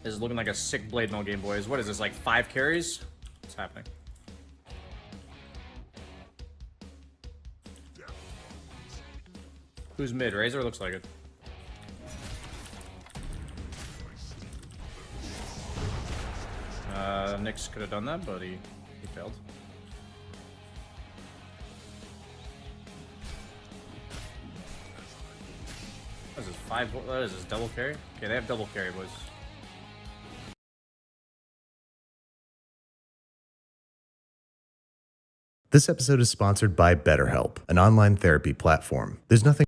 This is looking like a sick blade mail game, boys. What is this, like 5 carries? What's happening? Who's mid? Razor looks like it. Nyx could have done that, but he failed. What is this, 5? What is this, double carry? Okay, they have double carry, boys. This episode is sponsored by BetterHelp, an online therapy platform. There's nothing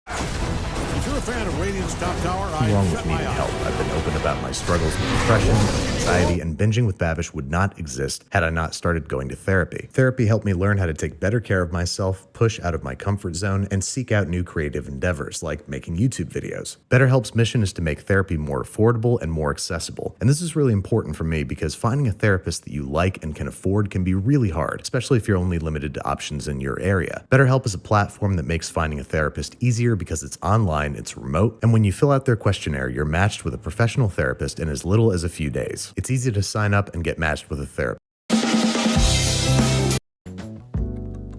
If you're a fan of Radiant's top tower, wrong with needing help. I've been open about my struggles with depression, anxiety, and binging with Babish would not exist had I not started going to therapy. Therapy helped me learn how to take better care of myself, push out of my comfort zone, and seek out new creative endeavors, like making YouTube videos. BetterHelp's mission is to make therapy more affordable and more accessible. And this is really important for me because finding a therapist that you like and can afford can be really hard, especially if you're only limited to options in your area. BetterHelp is a platform that makes finding a therapist easier because it's online, it's remote, and when you fill out their questionnaire, you're matched with a professional therapist in as little as a few days. It's easy to sign up and get matched with a therapist.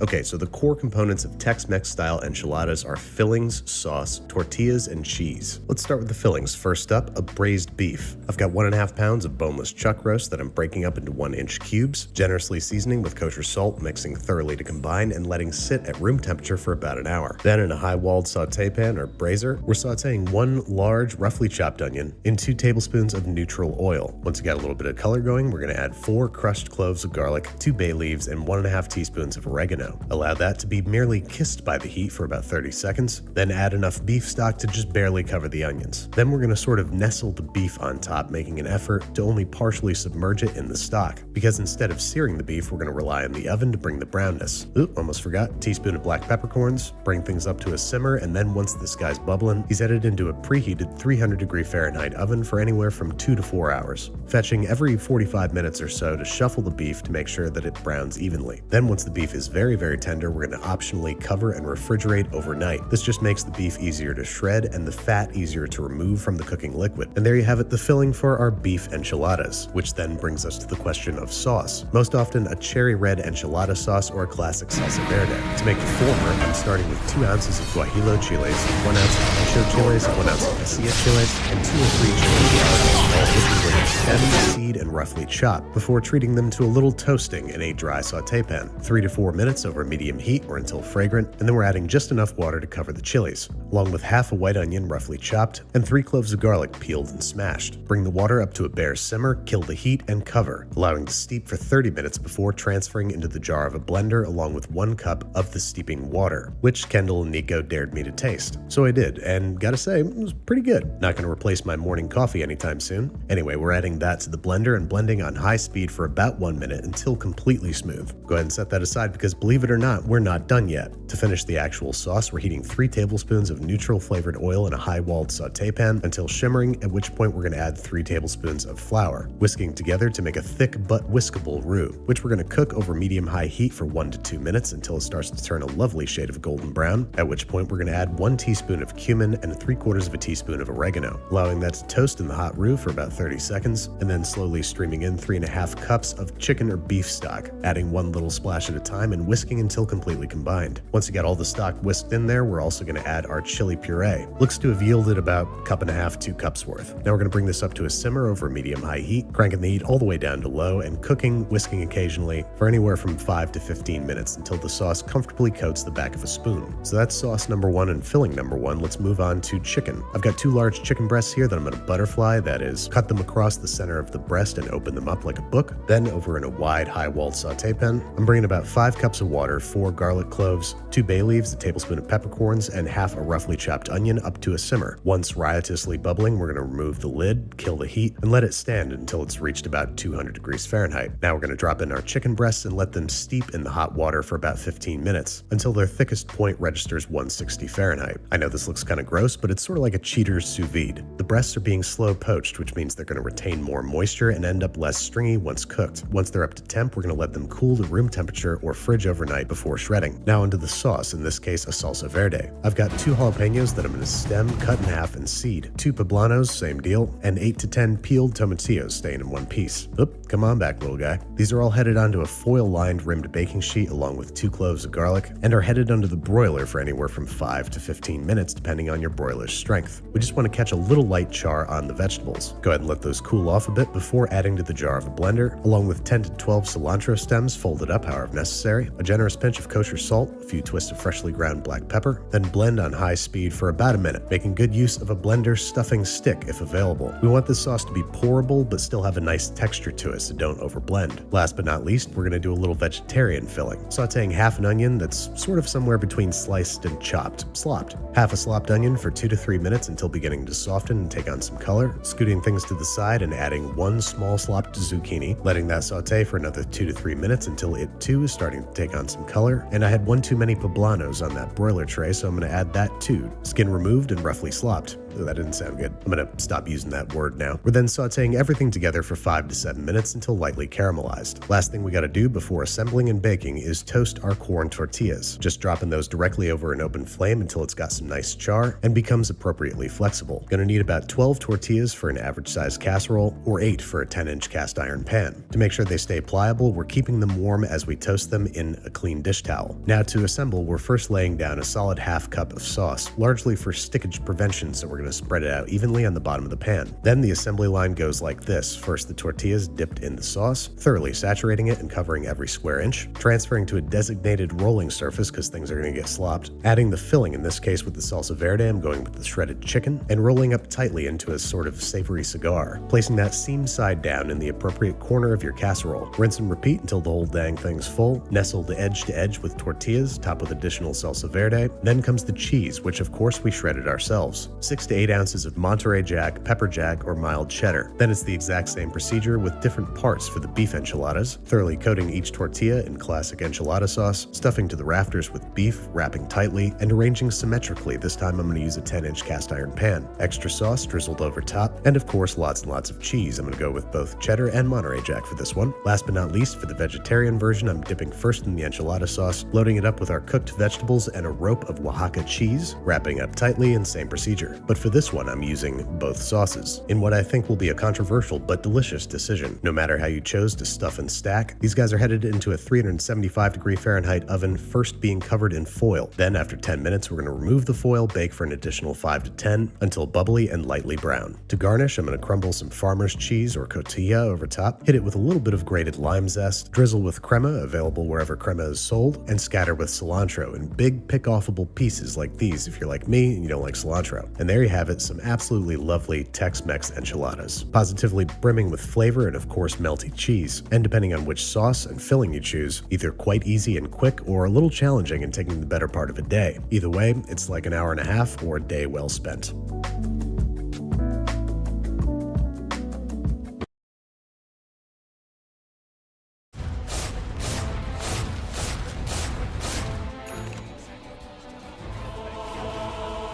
Okay, so the core components of Tex-Mex style enchiladas are fillings, sauce, tortillas, and cheese. Let's start with the fillings. First up, a braised beef. I've got 1.5 pounds of boneless chuck roast that I'm breaking up into 1-inch cubes, generously seasoning with kosher salt, mixing thoroughly to combine, and letting sit at room temperature for about an hour. Then in a high-walled saute pan or brazier, we're sauteing 1 large, roughly chopped onion in 2 tablespoons of neutral oil. Once you got a little bit of color going, we're gonna add 4 crushed cloves of garlic, 2 bay leaves, and 1.5 teaspoons of oregano. Allow that to be merely kissed by the heat for about 30 seconds, then add enough beef stock to just barely cover the onions. Then we're going to sort of nestle the beef on top, making an effort to only partially submerge it in the stock, because instead of searing the beef, we're going to rely on the oven to bring the brownness. Oop, almost forgot. Teaspoon of black peppercorns, bring things up to a simmer, and then once this guy's bubbling, he's headed into a preheated 300-degree Fahrenheit oven for anywhere from 2 to 4 hours, fetching every 45 minutes or so to shuffle the beef to make sure that it browns evenly. Then once the beef is very, very tender, we're going to optionally cover and refrigerate overnight. This just makes the beef easier to shred and the fat easier to remove from the cooking liquid. And there you have it, the filling for our beef enchiladas, which then brings us to the question of sauce. Most often a cherry red enchilada sauce or a classic salsa verde. To make the former, I'm starting with 2 ounces of guajillo chiles, 1 ounce of ancho chiles, 1 ounce of pasilla chiles, and 2 or 3 chili all which is going to stem, seed, and roughly chop before treating them to a little toasting in a dry saute pan. 3 to 4 minutes over medium heat or until fragrant, and then we're adding just enough water to cover the chilies, along with half a white onion roughly chopped and 3 cloves of garlic peeled and smashed. Bring the water up to a bare simmer, kill the heat, and cover, allowing to steep for 30 minutes before transferring into the jar of a blender along with 1 cup of the steeping water, which Kendall and Nico dared me to taste. So I did, and gotta say, it was pretty good. Not gonna replace my morning coffee anytime soon. Anyway, we're adding that to the blender and blending on high speed for about 1 minute until completely smooth. Go ahead and set that aside because believe it or not, we're not done yet. To finish the actual sauce, we're heating 3 tablespoons of neutral flavored oil in a high-walled saute pan until shimmering, at which point we're going to add 3 tablespoons of flour, whisking together to make a thick but whiskable roux, which we're going to cook over medium-high heat for 1 to 2 minutes until it starts to turn a lovely shade of golden brown, at which point we're going to add 1 teaspoon of cumin and 3/4 of a teaspoon of oregano, allowing that to toast in the hot roux for about 30 seconds, and then slowly streaming in 3.5 cups of chicken or beef stock, adding 1 little splash at a time and whisking until completely combined. Once you got all the stock whisked in there, we're also going to add our chili puree. Looks to have yielded about 1.5 cups, 2 cups worth. Now we're going to bring this up to a simmer over medium-high heat, cranking the heat all the way down to low and cooking, whisking occasionally for anywhere from 5 to 15 minutes until the sauce comfortably coats the back of a spoon. So that's sauce number 1 and filling number 1. Let's move on to chicken. I've got 2 large chicken breasts here that I'm going to butterfly, that is, cut them across the center of the breast and open them up like a book. Then over in a wide high-walled saute pan, I'm bringing about 5 cups of water, 4 garlic cloves, 2 bay leaves, a tablespoon of peppercorns, and half a roughly chopped onion up to a simmer. Once riotously bubbling, we're going to remove the lid, kill the heat, and let it stand until it's reached about 200 degrees Fahrenheit. Now we're going to drop in our chicken breasts and let them steep in the hot water for about 15 minutes until their thickest point registers 160 Fahrenheit. I know this looks kind of gross, but it's sort of like a cheater's sous vide. The breasts are being slow poached, which means they're going to retain more moisture and end up less stringy once cooked. Once they're up to temp, we're going to let them cool to room temperature or fridge over overnight before shredding. Now onto the sauce, in this case a salsa verde. I've got 2 jalapenos that I'm going to stem, cut in half, and seed. 2 poblanos, same deal, and 8 to 10 peeled tomatillos staying in one piece. Oop, come on back, little guy. These are all headed onto a foil-lined rimmed baking sheet along with 2 cloves of garlic, and are headed under the broiler for anywhere from 5 to 15 minutes depending on your broiler's strength. We just want to catch a little light char on the vegetables. Go ahead and let those cool off a bit before adding to the jar of a blender, along with 10 to 12 cilantro stems folded up however necessary, a generous pinch of kosher salt, a few twists of freshly ground black pepper, then blend on high speed for about a minute, making good use of a blender stuffing stick if available. We want this sauce to be pourable but still have a nice texture to it, so don't overblend. Last but not least, we're going to do a little vegetarian filling, sauteing half an onion that's sort of somewhere between sliced and chopped, slopped. Half a slopped onion for 2 to 3 minutes until beginning to soften and take on some color, scooting things to the side and adding 1 small slopped zucchini, letting that saute for another 2 to 3 minutes until it too is starting to take on some color. And I had 1 too many poblanos on that broiler tray, so I'm going to add that too. Skin removed and roughly slopped. Oh, that didn't sound good. I'm going to stop using that word now. We're then sauteing everything together for 5 to 7 minutes until lightly caramelized. Last thing we got to do before assembling and baking is toast our corn tortillas. Just dropping those directly over an open flame until it's got some nice char and becomes appropriately flexible. Gonna need about 12 tortillas for an average size casserole, or 8 for a 10-inch cast iron pan. To make sure they stay pliable, we're keeping them warm as we toast them in a clean dish towel. Now to assemble, we're first laying down a solid half cup of sauce, largely for stickage prevention, so we're going to spread it out evenly on the bottom of the pan. Then the assembly line goes like this. First the tortillas dipped in the sauce, thoroughly saturating it and covering every square inch, transferring to a designated rolling surface because things are going to get slopped, adding the filling, in this case with the salsa verde I'm going with the shredded chicken, and rolling up tightly into a sort of savory cigar, placing that seam side down in the appropriate corner of your casserole. Rinse and repeat until the whole dang thing's full, nestled edge to edge with tortillas, topped with additional salsa verde. Then comes the cheese, which of course we shredded ourselves. 6 to 8 ounces of Monterey Jack, pepper jack, or mild cheddar. Then it's the exact same procedure with different parts for the beef enchiladas, thoroughly coating each tortilla in classic enchilada sauce, stuffing to the rafters with beef, wrapping tightly, and arranging symmetrically. This time I'm going to use a 10-inch cast iron pan. Extra sauce drizzled over top, and of course lots and lots of cheese. I'm going to go with both cheddar and Monterey Jack for this one. Last but not least, for the vegetarian version, I'm dipping first in the enchilada sauce, loading it up with our cooked vegetables and a rope of Oaxaca cheese, wrapping up tightly, and same procedure. But for this one, I'm using both sauces, in what I think will be a controversial but delicious decision. No matter how you chose to stuff and stack, these guys are headed into a 375-degree Fahrenheit oven, first being covered in foil. Then after 10 minutes, we're going to remove the foil, bake for an additional 5 to 10 until bubbly and lightly brown. To garnish, I'm going to crumble some farmer's cheese or cotija over top, hit it with a little bit of grated lime zest, drizzle with crema, available wherever crema is sold, and scatter with cilantro in big pick-offable pieces like these if you're like me and you don't like cilantro. And there you have it, some absolutely lovely Tex-Mex enchiladas, positively brimming with flavor and of course melty cheese, and depending on which sauce and filling you choose, either quite easy and quick or a little challenging and taking the better part of a day. Either way, it's like an hour and a half or a day well spent.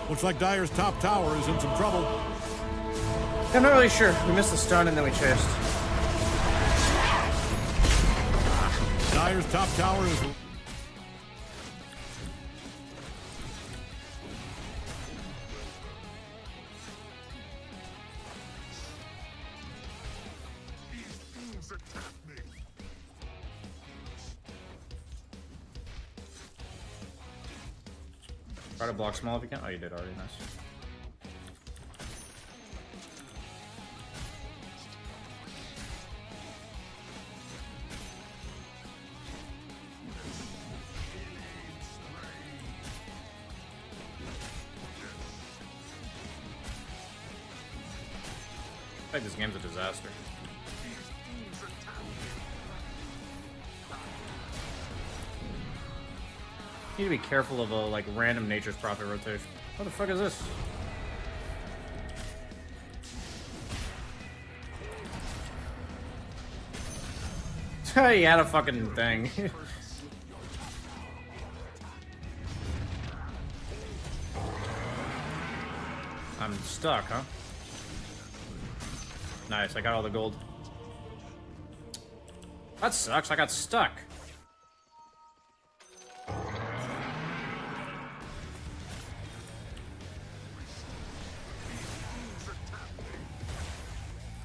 Looks like Dyer's top tower is in some trouble. I'm not really sure. We missed the stun and then we chased. Dyer's top tower is... Try to block small if you can. Oh, you did already. Nice. I think this game's a disaster. You need to be careful of a like random Nature's Prophet rotation. What the fuck is this? He had a fucking thing. I'm stuck, huh? Nice, I got all the gold. That sucks, I got stuck.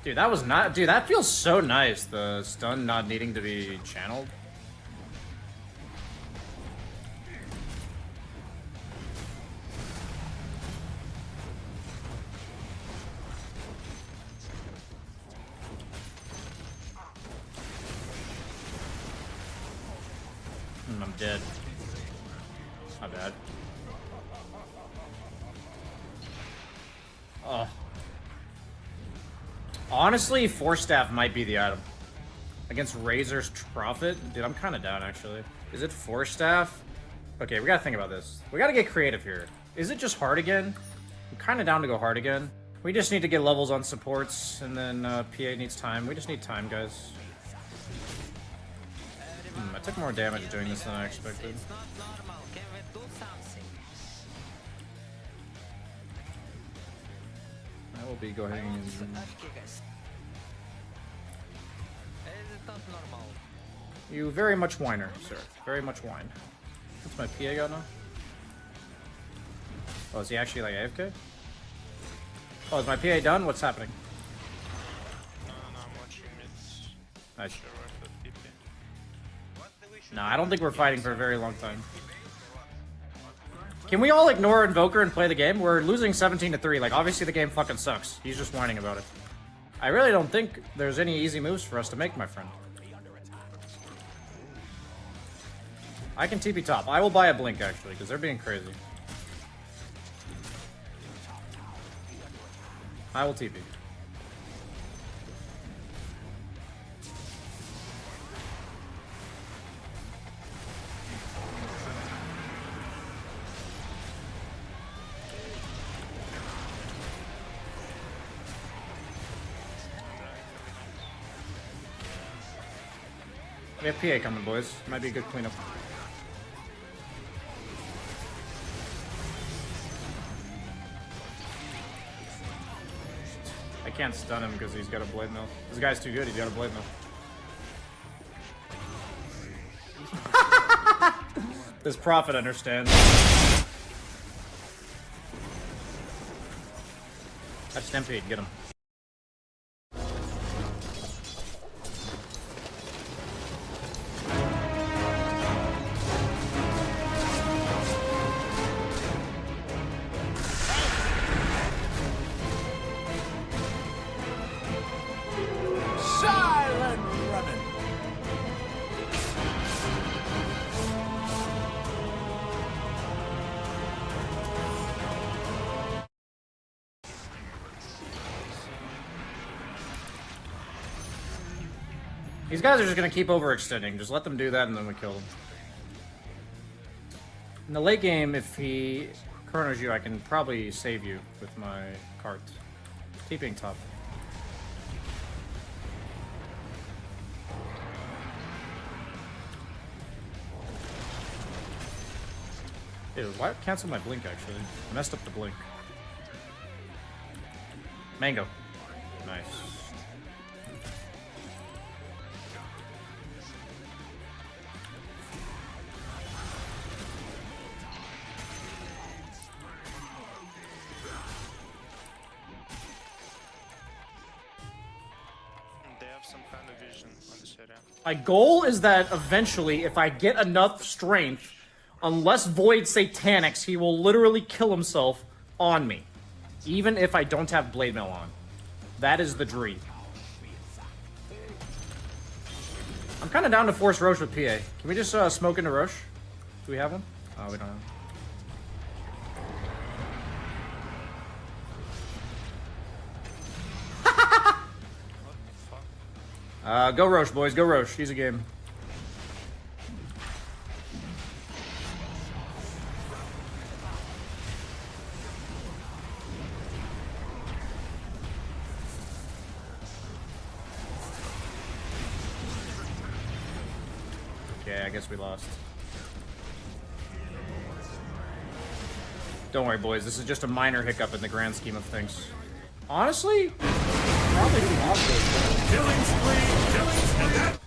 Dude, that was not. Dude, that feels so nice. The stun not needing to be channeled. I'm dead. Not bad. Oh. Honestly, Force Staff might be the item. Against Razor's Prophet? Dude, I'm kind of down, actually. Is it Force Staff? Okay, we gotta think about this. We gotta get creative here. Is it just hard again? I'm kind of down to go hard again. We just need to get levels on supports, and then PA needs time. We just need time, guys. I took more damage doing this than I expected. I will be going and... You very much whiner, sir. Very much whine. What's my PA got now? Oh, is he actually like AFK? Oh, is my PA done? What's happening? No, I'm watching it. Nice. Sure, what the TP. No, I don't think we're fighting for a very long time. Can we all ignore Invoker and play the game? We're losing 17-3. Like, obviously the game fucking sucks. He's just whining about it. I really don't think there's any easy moves for us to make, my friend. I can TP top. I will buy a blink, actually, because they're being crazy. I will TP. We have PA coming, boys. Might be a good cleanup. I can't stun him because he's got a blade mill. This guy's too good, he's got a blade mill. This prophet understands. That's Stampede, get him. Silent running. These guys are just gonna keep overextending. Just let them do that and then we kill them. In the late game, if he chronos you, I can probably save you with my cart. TPing top. Ew, why cancel my blink actually? I messed up the blink. Mango. Nice. They have some kind of vision on this area. My goal is that eventually, if I get enough strength, unless Void Satanics, he will literally kill himself on me. Even if I don't have Blade Mail on. That is the dream. I'm kind of down to force Roche with PA. Can we just smoke into Roche? Do we have one? Oh, we don't have one. Go Roche, boys. Go Roche. He's a game. Okay, I guess we lost. Don't worry, boys. This is just a minor hiccup in the grand scheme of things. Honestly, probably too obvious. Killing spree. Killing spree.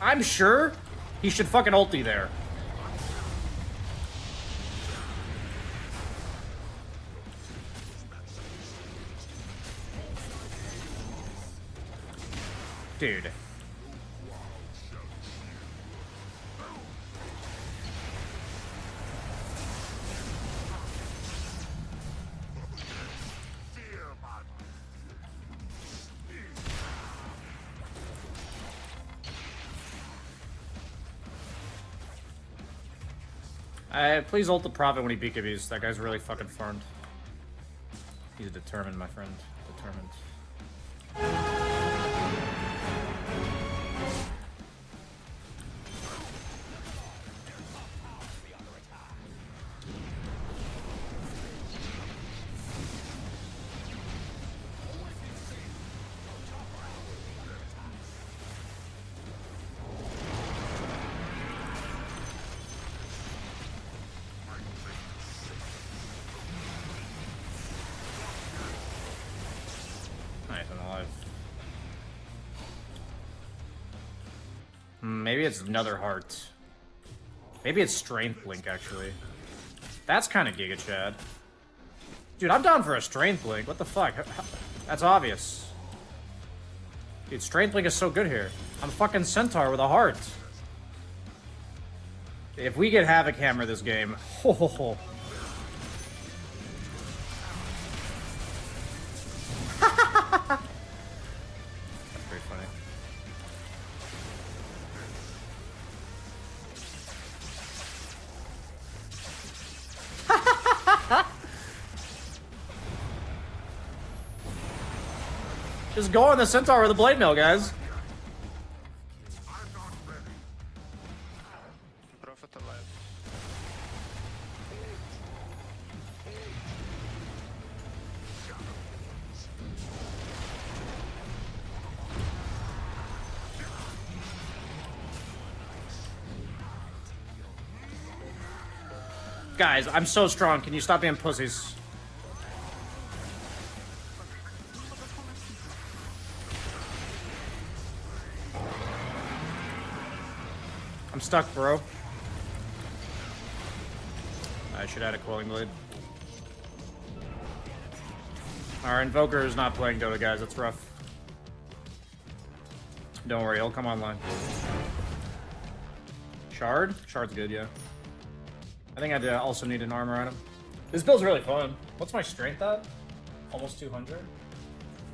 I'm sure he should fucking ulti there. Dude. Please ult the Prophet when he BKBs. That guy's really fucking farmed. He's determined, my friend. Determined. Nice, I'm alive. Maybe it's another heart. Maybe it's Strength Blink, actually. That's kind of Giga Chad. Dude, I'm down for a Strength Blink. What the fuck? That's obvious. Dude, Strength Blink is so good here. I'm fucking Centaur with a heart. If we get Havoc Hammer this game, ho ho ho. That's pretty funny. Just go on the Centaur with the Blade Mill, guys. Prophet alive. Guys, I'm so strong. Can you stop being pussies? I'm stuck, bro. I should add a Quelling Blade. Our Invoker is not playing Dota, guys. It's rough. Don't worry, he'll come online. Shard? Shard's good, yeah. I think I also need an armor item. This build's really fun. What's my strength at? Almost 200?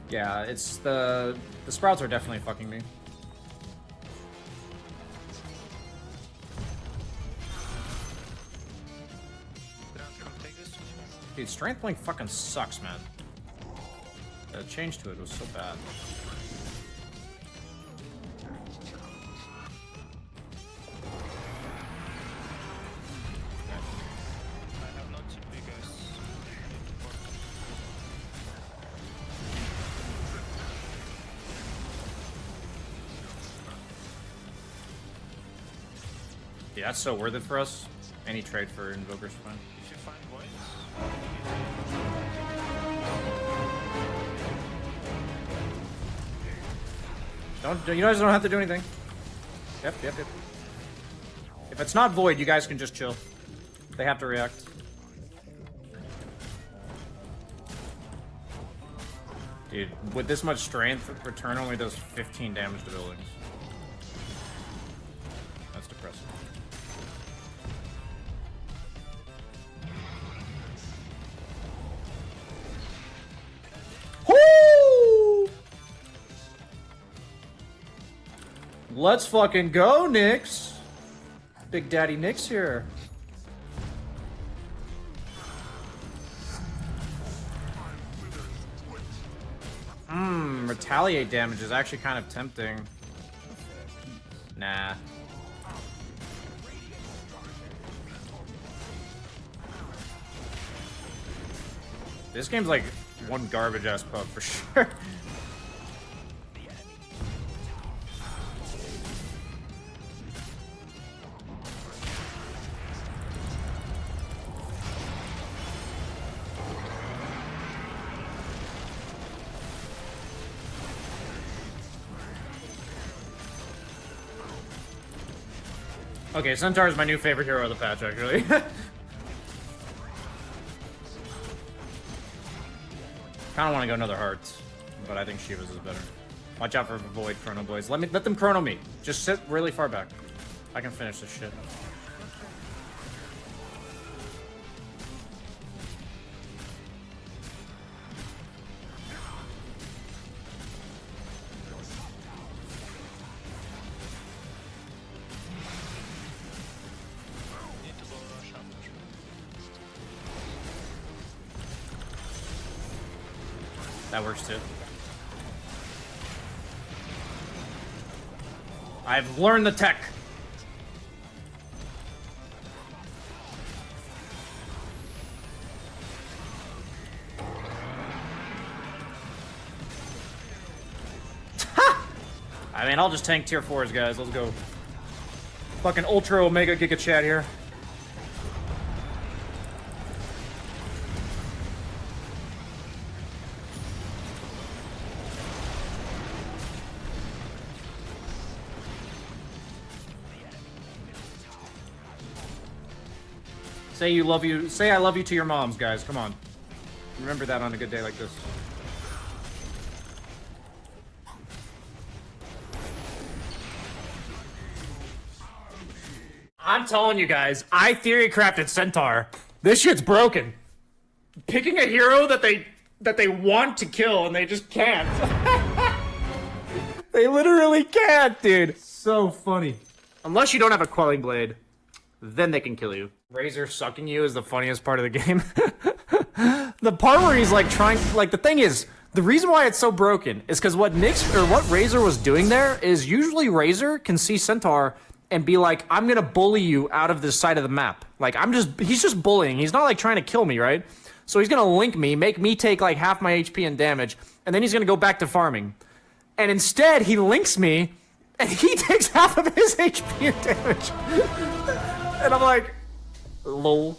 Yeah, it's the sprouts are definitely fucking me. Come take this. Dude, Strength Blink fucking sucks, man. The change to it was so bad. I have no TP, guys. Yeah, that's so worth it for us. Any trade for Invoker's fine. If you find voids, You guys don't have to do anything. Yep. If it's not Void, you guys can just chill. They have to react. Dude, with this much strength, return only does 15 damage to buildings. That's depressing. Woo! Let's fucking go, Nyx! Big Daddy Nyx here. Retaliate damage is actually kind of tempting. Nah. This game's like one garbage ass pub for sure. Okay, Centaur is my new favorite hero of the patch, actually. Kinda want to go another heart, but I think Shiva's is better. Watch out for void chrono boys. Let them chrono me. Just sit really far back. I can finish this shit. Need to go rush after. That works too. I've learned the tech. I mean, I'll just tank tier 4s, guys. Let's go. Fucking Ultra Omega Giga Chat here. Say I love you to your moms, guys. Come on. Remember that on a good day like this. I'm telling you guys, I theory crafted Centaur. This shit's broken. Picking a hero that they want to kill and they just can't. They literally can't, dude. So funny. Unless you don't have a quelling blade, then they can kill you. Razor sucking you is the funniest part of the game. The part where he's like trying, like the thing is, the reason why it's so broken is because what Razor was doing there is usually Razor can see Centaur and be like, I'm gonna bully you out of this side of the map. Like he's just bullying. He's not like trying to kill me, right? So he's gonna link me, make me take like half my HP and damage, and then he's gonna go back to farming. And instead, he links me, and he takes half of his HP and damage. And I'm like, lol.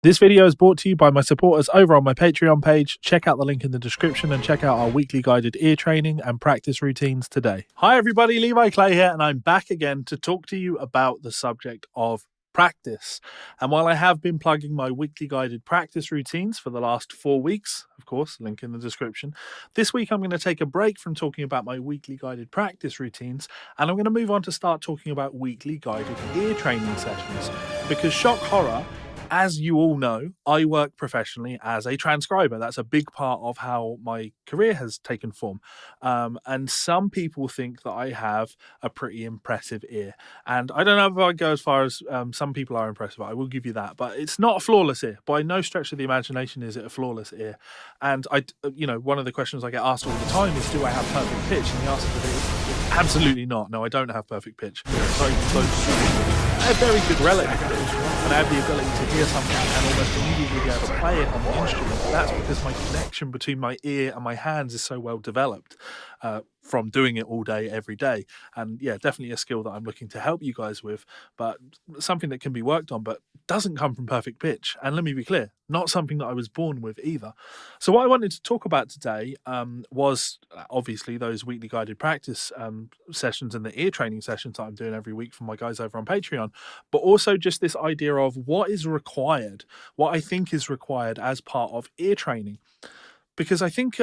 This video is brought to you by my supporters over on my Patreon page. Check out the link in the description and check out our weekly guided ear training and practice routines today. Hi everybody, Levi Clay here, and I'm back again to talk to you about the subject of practice. And while I have been plugging my weekly guided practice routines for the last 4 weeks, of course, link in the description, this week I'm going to take a break from talking about my weekly guided practice routines, and I'm going to move on to start talking about weekly guided ear training sessions. Because shock horror, as you all know, I work professionally as a transcriber. That's a big part of how my career has taken form. And some people think that I have a pretty impressive ear. And I don't know if I go as far as some people are impressive. I will give you that. But it's not a flawless ear. By no stretch of the imagination is it a flawless ear. And one of the questions I get asked all the time is, do I have perfect pitch? And the answer to it is absolutely not. No, I don't have perfect pitch. Very close. I have very good relative pitch, and I have the ability to hear something and almost immediately be able to play it on the instrument. That's because my connection between my ear and my hands is so well developed from doing it all day, every day. And yeah, definitely a skill that I'm looking to help you guys with, but something that can be worked on, but doesn't come from perfect pitch. And let me be clear, not something that I was born with either. So what I wanted to talk about today was obviously those weekly guided practice sessions and the ear training sessions that I'm doing every week for my guys over on Patreon, but also just this idea of what is required, what I think is required as part of ear training. Because I think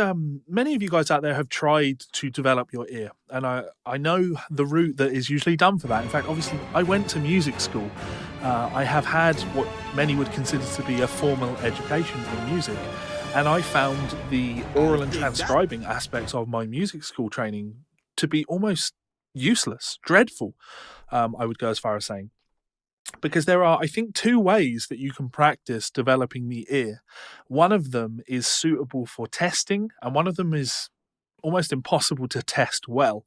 many of you guys out there have tried to develop your ear. And I know the route that is usually done for that. In fact, obviously, I went to music school. I have had what many would consider to be a formal education in music. And I found the oral and transcribing aspects of my music school training to be almost useless, dreadful, I would go as far as saying. Because there are, I think, 2 ways that you can practice developing the ear. One of them is suitable for testing, and one of them is almost impossible to test well.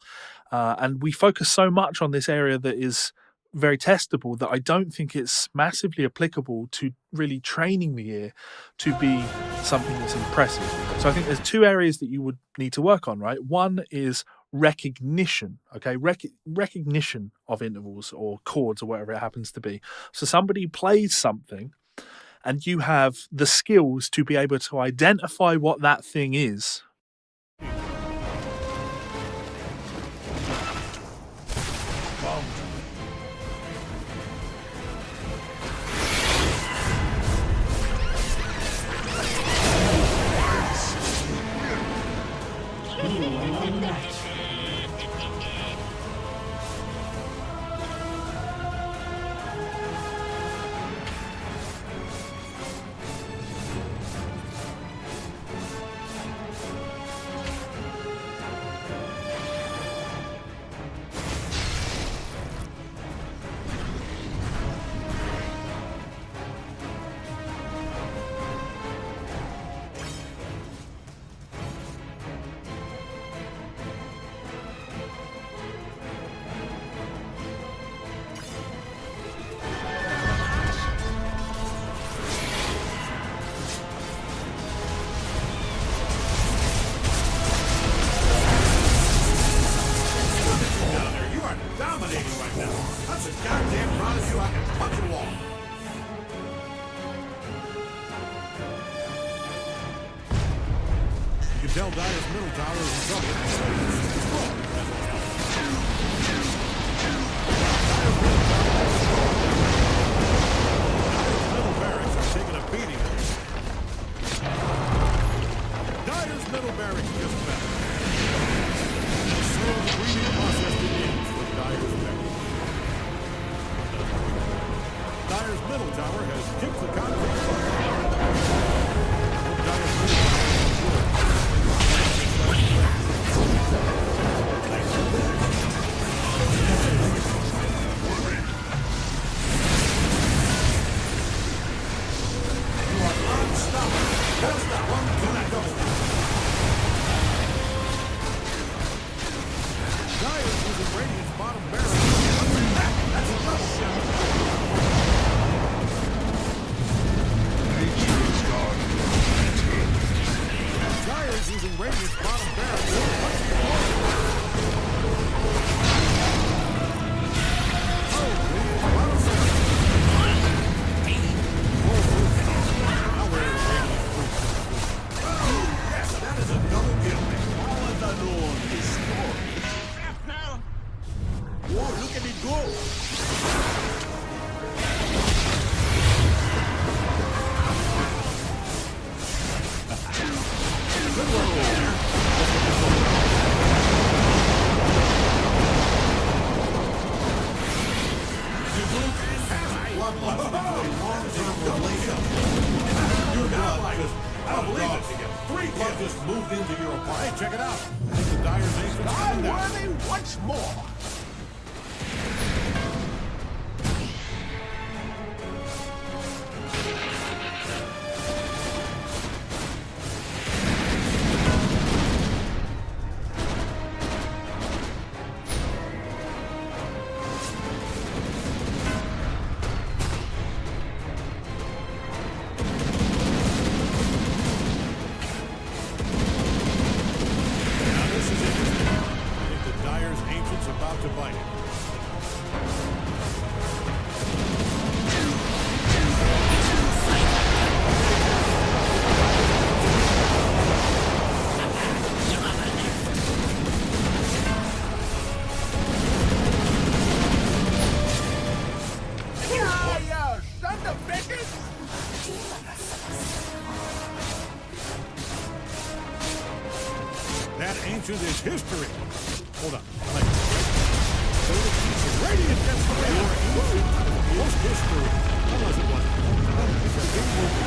And we focus so much on this area that is very testable that I don't think it's massively applicable to really training the ear to be something that's impressive. So I think there's 2 areas that you would need to work on, right? One is recognition, okay? Recognition of intervals or chords or whatever it happens to be. So somebody plays something and you have the skills to be able to identify what that thing is. Down there, you are dominating right now. I'm so goddamn proud of you, I can punch a wall. You can tell Dyer's middle tower is in trouble. Dyer's middle barracks are taking a beating. Dyer's middle barracks just better. So the breeding process begins with Dyer's barracks. Dyer's middle tower has kicked the concrete. Dyer's middle Dyer's using Radiant's bottom barrel. That's a double shot. Dyer's using Radiant's bottom barrel. Yes, that is a double kill. All of the Lord is scored. Whoa, look at it go! Good work there. One must be a long-term relation. You're not like us. I don't believe it. Three clubs just moved into your apartment. Hey, check it out. I think the Dyer's Aces coming down. Worthy once more. Now this is interesting. I think the Dyer's Ancients about to bite it. Yeah, son of bitches. That ancient is history. Hold on. Wait. Radiant gets the win. What's history? Unless it wasn't. It's a game over.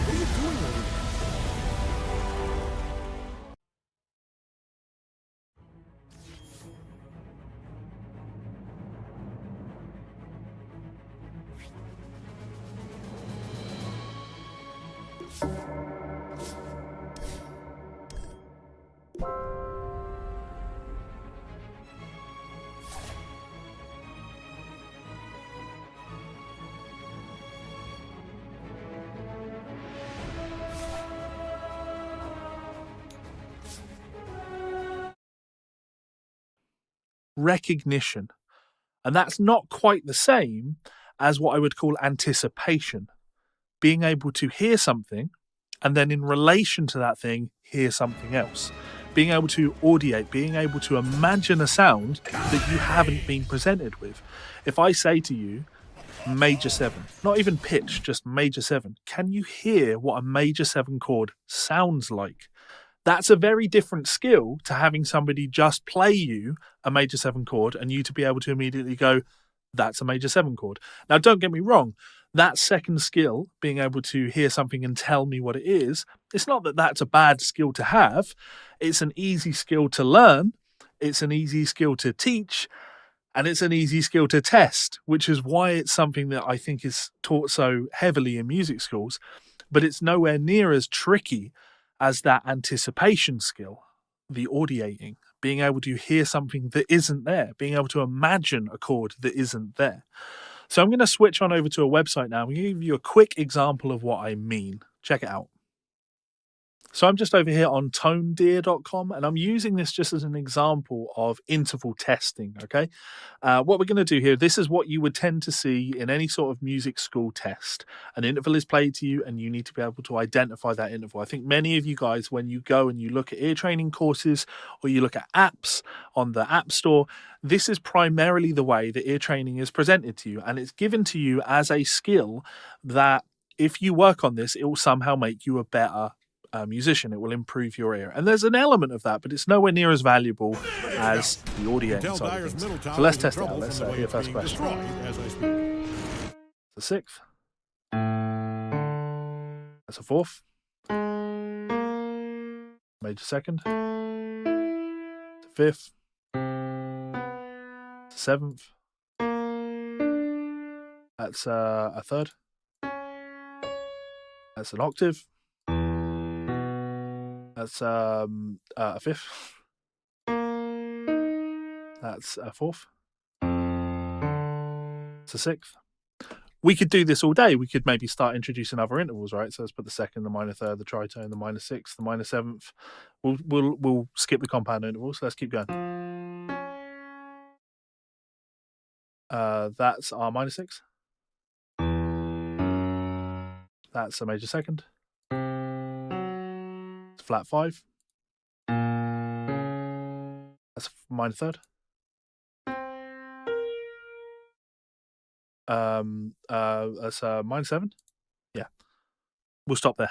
What are you doing over there? Recognition. And that's not quite the same as what I would call anticipation. being able to hear something and then in relation to that thing, hear something else. Being able to audiate, being able to imagine a sound that you haven't been presented with. If I say to you, major 7, not even pitch, just major 7, can you hear what a major 7 chord sounds like? That's a very different skill to having somebody just play you a major 7 chord and you to be able to immediately go, that's a major 7 chord. Now, don't get me wrong. That second skill, being able to hear something and tell me what it is, it's not that that's a bad skill to have. It's an easy skill to learn. It's an easy skill to teach. And it's an easy skill to test, which is why it's something that I think is taught so heavily in music schools. But it's nowhere near as tricky as that anticipation skill, the audiating, being able to hear something that isn't there, being able to imagine a chord that isn't there. So I'm going to switch on over to a website now. I'm going to give you a quick example of what I mean. Check it out. So I'm just over here on tonedeer.com, and I'm using this just as an example of interval testing, okay? What we're going to do here, this is what you would tend to see in any sort of music school test. An interval is played to you, and you need to be able to identify that interval. I think many of you guys, when you go and you look at ear training courses or you look at apps on the App Store, this is primarily the way that ear training is presented to you, and it's given to you as a skill that if you work on this, it will somehow make you a better musician. It will improve your ear, and there's an element of that, but it's nowhere near as valuable as the audio side of things. So let's test it out. Let's hear first question. The 6th. That's a 4th. Major 2nd. It's a 5th. It's a 7th. That's a 3rd. That's an octave. That's a 5th. That's a 4th. It's a 6th. We could do this all day. We could maybe start introducing other intervals, right? So let's put the 2nd, the minor 3rd, the tritone, the minor 6th, the minor 7th. We'll skip the compound intervals. So let's keep going. That's our minor 6th. That's a major 2nd. It's flat 5. That's a minor 3rd. That's a minor 7. Yeah, we'll stop there.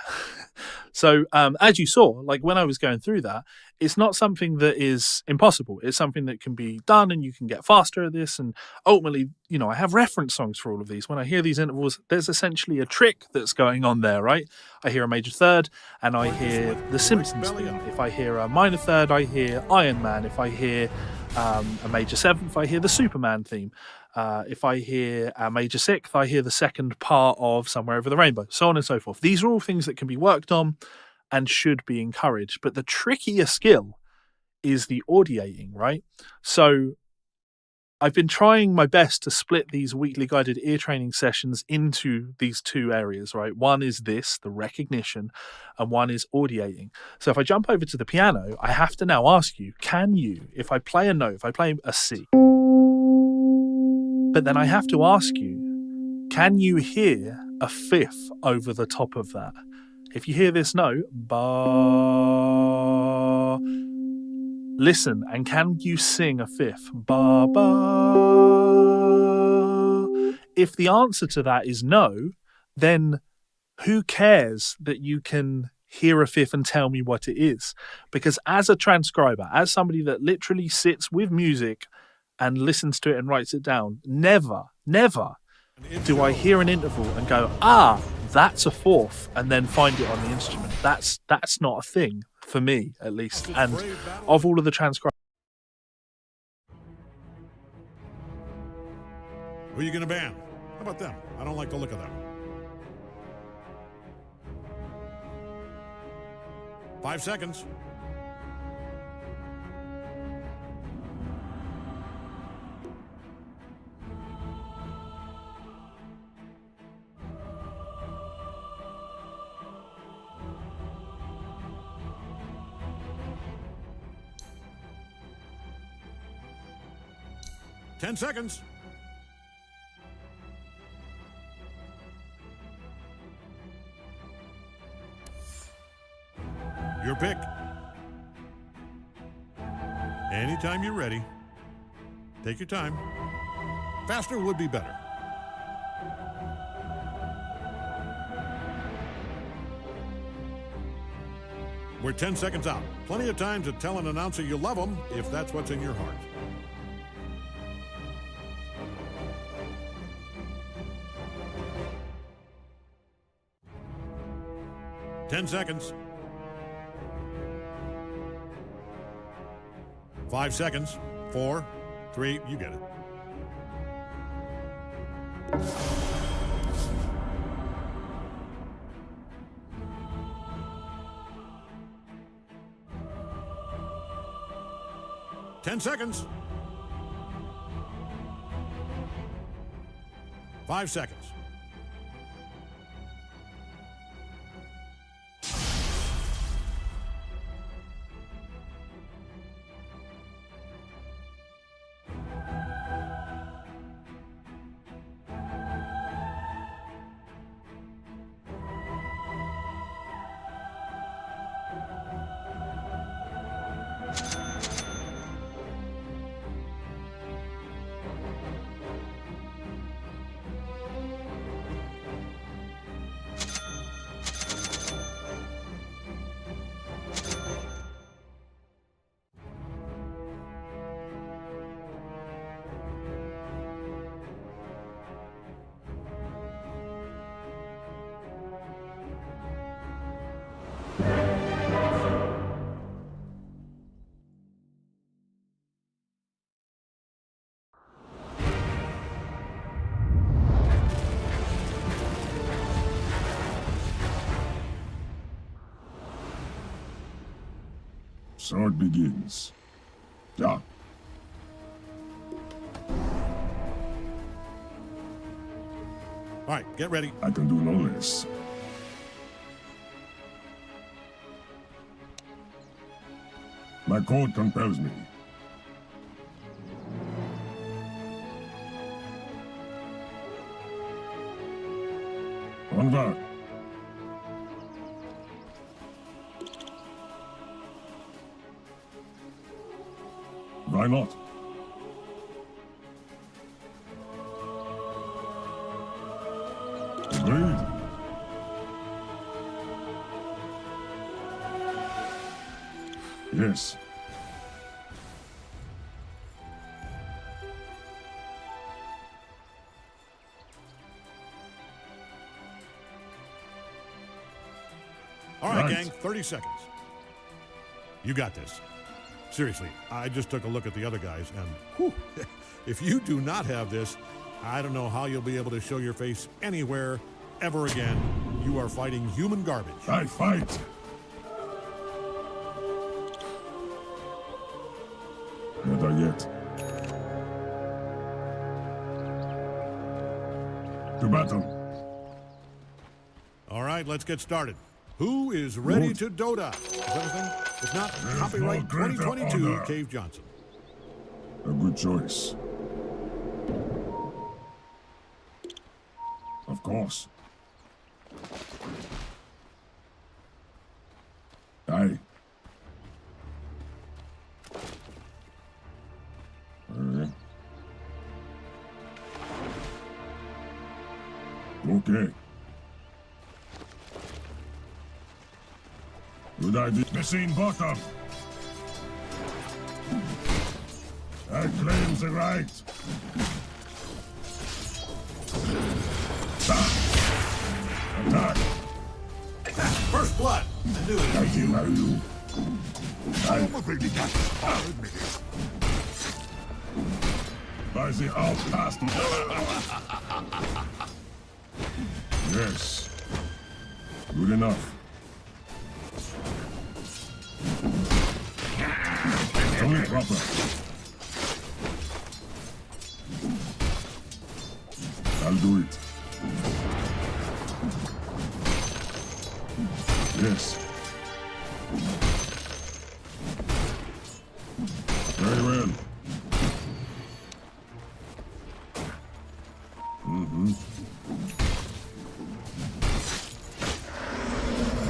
So as you saw, like when I was going through that, it's not something that is impossible. It's something that can be done, and you can get faster at this. And ultimately, you know, I have reference songs for all of these. When I hear these intervals, there's essentially a trick that's going on there, right? I hear a major 3rd, and I hear the Simpsons theme. If I hear a minor 3rd, I hear Iron Man. If I hear a major 7th, I hear the Superman theme. If I hear a major 6th, I hear the second part of Somewhere Over the Rainbow, so on and so forth. These are all things that can be worked on and should be encouraged. But the trickier skill is the audiating, right? So I've been trying my best to split these weekly guided ear training sessions into these two areas, right? One is this, the recognition, and one is audiating. So if I jump over to the piano, I have to now ask you, can you, if I play a note, if I play a C, but then I have to ask you, can you hear a 5th over the top of that? If you hear this note, ba, listen, and can you sing a 5th? Ba, ba. If the answer to that is no, then who cares that you can hear a 5th and tell me what it is? Because as a transcriber, as somebody that literally sits with music and listens to it and writes it down, never do I hear an interval and go, that's a 4th, and then find it on the instrument. That's not a thing for me, at least. And of all of the transcribers, Who are you going to ban? How about them? I don't like the look of them. 5 seconds. Ten 10 seconds. Your pick. Anytime you're ready. Take your time. Faster would be better. We're 10 seconds out. Plenty of time to tell an announcer you love them if that's what's in your heart. Ten seconds. 5 seconds. 4, 3, you get it. Ten seconds. 5 seconds. Sword begins. Yeah. All right, get ready. I can do no less. My code compels me. Onward. Why not? Agreed. Yes. All right, Right. gang, 30 seconds. You got this. Seriously, I just took a look at the other guys, and whew, if you do not have this, I don't know how you'll be able to show your face anywhere ever again. You are fighting human garbage. I fight. Never yet. To battle. All right, let's get started. Who is ready Lord. to Dota? Is everything? If not, There's copyright no greater 2022, honor. Cave Johnson. A good choice. Of course. Aye. Okay. Good idea. Machine bottom. I claim the right. Attack. First blood. I knew it. I hear you. By the outcast. Yes. Good enough. It's only proper. I'll do it. Yes. Very well.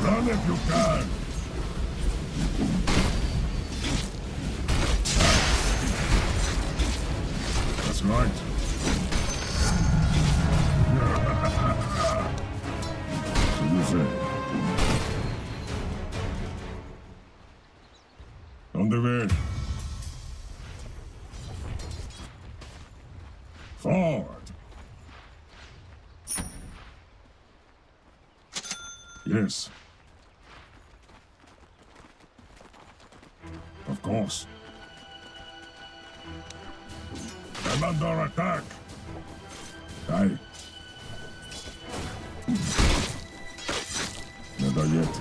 Run if you can. That's right. So you say. On the way. Forward. Yes. Of course. I'm under attack. Aye. Never yet.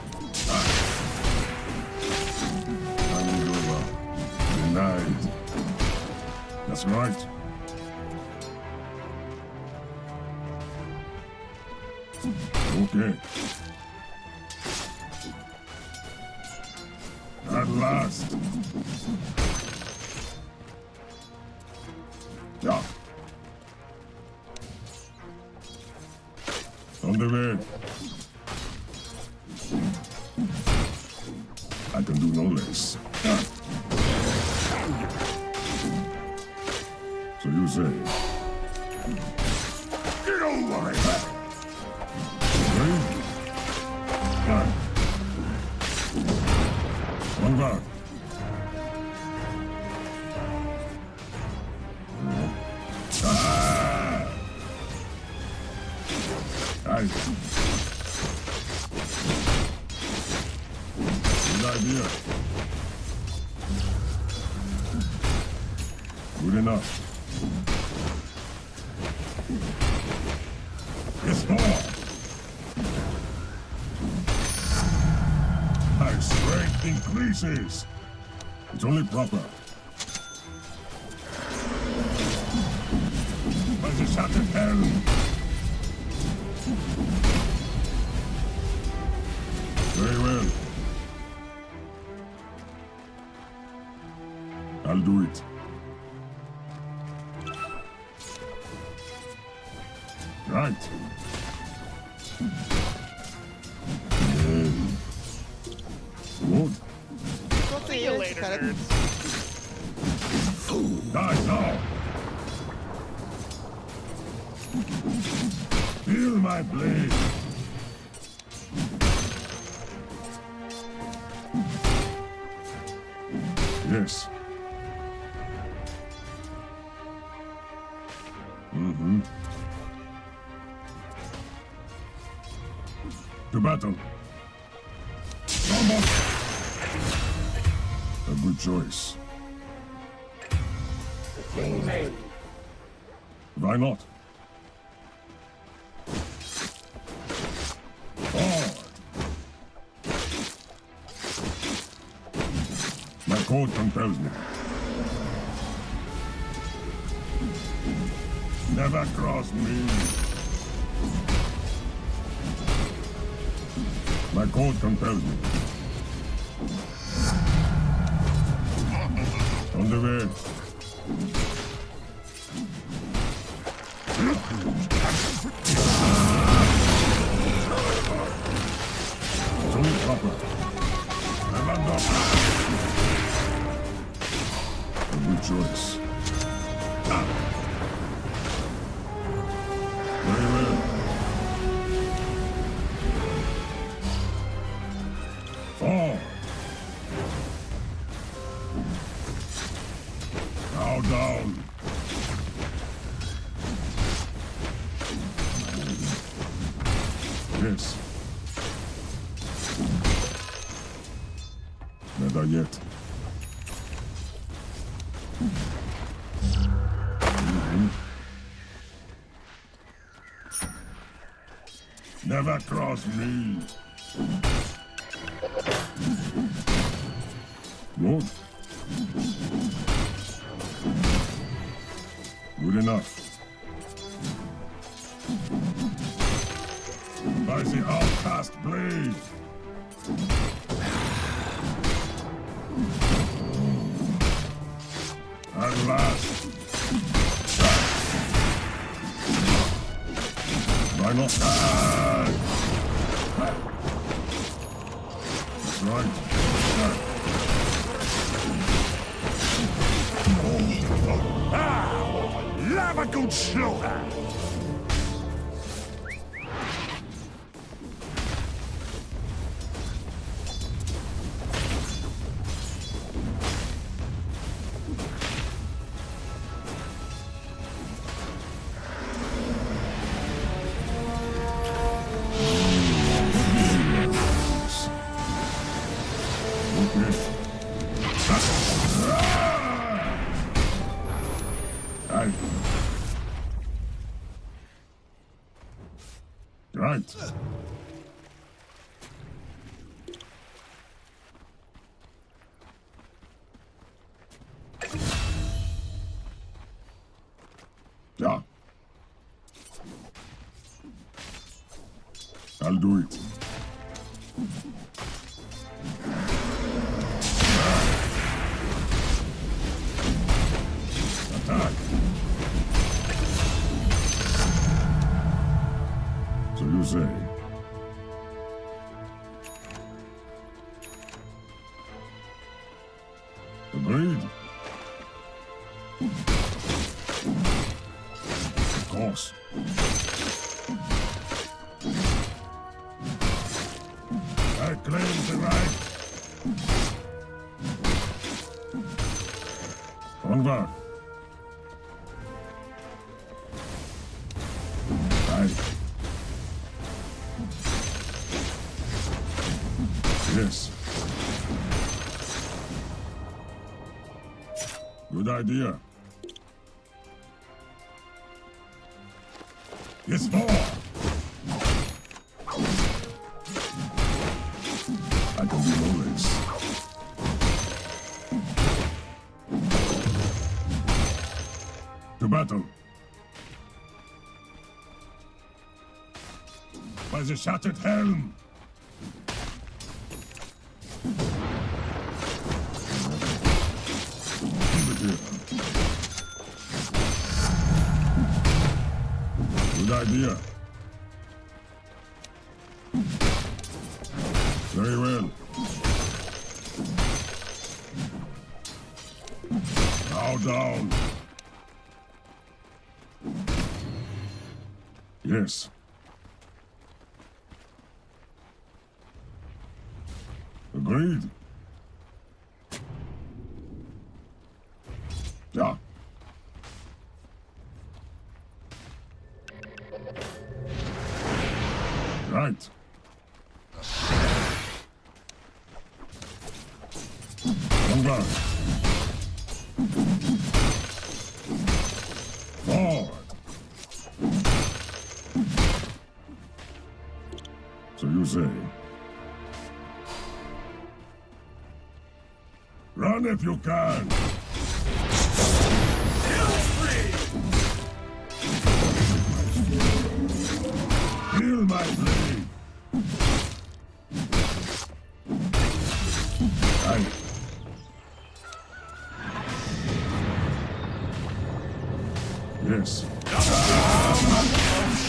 Hand over. Denied. That's right. Okay. At last. Yeah. On the way. I can do no less. Yeah. So you say. Get over it! Ready? Yeah. One back. Aye. Good idea. Good enough. Yes, more. My strength increases. It's only proper. But it's out of hell. Very well. I'll do it. Right. Good. See you later, nerds. Die now. Feel my blade. Yes. Mm-hmm. To battle. Almost. A good choice. Why not? Forward. My code compels me. Never cross me. My code compels me. On the way. It's only proper. I'm under. A good choice. Very well. Forward. Bow down. Yes. Never yet. Mhm. Never cross me. Good. Good enough. By the outcast blade. At last. Why not? That's right. Lava good slaughter! Right. Yeah. I'll do it. Attack. So you say. Agreed. Of course. I claim the right. Onward. Aye. Yes. Good idea. Yes, more. I can do no less. To battle. By the shattered helm. Keep it here. Good idea. Very well. Bow down. Yes. Agreed. Yeah. Right. Onward. Forward. So you say. Run if you can. Feel my blade. Aye. Yes.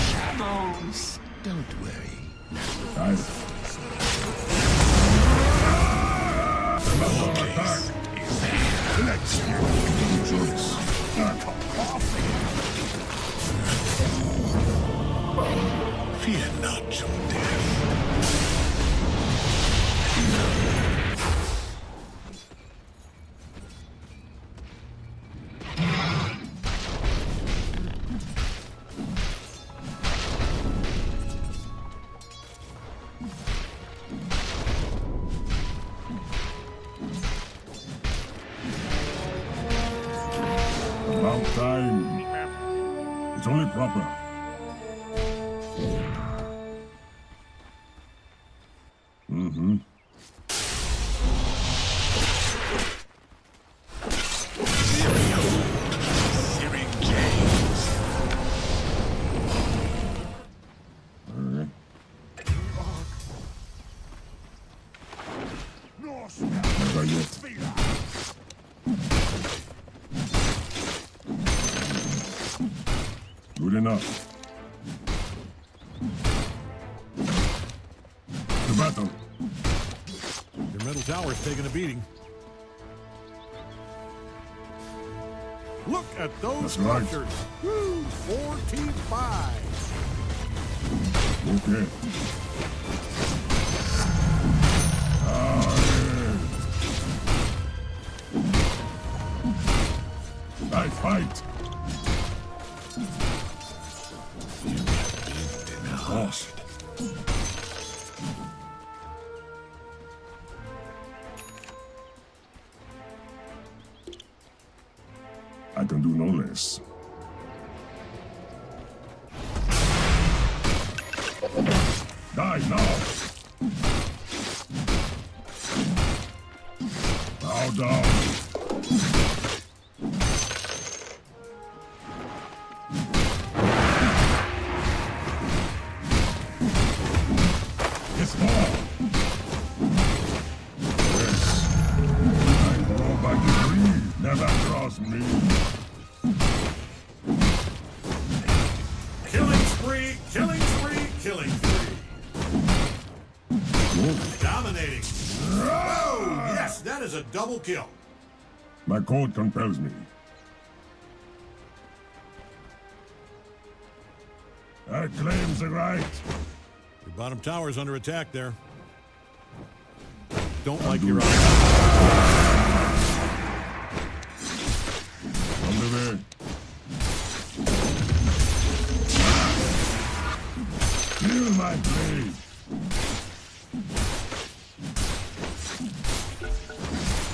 Shadows. Don't worry. Aye. About our attack. Let's hear Choice. Fear not your death. About time. It's only proper. Mm-hmm. Searing gaze. Alright. Never yet. Good enough. To battle. Your middle tower's taking a beating. Look at those That's right. structures. Woo, 45. Okay. I fight. Cost. I can do no less. Die now! Bow down! It's more! Yes. I grow by degree, never cross me. Killing spree, killing spree, killing spree. Dominating. Oh, yes, that is a double kill. My code compels me. I claim the right. Your bottom tower is under attack there. Don't like your eyes. On the way. Feel my blade.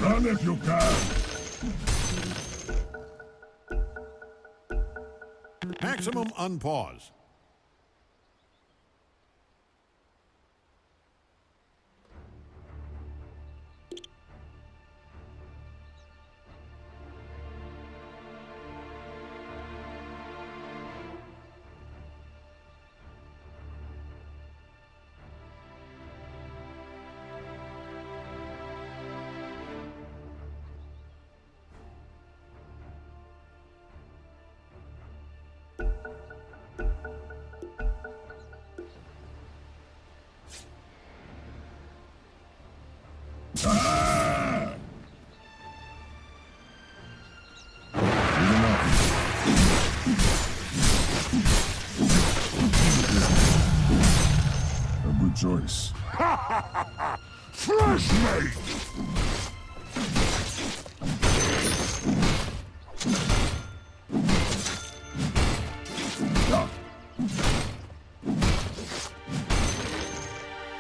Run if you can. Maximum unpause. Ah! Good enough. A good choice. Fresh meat! Yeah.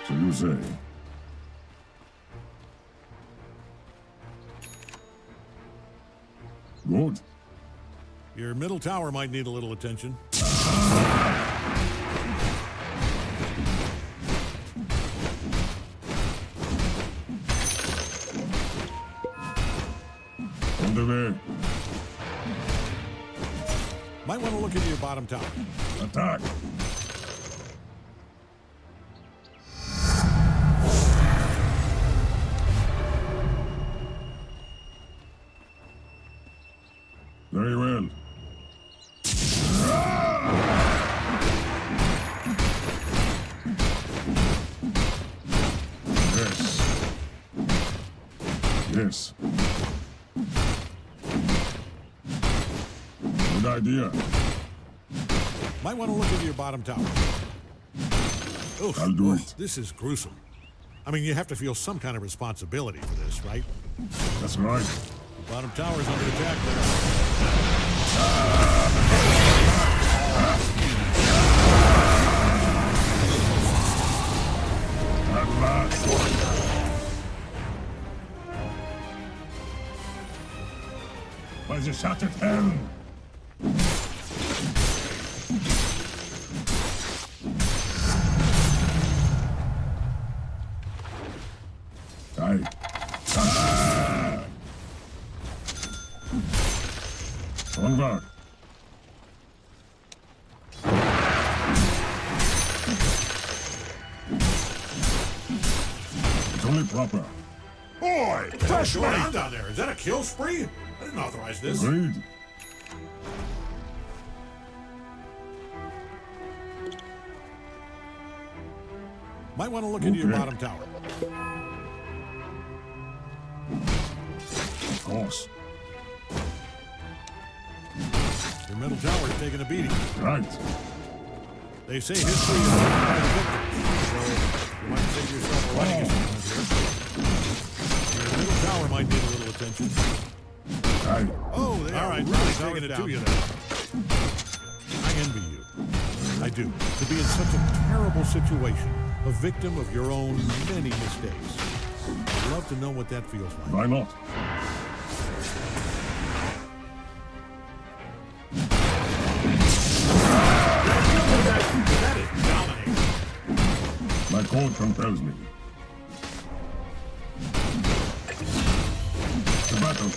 So you say. Good. Your middle tower might need a little attention. On the way. Might want to look into your bottom tower. Attack. Very well. Yes. Yes. Good idea. Might want to look into your bottom tower. Oof, I'll do it. This is gruesome. I mean, you have to feel some kind of responsibility for this, right? That's right. The bottom tower is under attack there. At last. By the shattered hell. Aye. Ah! Onward. It's only proper. Boy, Fresh what's going meat! on down there? Is that a kill spree? I didn't authorize this. Agreed. Might want to look into your Okay. bottom tower. Of course. middle tower's taking a beating. Right. They say history is written by the victors, so you might save yourself a writing assignment here. Your middle tower might need a little attention. Right. Oh, they are really taking it to you now. I envy you. I do. To be in such a terrible situation, a victim of your own many mistakes. I'd love to know what that feels like. Why not? That is dominating. My code compels me. To battle.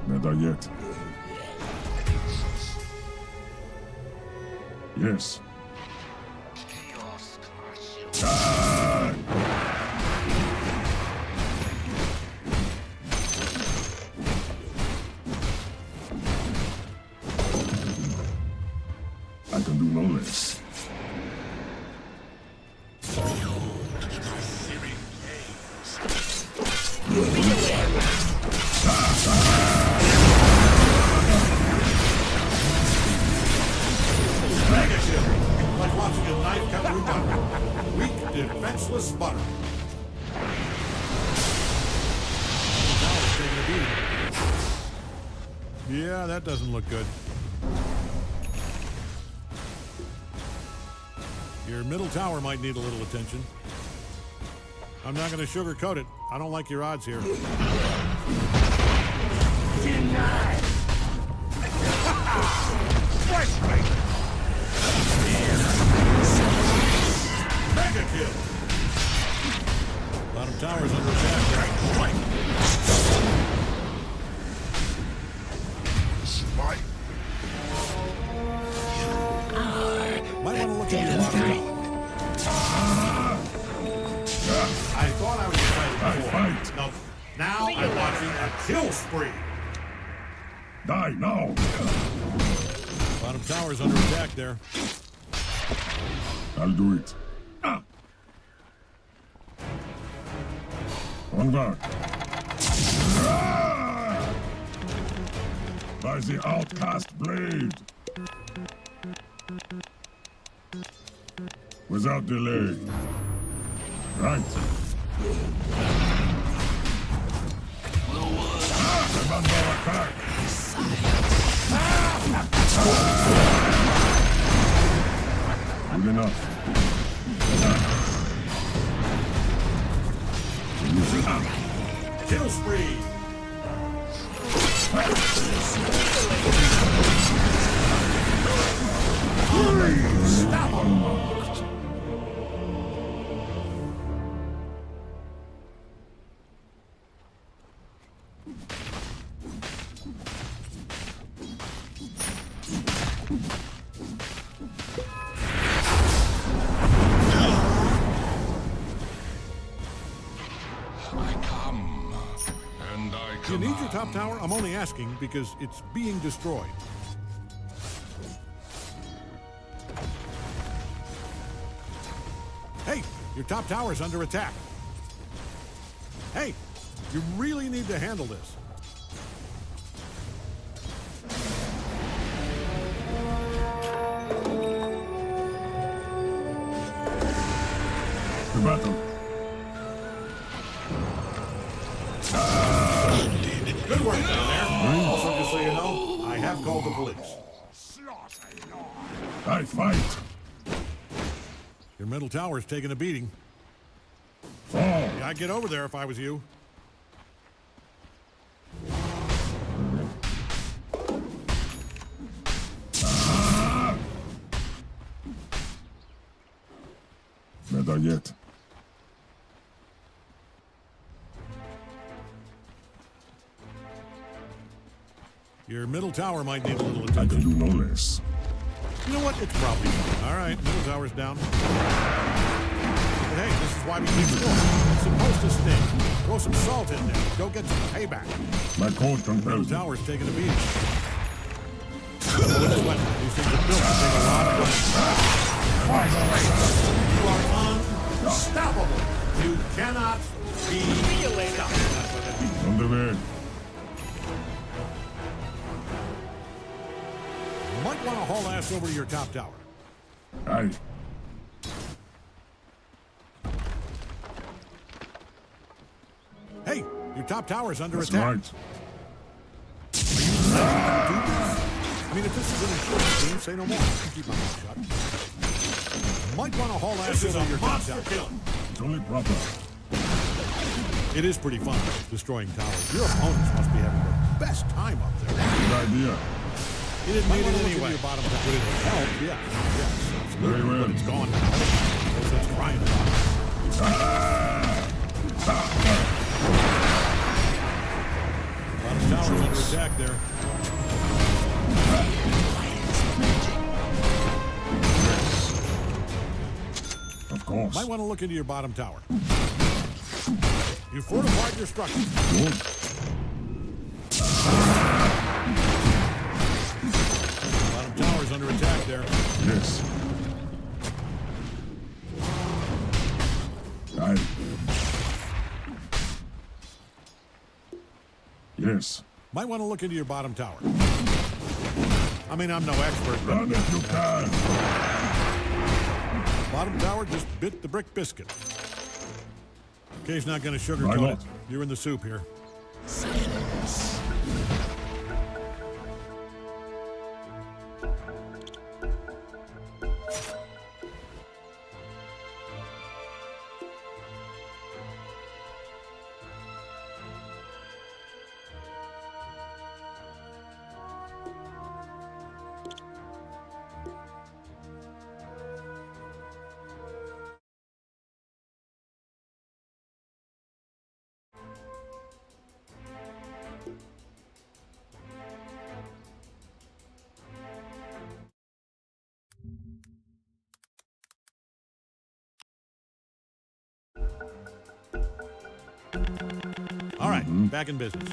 Never yet. Yes. Die! I can do no less. Like watching a knife cut through butter. Weak, defenseless butter. Now it's taking a beating. Yeah, that doesn't look good. Your middle tower might need a little attention. I'm not going to sugarcoat it. I don't like your odds here. Mega kill! Bottom tower's under attack. Smite. Might want to look at your bottom tower. I thought I was excited before. No, now I'm watching a kill spree. Die now! Bottom tower's under attack there. I'll do it. Onward. By the outcast blade. Without delay. Right. I'm under attack. Good enough. Kill spree. Unmarked. You need your top tower? I'm only asking because it's being destroyed. Hey, your top tower's under attack. Hey, you really need to handle this. To battle. Good work down there. Also, just so you know, I have called the police. I fight. Your middle tower's taking a beating. Fall. Yeah, I'd get over there if I was you. Never yet. Your middle tower might need a little I attention. can do no less. You know what? It's probably all right. Middle tower's down. But hey, this is why we keep score. It's supposed to sting. Throw some salt in there. Go get some payback. My code Middle compels me. tower's taking a beating. These things are built to take a lot of guns. You are unstoppable. You cannot be stopped. On the way. Might want to haul ass over to your top tower. Aye. Hey, your top tower's under That's attack. right. I mean, if this is an insurance team, say no more. I can keep my mouth shut. Might want to haul ass over to your top tower. It's only proper. It is pretty fun destroying towers. Your opponents must be having the best time up there. Good idea. You didn't need it anyway. Your bottom tower. Would it help? Yeah. Yes, absolutely. Very well. But it's gone now. No sense crying about it. Bottom tower's under attack there. Of course. Might want to look into your bottom tower. You fortified your structure. Good. Bottom tower's under attack there. Yes. Aye. Yes. Might want to look into your bottom tower. I mean, I'm no expert, but Run if you can. bottom tower just bit the brick biscuit. Kay's not going to Why sugarcoat not? it. You're in the soup here. Silence. All right, back in business.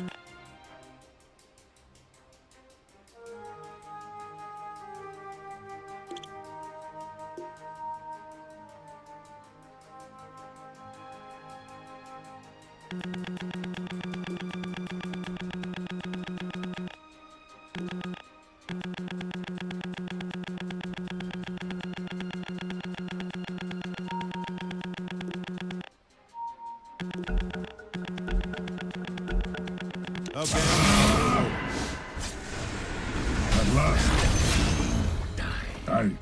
Okay. At last. Aye.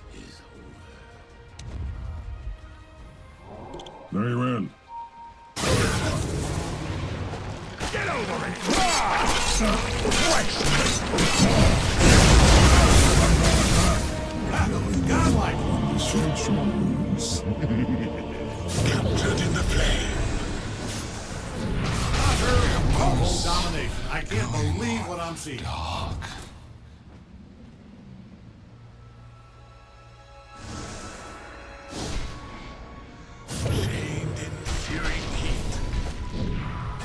Very well. Get over it! Godlike. Search your wounds. Captured in the flame. Total domination. I can't believe what I'm seeing. Shamed in searing heat.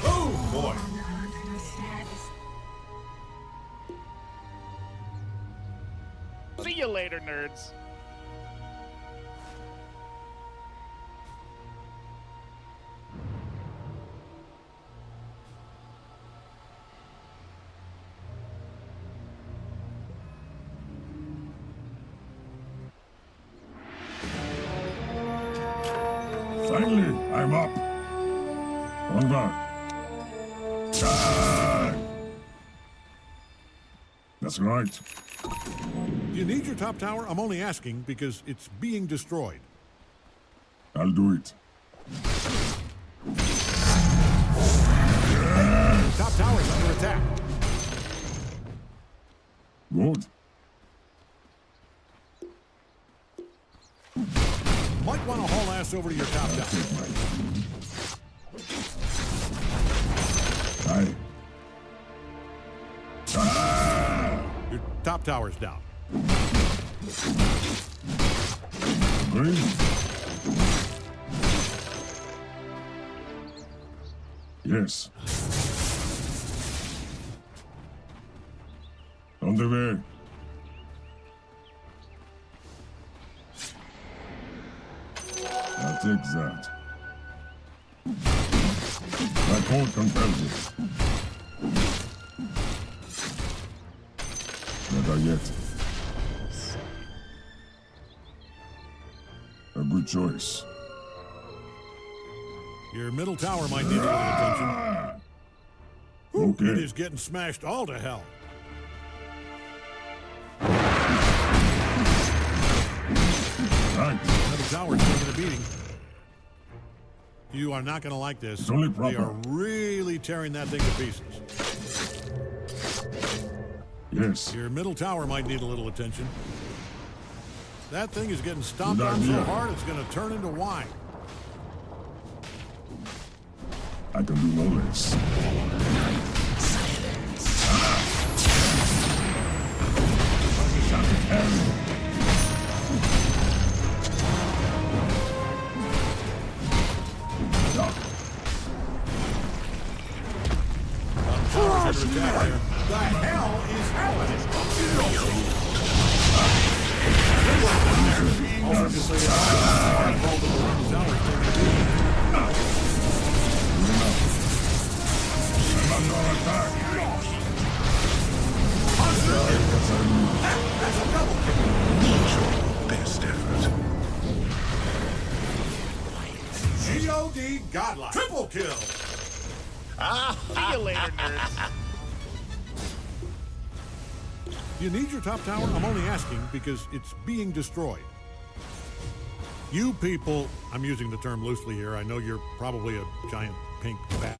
Oh, boy. See you later, nerds. Finally, I'm up. Over. Ah! That's right. Do you need your top tower? I'm only asking because it's being destroyed. I'll do it. Top tower's under attack. Good. Might want to haul ass over to your top tower. Take my... Aye. Ah! Your top tower's down. Green. Yes. On the way. Take that. My code compels it. Never yet. A good choice. Your middle tower might need a little attention. Ooh, Okay. It is getting smashed all to hell. Right. Middle tower's taking a beating. You are not going to like this. It's only They proper. are really tearing that thing to pieces. Yes. Your middle tower might need a little attention. That thing is getting stomped Good on so idea. hard it's going to turn into wine. I can do no less. Tower's under attack there. The hell is happening? Tower's taking a beating. Best effort. G.O.D. Godlike. Triple kill. See you later, nerds. You need your top tower? I'm only asking because it's being destroyed. You people, I'm using the term loosely here. I know you're probably a giant pink bat.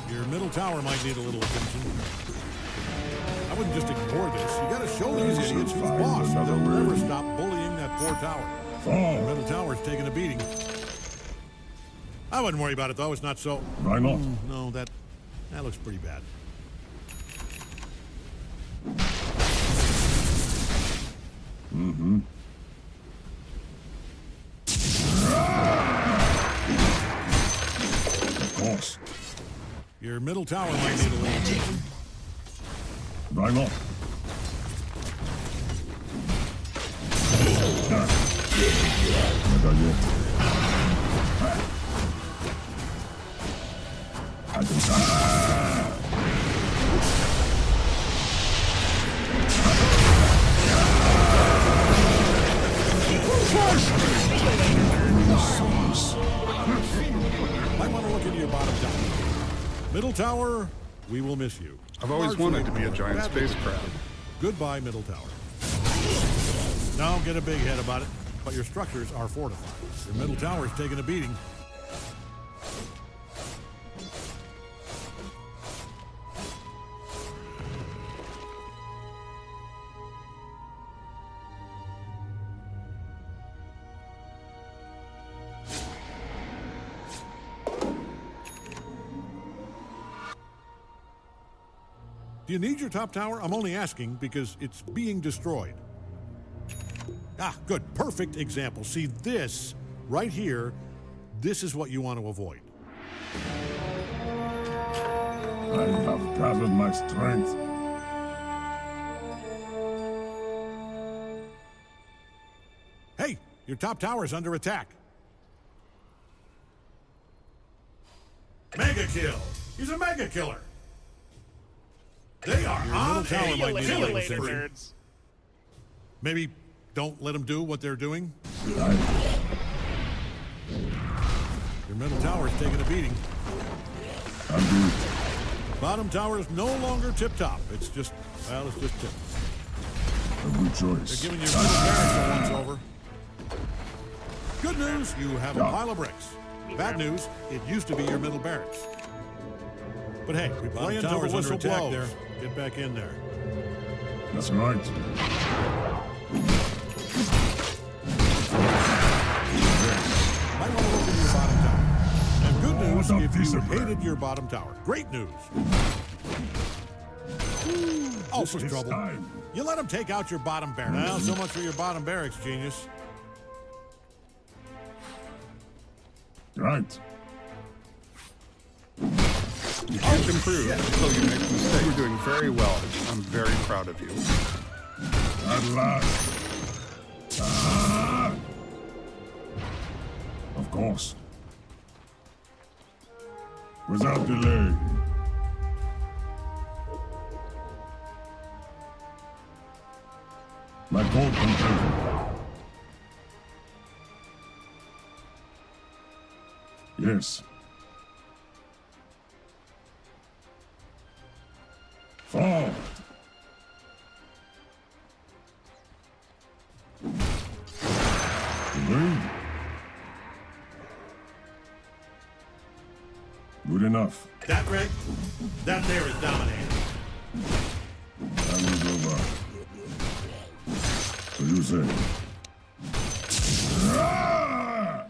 Your middle tower might need a little attention. I wouldn't just ignore this. You gotta show these idiots who's Find boss. They'll another never way. stop bullying that poor tower. The Fall. middle tower's taking a beating. I wouldn't worry about it though. It's not so. Why not? No, that looks pretty bad. Mm-hmm. Of course. Your middle tower might need a little attention. Why not? Never yet. I can Might want to look into your bottom tower. Middle tower, we will miss you. I've always wanted to be a giant space crab. Goodbye, middle tower. Don't get a big head about it, but your structures are fortified. Your middle tower is taking a beating. Do you need your top tower? I'm only asking because it's being destroyed. Ah, good. Perfect example. See, this right here, this is what you want to avoid. I have gathered my strength. Hey, your top tower is under attack. Mega kill. He's a mega killer. They are on See tower you might need a later, little later, attention. nerds. Maybe don't let them do what they're doing. I Your middle tower is taking a beating. can do it. Bottom tower is no longer tip-top. It's just, well, it's just tip. A good They're choice. giving your middle barracks a once-over. Good news, you have a pile of bricks. Bad news, it used to be your middle barracks. But hey, we play until the whistle blows. There. Get back in there. That's right. Might want to look into your bottom tower. And good news, What a if piece you of bread. hated your bottom tower. Great news. all for It's trouble. time. You let him take out your bottom barracks. Well, so much for your bottom barracks, genius. Right. You can't improve until you make mistakes. You're doing very well. I'm very proud of you. At last. Ah! Of course. Without delay. My code container. Yes. Forward. Agreed. Good enough. That right? That there is dominating. Hand it over. So you say. Ah!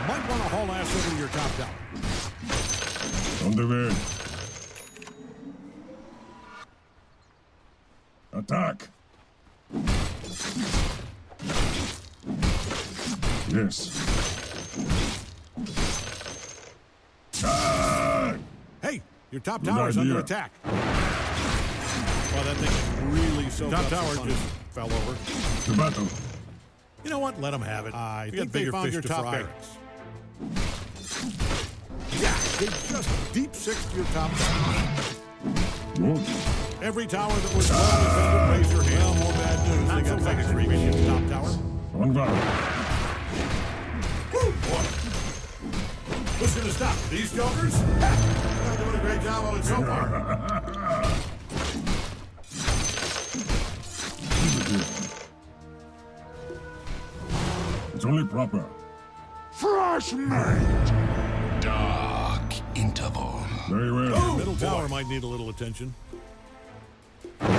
Might want to haul ass over to your top tower. On the way. Attack. Yes. Ah! Hey, your top Good tower is under idea. attack. Well, that thing really soaked up. Top tower just fell over. To battle. You know what? Let them have it. I think they found your top barracks. Yeah, they just deep sixed your top tower. Good. Every tower that was well defended, raise your hand. Well, more bad news. They got like a creep in your top tower. On guard. Woo, boy. Who's gonna stop? These jokers? They're doing a great job of it so far. It's only proper. Fresh meat. Dark interval. Very well. Middle tower might need a little attention. I don't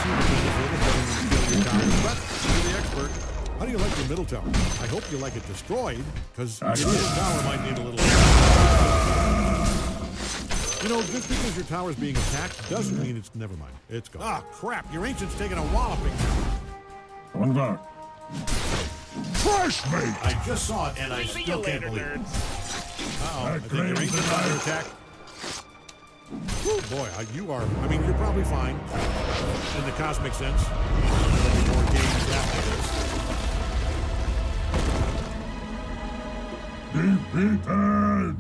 see the benefit of letting them kill your tower, but you're the expert. How do you like your middle tower? I hope you like it destroyed, because your middle tower might need a little. You know, just because your tower's being attacked doesn't mean it's. Never mind. It's gone. Ah, crap! Your ancient's taking a walloping. On guard. Fresh meat. I just saw it, and I still can't believe it. Uh-oh, I think your ancient's under attack. Whew, boy, you are. I mean, you're probably fine in the cosmic sense. There'll be more games after this. Defeated.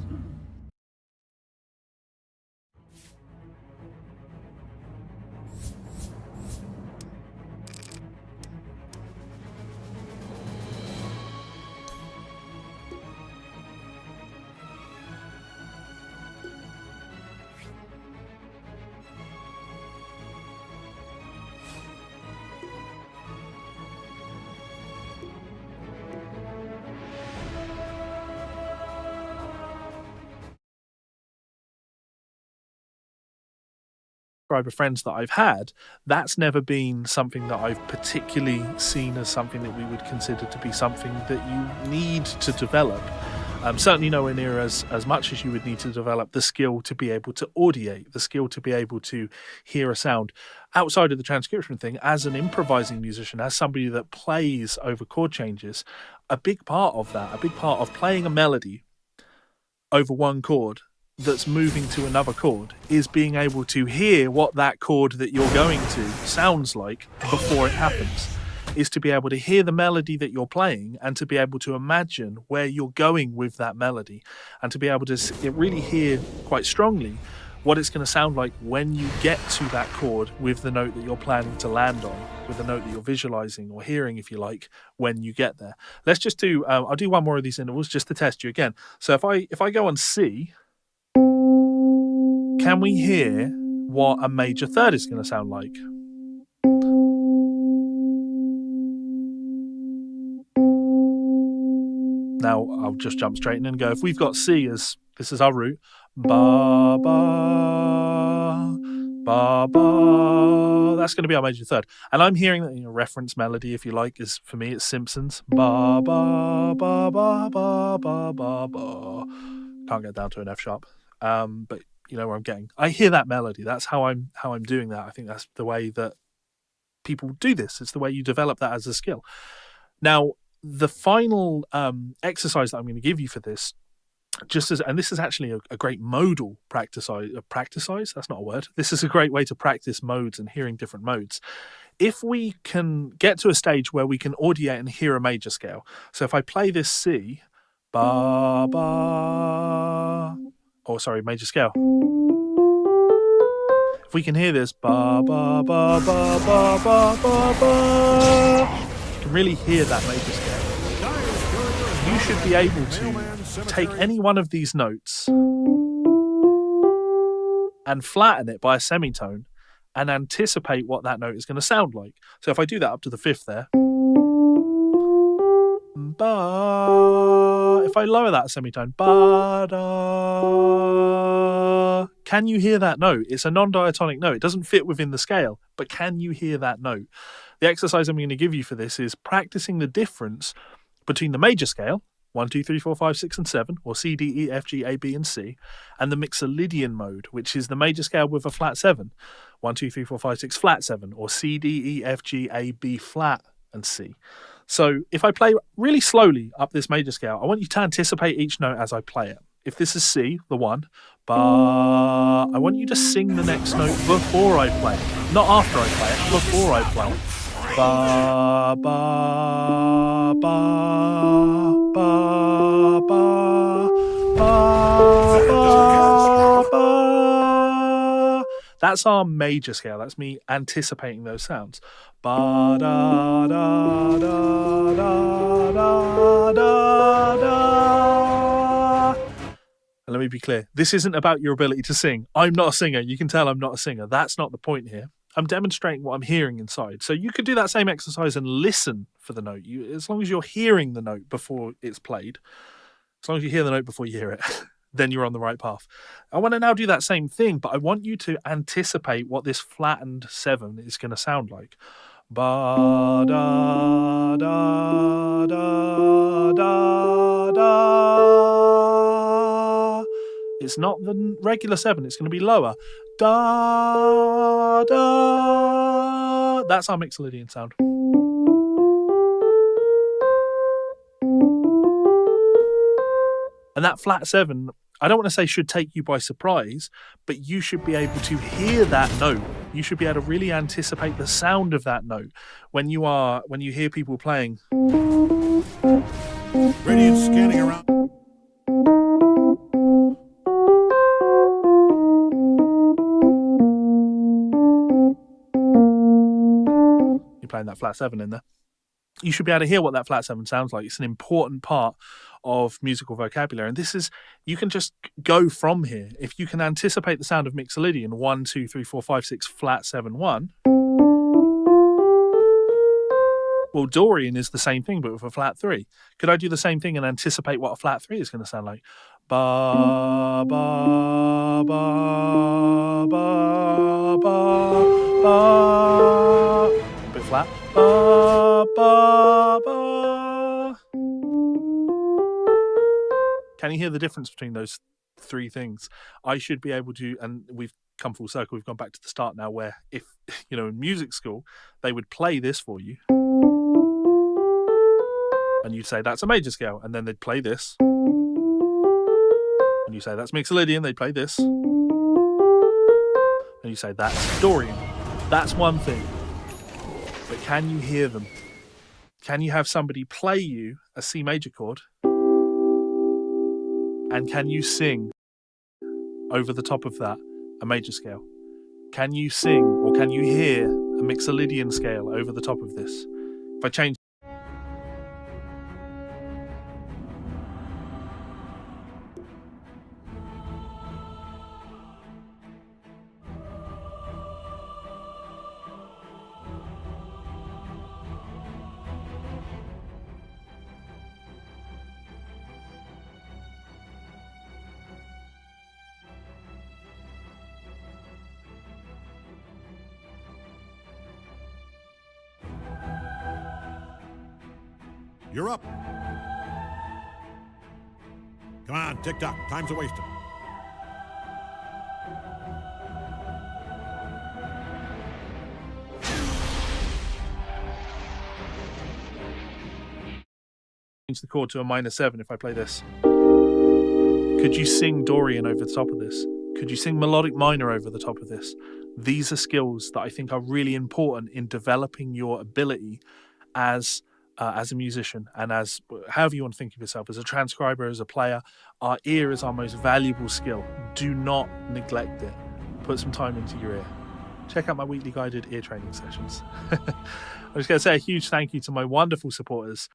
Subscriber friends that I've had, that's never been something that I've particularly seen as something that we would consider to be something that you need to develop. Certainly nowhere near as much as you would need to develop the skill to be able to audiate, the skill to be able to hear a sound. Outside of the transcription thing, as an improvising musician, as somebody that plays over chord changes, a big part of that, a big part of playing a melody over one chord that's moving to another chord is being able to hear what that chord that you're going to sounds like before it happens, is to be able to hear the melody that you're playing and to be able to imagine where you're going with that melody and to be able to really hear quite strongly what it's going to sound like when you get to that chord with the note that you're planning to land on, with the note that you're visualizing or hearing, if you like, when you get there. Let's just do, I'll do one more of these intervals just to test you again. So if I go on C, can we hear what a major third is going to sound like? Now I'll just jump straight in and go, if we've got C as, this is our root, ba, ba, ba, ba, that's going to be our major third. And I'm hearing that, reference melody, if you like, is, for me, it's Simpsons. Ba, ba, ba, ba, ba, ba, ba, ba. Can't get down to an F sharp. But You know where I'm getting. I hear that melody. That's how I'm doing that. I think that's the way that people do this. It's the way you develop that as a skill. Now, the final exercise that I'm going to give you for this, and this is actually a great modal practice. That's not a word. This is a great way to practice modes and hearing different modes. If we can get to a stage where we can audiate and hear a major scale. So if I play this C, ba ba, major scale. If we can hear this ba ba ba ba ba ba ba ba, you can really hear that major scale. You should be able to take any one of these notes and flatten it by a semitone and anticipate what that note is going to sound like. So if I do that up to the 5th there, ba, if I lower that semitone, ba da, can you hear that note? It's a non-diatonic note. It doesn't fit within the scale, but can you hear that note? The exercise I'm going to give you for this is practicing the difference between the major scale, 1, 2, 3, 4, 5, 6, and 7, or C, D, E, F, G, A, B, and C, and the Mixolydian mode, which is the major scale with a flat 7, 1, 2, 3, 4, 5, 6, flat 7, or C, D, E, F, G, A, B, flat, and C. So if I play really slowly up this major scale, I want you to anticipate each note as I play it. If this is C, the 1, ba, I want you to sing the next note before I play it. Not after I play it, before I play it. Ba, ba, ba, ba, ba, ba, ba, ba. That's our major scale. That's me anticipating those sounds. Ba, da, da, da, da, da, da, da. And let me be clear. This isn't about your ability to sing. I'm not a singer. You can tell I'm not a singer. That's not the point here. I'm demonstrating what I'm hearing inside. So you could do that same exercise and listen for the note. As long as you're hearing the note before it's played, as long as you hear the note before you hear it, then you're on the right path. I want to now do that same thing, but I want you to anticipate what this flattened 7 is going to sound like. Ba da da da da da. It's not the regular 7. It's going to be lower. Da da. That's our Mixolydian sound. And that flat 7, I don't want to say should take you by surprise, but you should be able to hear that note. You should be able to really anticipate the sound of that note when you hear people playing. Radiant scanning around. You're playing that flat 7 in there. You should be able to hear what that flat 7 sounds like. It's an important part of musical vocabulary. And this is, you can just go from here. If you can anticipate the sound of Mixolydian, 1, 2, 3, 4, 5, 6, flat 7, 1. Well, Dorian is the same thing, but with a flat 3. Could I do the same thing and anticipate what a flat 3 is going to sound like? Ba, ba, ba, ba, ba, ba. A bit flat. Ba, ba, ba. Can you hear the difference between those 3 things? I should be able to, and we've come full circle, we've gone back to the start now, where if, in music school, they would play this for you. And you'd say, that's a major scale. And then they'd play this. And you say, that's Mixolydian. They'd play this. And you say, that's Dorian. That's one thing. But can you hear them? Can you have somebody play you a C major chord? And can you sing over the top of that a major scale? Can you sing or can you hear a Mixolydian scale over the top of this? If I change. You're up. Come on, tick-tock. Time's a wasting. change the chord to a minor 7 if I play this. Could you sing Dorian over the top of this? Could you sing melodic minor over the top of this? These are skills that I think are really important in developing your ability as a musician and as however you want to think of yourself, as a transcriber, as a player. Our ear is our most valuable skill. Do not neglect it. Put some time into your ear. Check out my weekly guided ear training sessions. I was going to say a huge thank you to my wonderful supporters.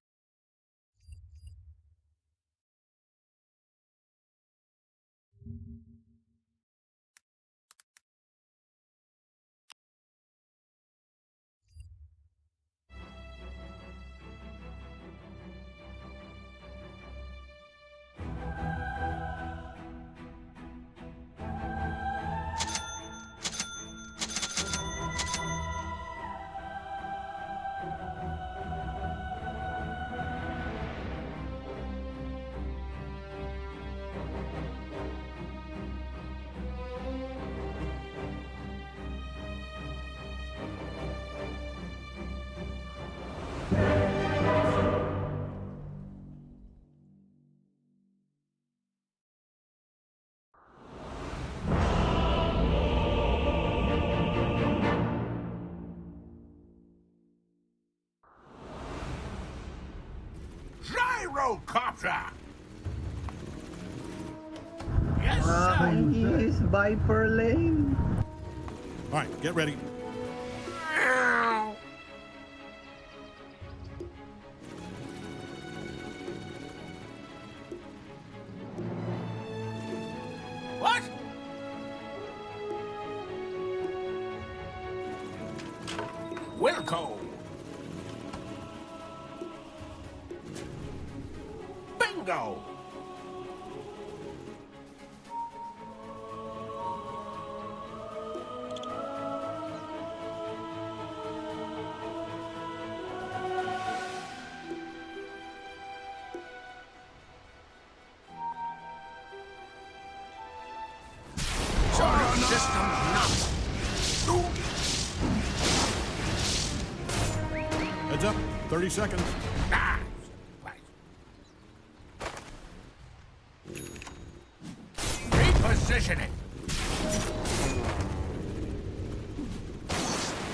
Gyrocopter! Yes, sir! Yes, Viper Lane. All right, get ready. What? Wilco! Bingo! Solar system knocked. Heads up, 30 seconds. Ah, right. Repositioning.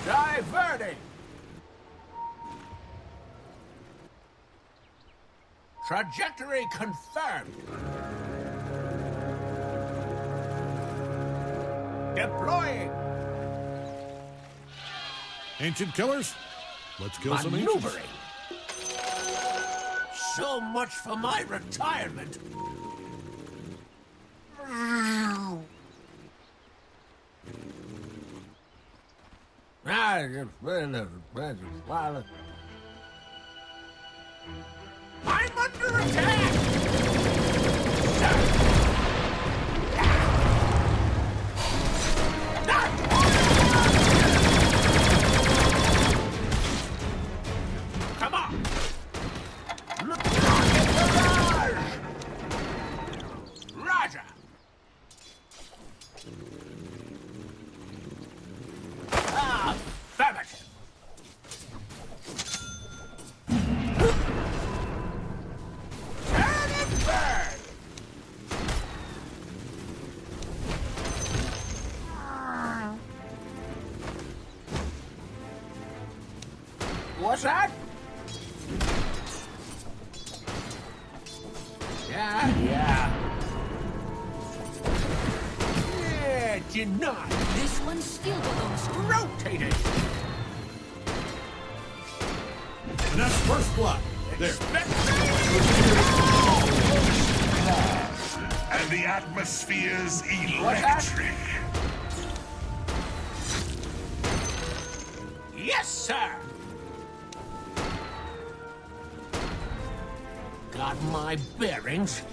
Diverting. Trajectory confirmed. Deploying. Ancient killers, let's kill some ancients. Maneuvering. So much for my retirement. I'm under attack! Come on! Look, rocket barrage! Roger! Affirmative! Turn and burn! What's that? Yeah. Yeah, denied. This one still belongs to Rotating. And that's first blood. There. And the atmosphere's electric. Yes, sir. Got my bearings.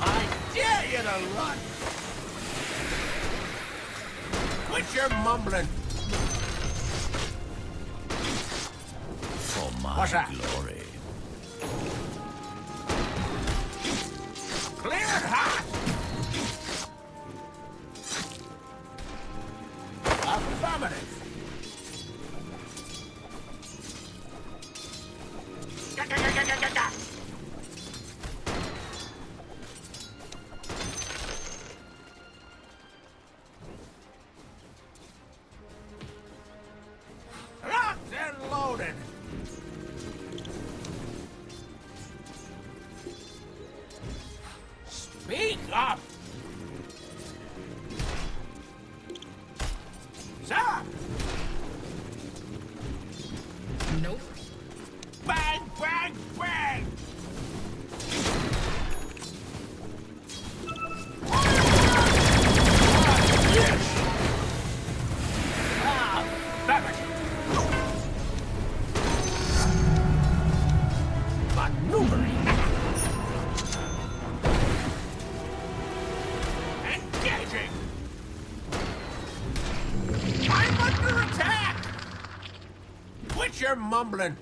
I dare you to run. Quit your mumbling. for my What's that? glory. Cleared hot. Affirmative. Locked and loaded. Speak up. Sir. Nope. Bang, bang, bang. Yes. Ah, damn it. Maneuvering. Engaging. I'm under attack. Quit your mumbling.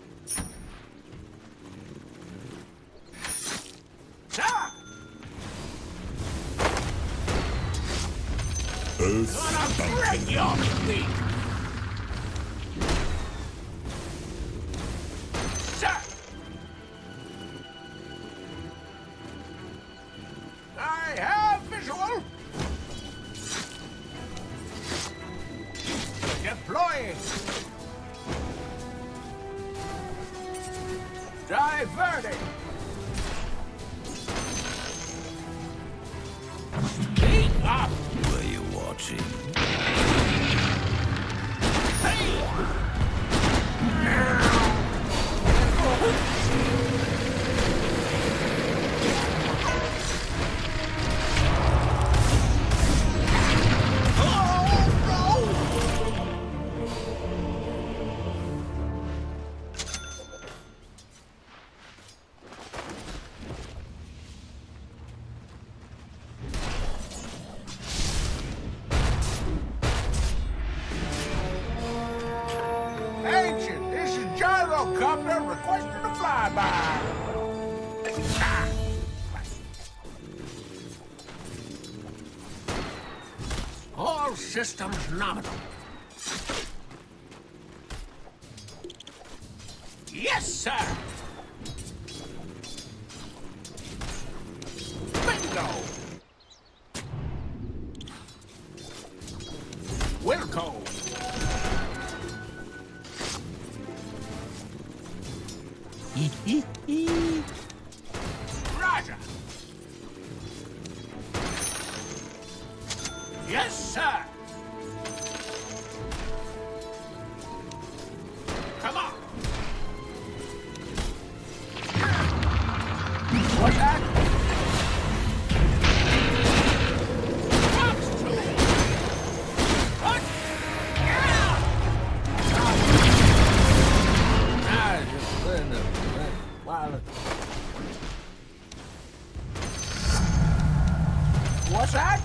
Sir. Gonna break your feet. Sir. I have visual. Deploying. Diverting. Speak up. Were you watching? Hey. Agent, this is Gyrocopter requesting a flyby. Ah. All systems nominal. Yes, sir. Bingo. Wilco. Roger. Yes, sir. Come on. What's that? Fox tool. What? Yeah. Just letting them. What's that?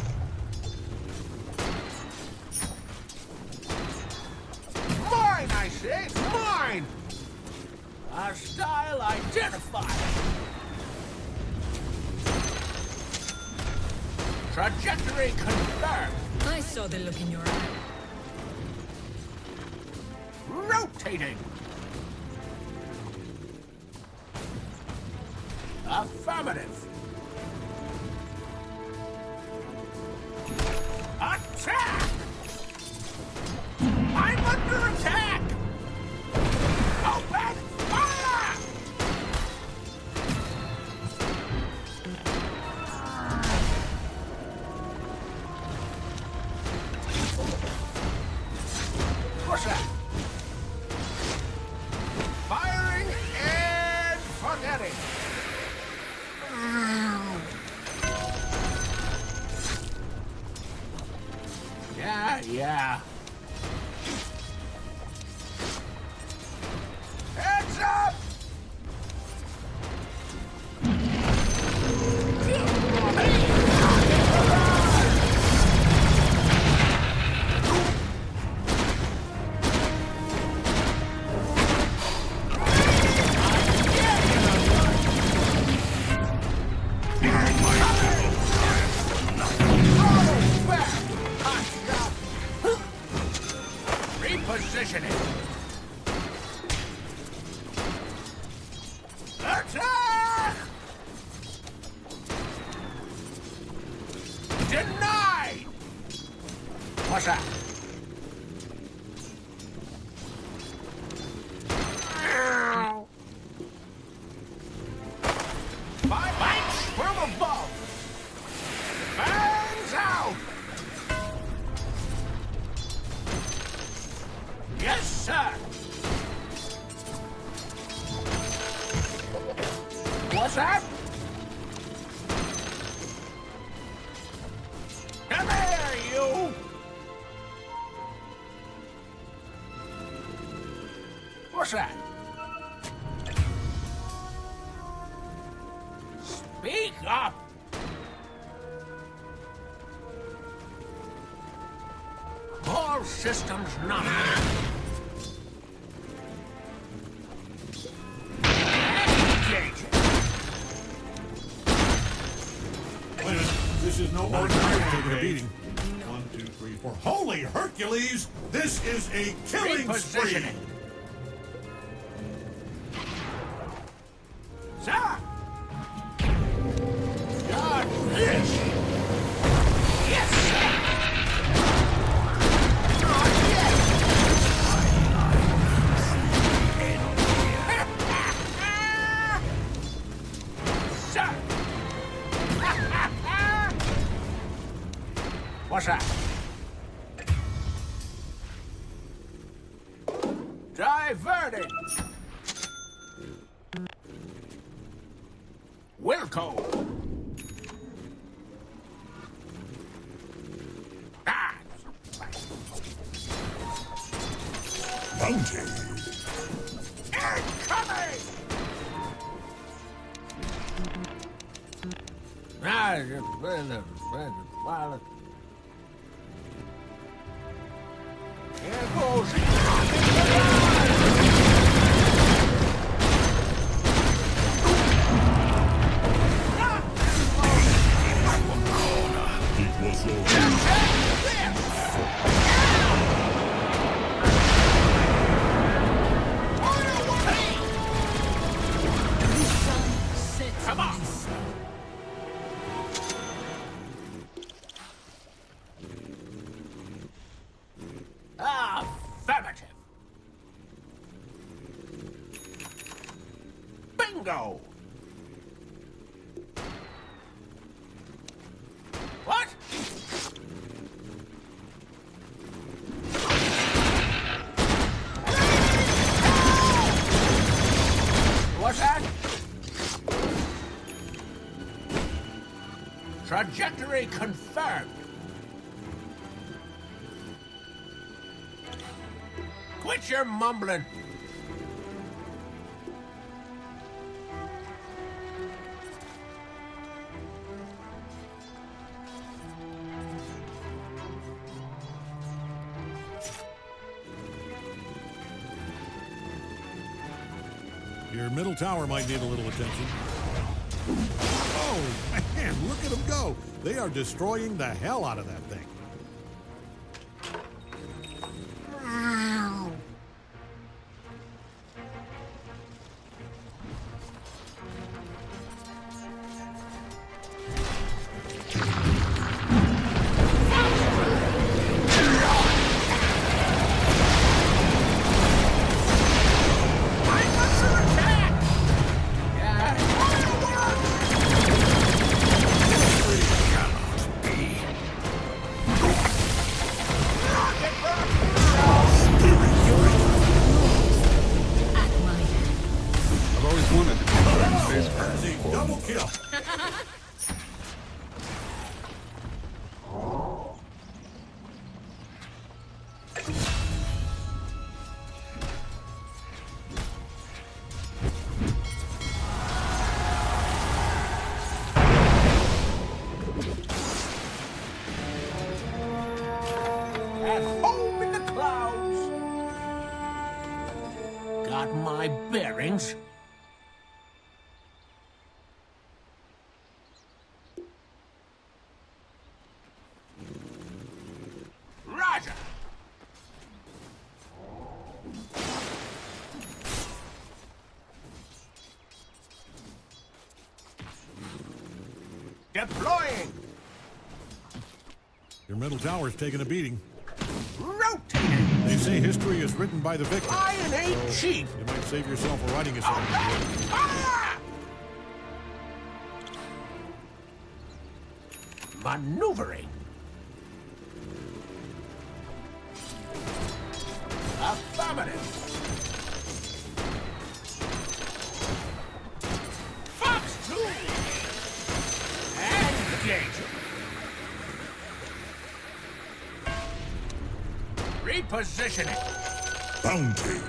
Mine, I say. Mine. Our style identified. Trajectory confirmed. I saw the look in your eye. Rotating. Affirmative. Attack! I'm under attack! Open fire! What's that? Firing and forgetting. Yeah. Heads up! Repositioning. Attack! What's that? Bites from above. Fans out. Yes, sir. What's that? Come here, you. What's that? Speak up! All systems not. Engage. Wait a minute. This is no ordinary taking a beating. 1, 2, 3, 4. Holy Hercules! This is a killing spree! Repositioning. Sir! Dodge this! Yes, sir! Not yet! Sir! What's that? Diverted! Wilco! Ah! Bounty. Incoming! Ah, here goes. It was over. Come on! Affirmative. Bingo! What? What's that? Trajectory confirmed. Quit your mumbling. Your middle tower might need a little attention. Oh, man, look at them go. They are destroying the hell out of that thing. I'm under attack! I've always wanted to be a spacecraft. That's a double kill. At home in the clouds. Got my bearings. Roger. Deploying. Your middle tower's taking a beating. say history is written by the victor. Iron ain't So cheap. you might save yourself a writing assignment here. Ah! Maneuvering. Affirmative. Fox 2. Engaging. Repositioning. Bounty.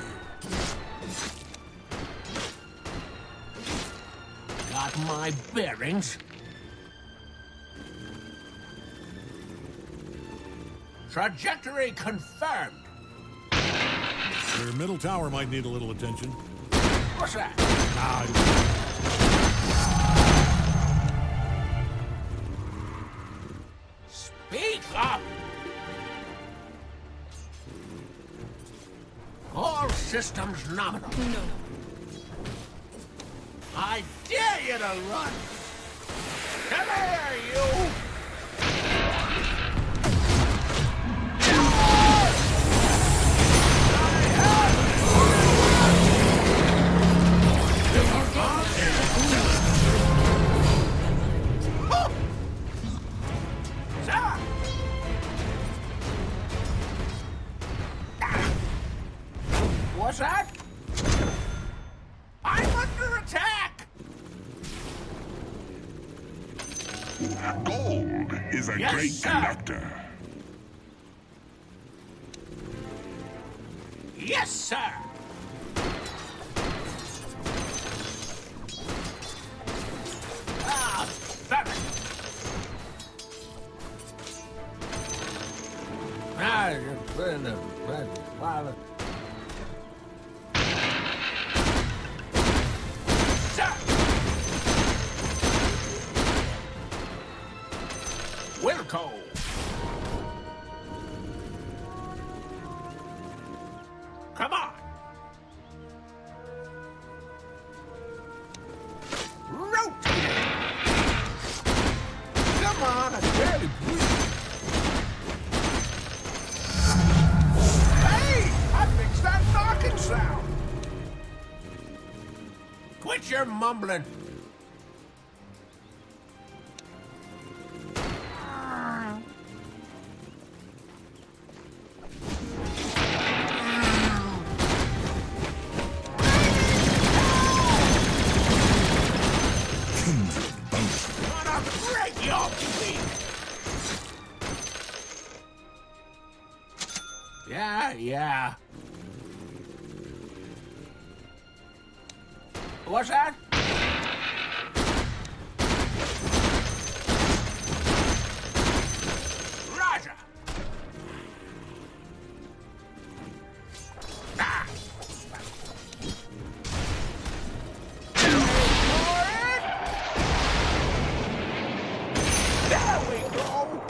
Got my bearings. Trajectory confirmed. Your middle tower might need a little attention. What's that? Speak up! All systems nominal. No. I dare you to run! Come here, you! Sir! What's that? I'm under attack! Gold is a Yes, great sir. conductor. Yes, sir! Ah, very. Sir! Wilco! Come on! Rotate! Come on, I barely breathe. Hey! I fixed that knocking sound! Quit your mumbling. Gonna break your feet! Yeah. What's that? Roger! Ah! There we go!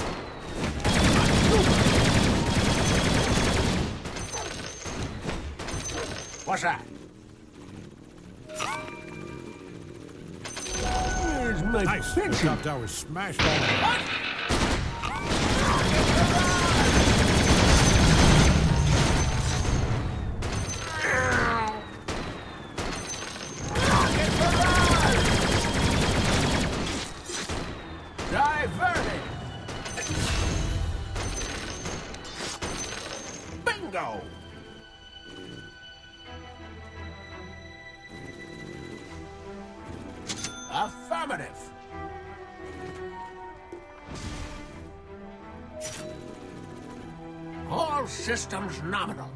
What's that? Where's my Nice. The pension? top tower smashed all the What? Rocket barrage! Diverted! Bingo! Affirmative. All systems nominal.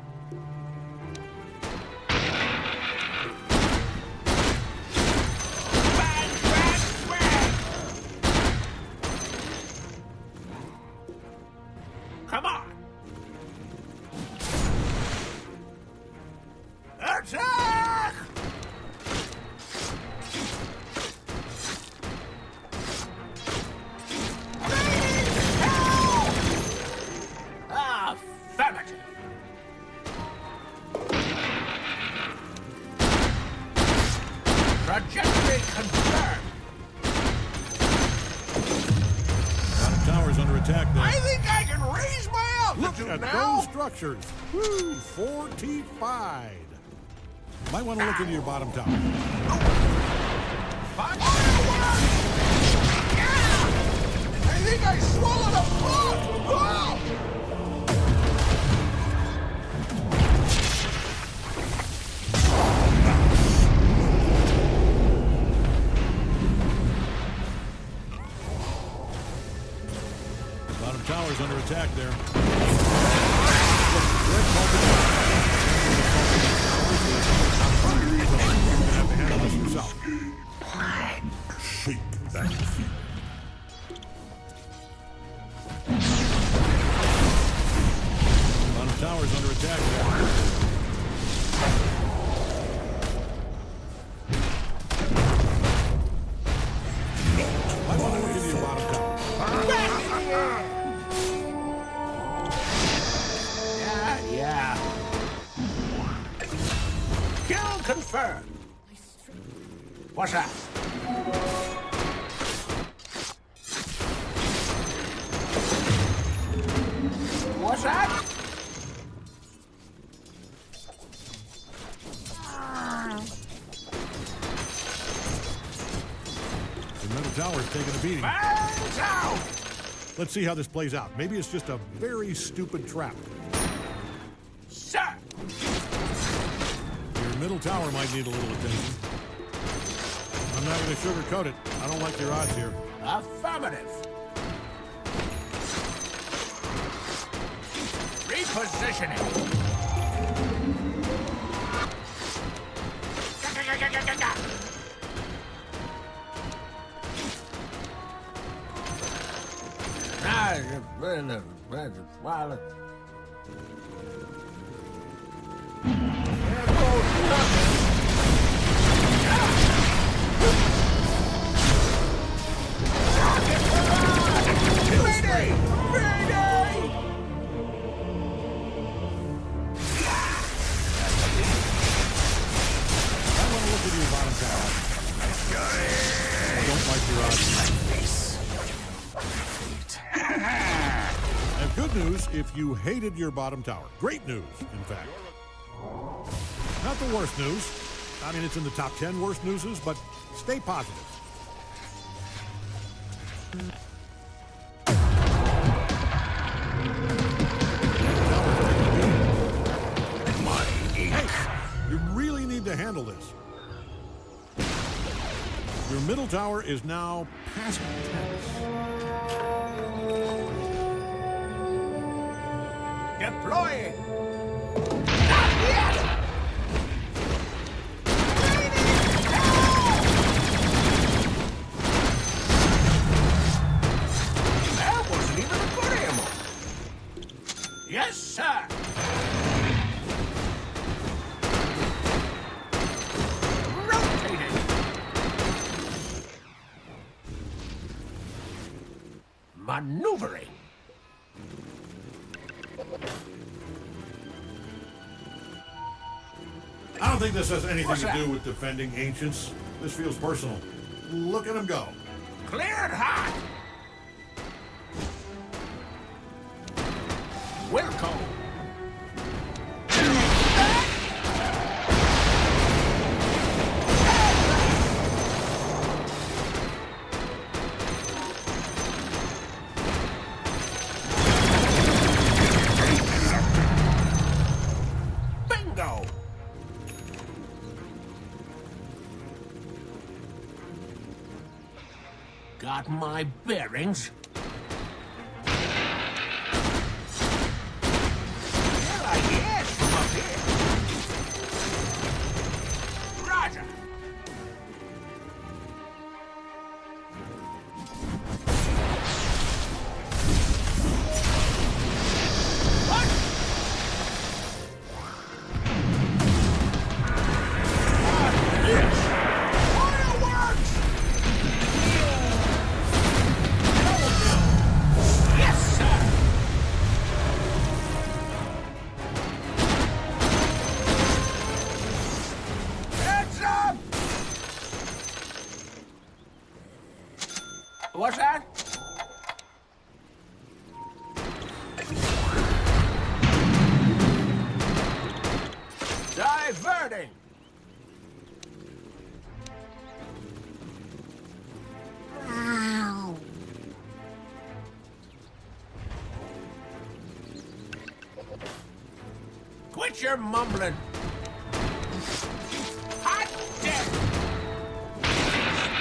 Bang, bang, bang! Come on! Attack! Affirmative. Trajectory confirmed. Bottom tower's under attack there. I think I can raise my Look altitude at now. those structures. Woo, fortified. Might want to look into your bottom tower. I think I swallowed a frog! Oh! Bottom tower's under attack there. Have to handle this yourself. Shake that feet. Bottom tower's under attack there. I want to give you a bottom tower. Yeah. Kill confirmed. What's that? What's that? The middle tower's taking a beating. Fans out! Let's see how this plays out. Maybe it's just a very stupid trap. Sir! Your middle tower might need a little attention. I'm not going to sugarcoat it. I don't like your odds here. Affirmative. Repositioning. And good news if you hated your bottom tower. Great news, in fact. Not the worst news. I mean, it's in the top 10 worst newses, but stay positive. Hey, you really need to handle this. Your middle tower is now past tense. Deploying! Not yet! That wasn't even a good ammo! Yes, sir! Rotating! Maneuvering! I don't think this has anything What's to that? do with defending ancients. This feels personal. Look at him go. Cleared hot! Wilco! Bingo! Got my bearings. Well, I guess from up here. Roger. What? Yes! Fireworks! Double Quit your mumbling. Hot damn!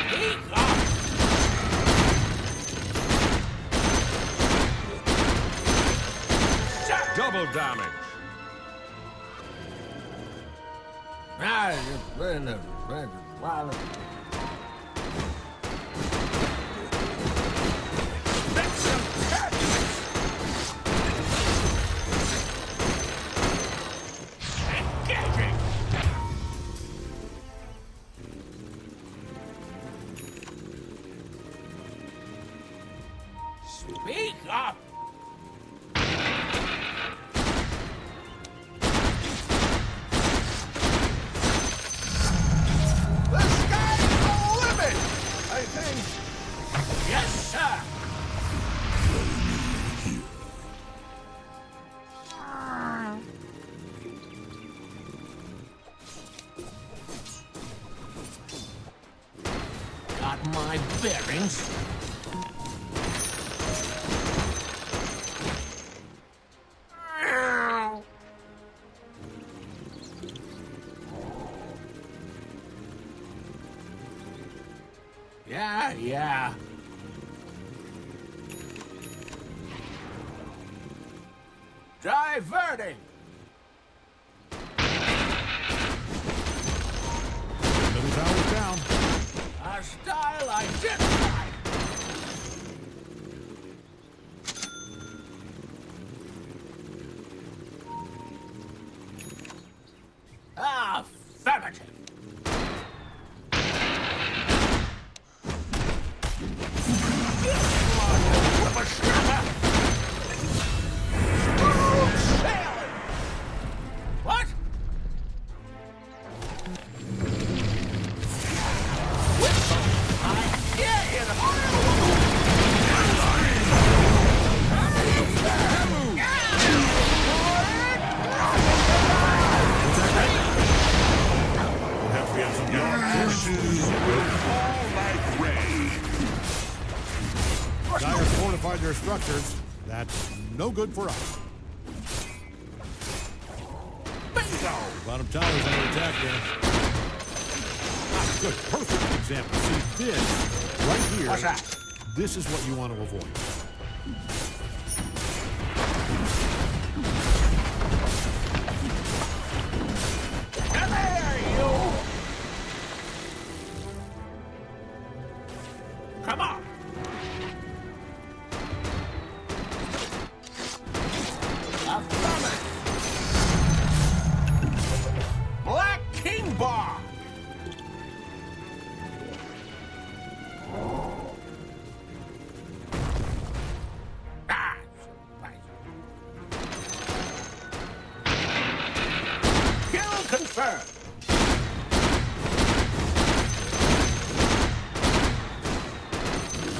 Speak up! Double damage. Expect some turbulence! Engaging! Speak up! The sky's the limit! I think. Yes, sir! Got my bearings. Yeah. Diverting. Middle tower's down. A style identified. Affirmative. Whippersnapper. Smooth sailing. What? I hear you. We'll have to be on some Dyer's fortified their structures. That's no good for us. Bingo. Bottom tower's under attack there. Ah, good, perfect example. See, this right here. What's that? This is what you want to avoid. Come here, you. Come on. Affirmative. Black King Bar. Ah, right. Kill confirmed.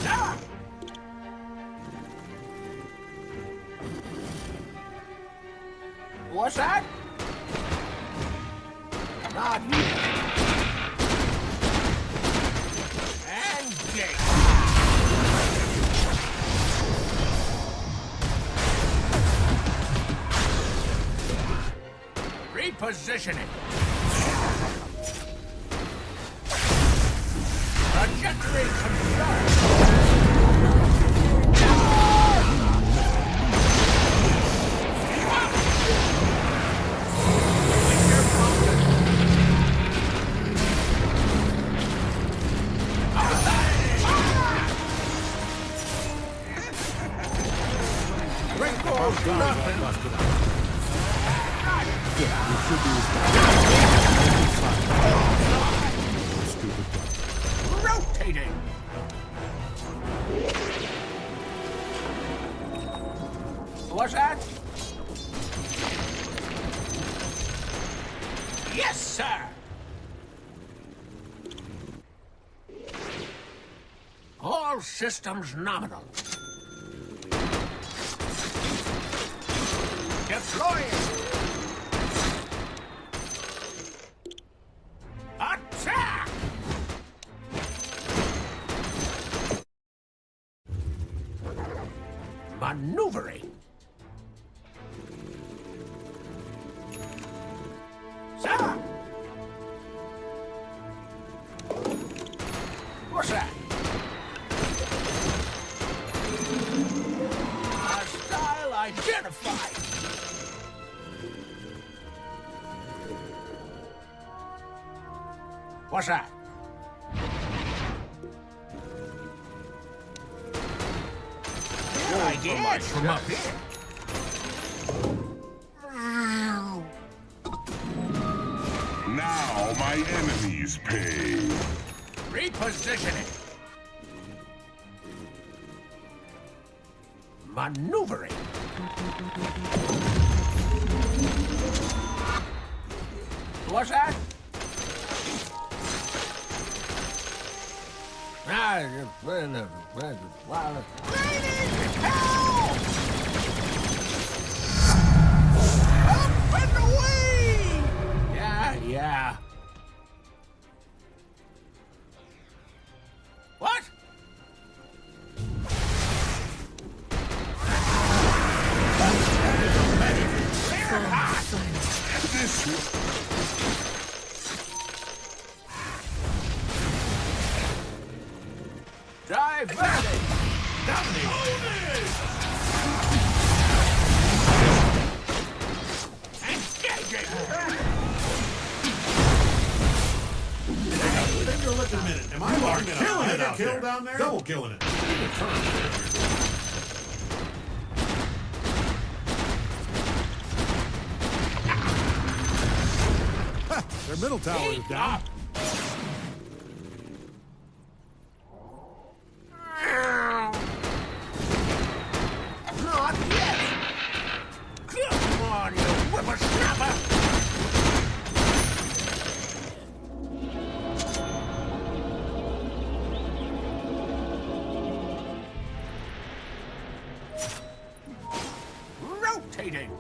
Ah! What's that? Not yet. And gate. Repositioning. Trajectory confirmed. Rotating. What's that? Yes, sir. All systems nominal. Deploying. Attack! Maneuvering. sir. What's that? Hostile identified. What's that? Good idea from up here. Now my enemies pay. Repositioning. Maneuvering. What's that? Up and away! Yeah. What? This Diverted! Engaging! Take a look a minute. Am I killing it out there? Down there? Double killing it. Their middle tower is down. Not yet! Come on, you whippersnapper! Rotating!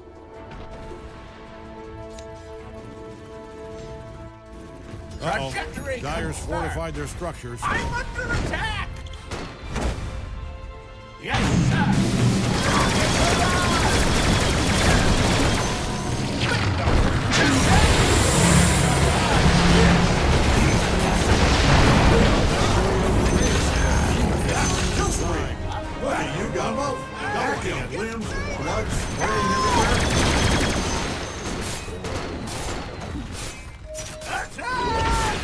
Trajectory Dyer's confirmed. fortified their structures. I'm under attack! Yes, sir! What, you got both? Double kill. Limbs, blood spraying everywhere. Attack!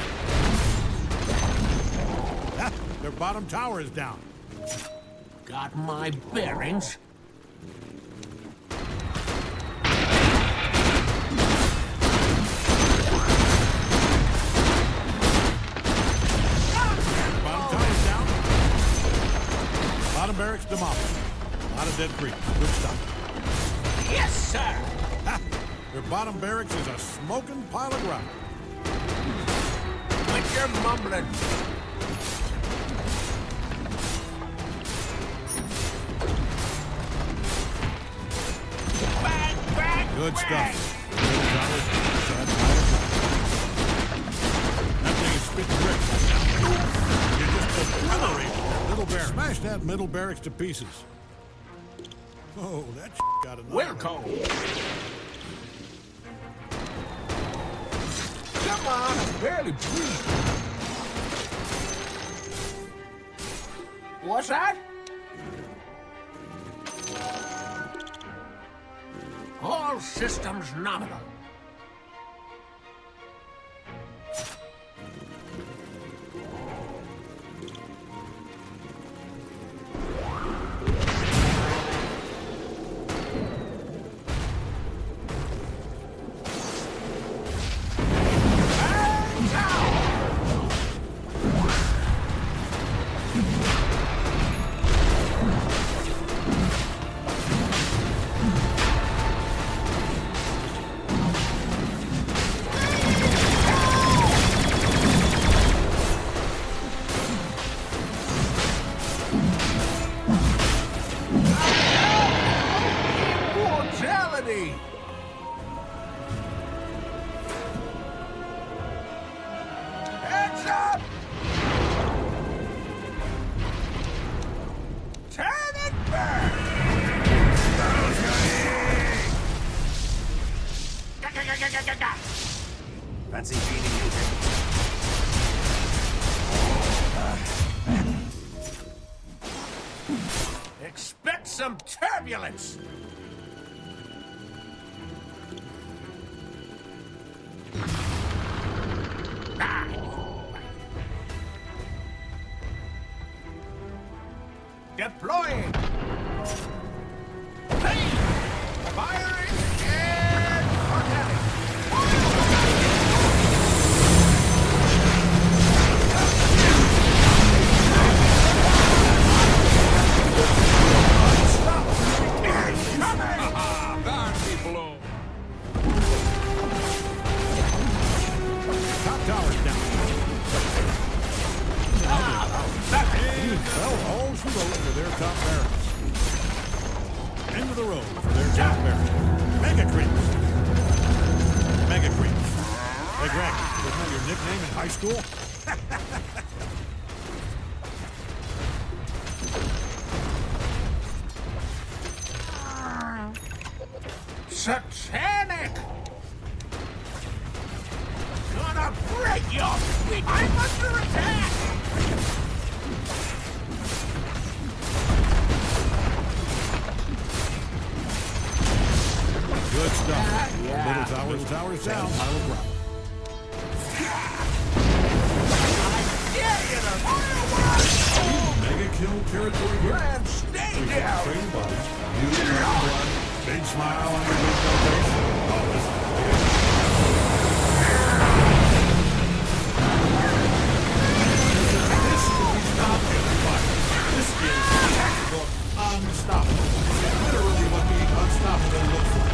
Their bottom tower is down. Got my bearings. Bottom tower's down. Bottom barracks demolished. A lot of dead creeps. Good stuff. Yes, sir! Ha! Their bottom barracks is a smoking pile of ground. Quit your mumbling. Bang, bang, Good bang. stuff. Middle tower's sad pile of ground. That thing is spitting bricks right now. You just obliterated that middle barracks. Smash that middle barracks to pieces. Oh, that got annihilated. Wilco. Come on, I barely breathe. What's that? All systems nominal. Immortality! Heads up! Turn it back! Fancy feeding you. Expect some turbulence! Deploying! Hey! Firing and forgetting! Top tower's down. Well, all she wrote for their top barracks. End of the road for their top barracks. Mega creeps. Mega creeps. Hey, Greg, wasn't that your nickname in high school? Satanic! Gonna break your feet! I'm under attack! Good stuff. Little towers down. Pile of ground. Mega kill territory here. Grand, stay down! Trading bodies. Huge blood. Big smile on your big face. Oh, this This is tactical unstoppable. It's literally what being unstoppable looks like.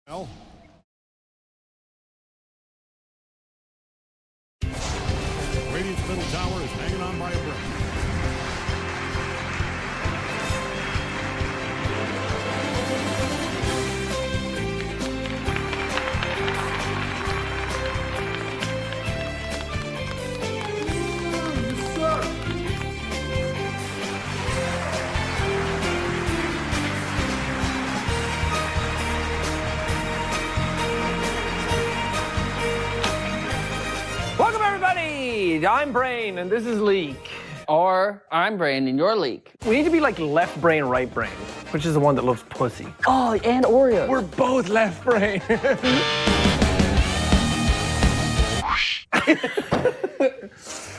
Well, Radiant's middle tower is hanging on by a brick. Welcome, everybody! I'm Brain, and this is Leak. Or I'm Brain, and you're Leak. We need to be like left brain, right brain, which is the one that loves pussy. Oh, and Oreo. We're both left brain.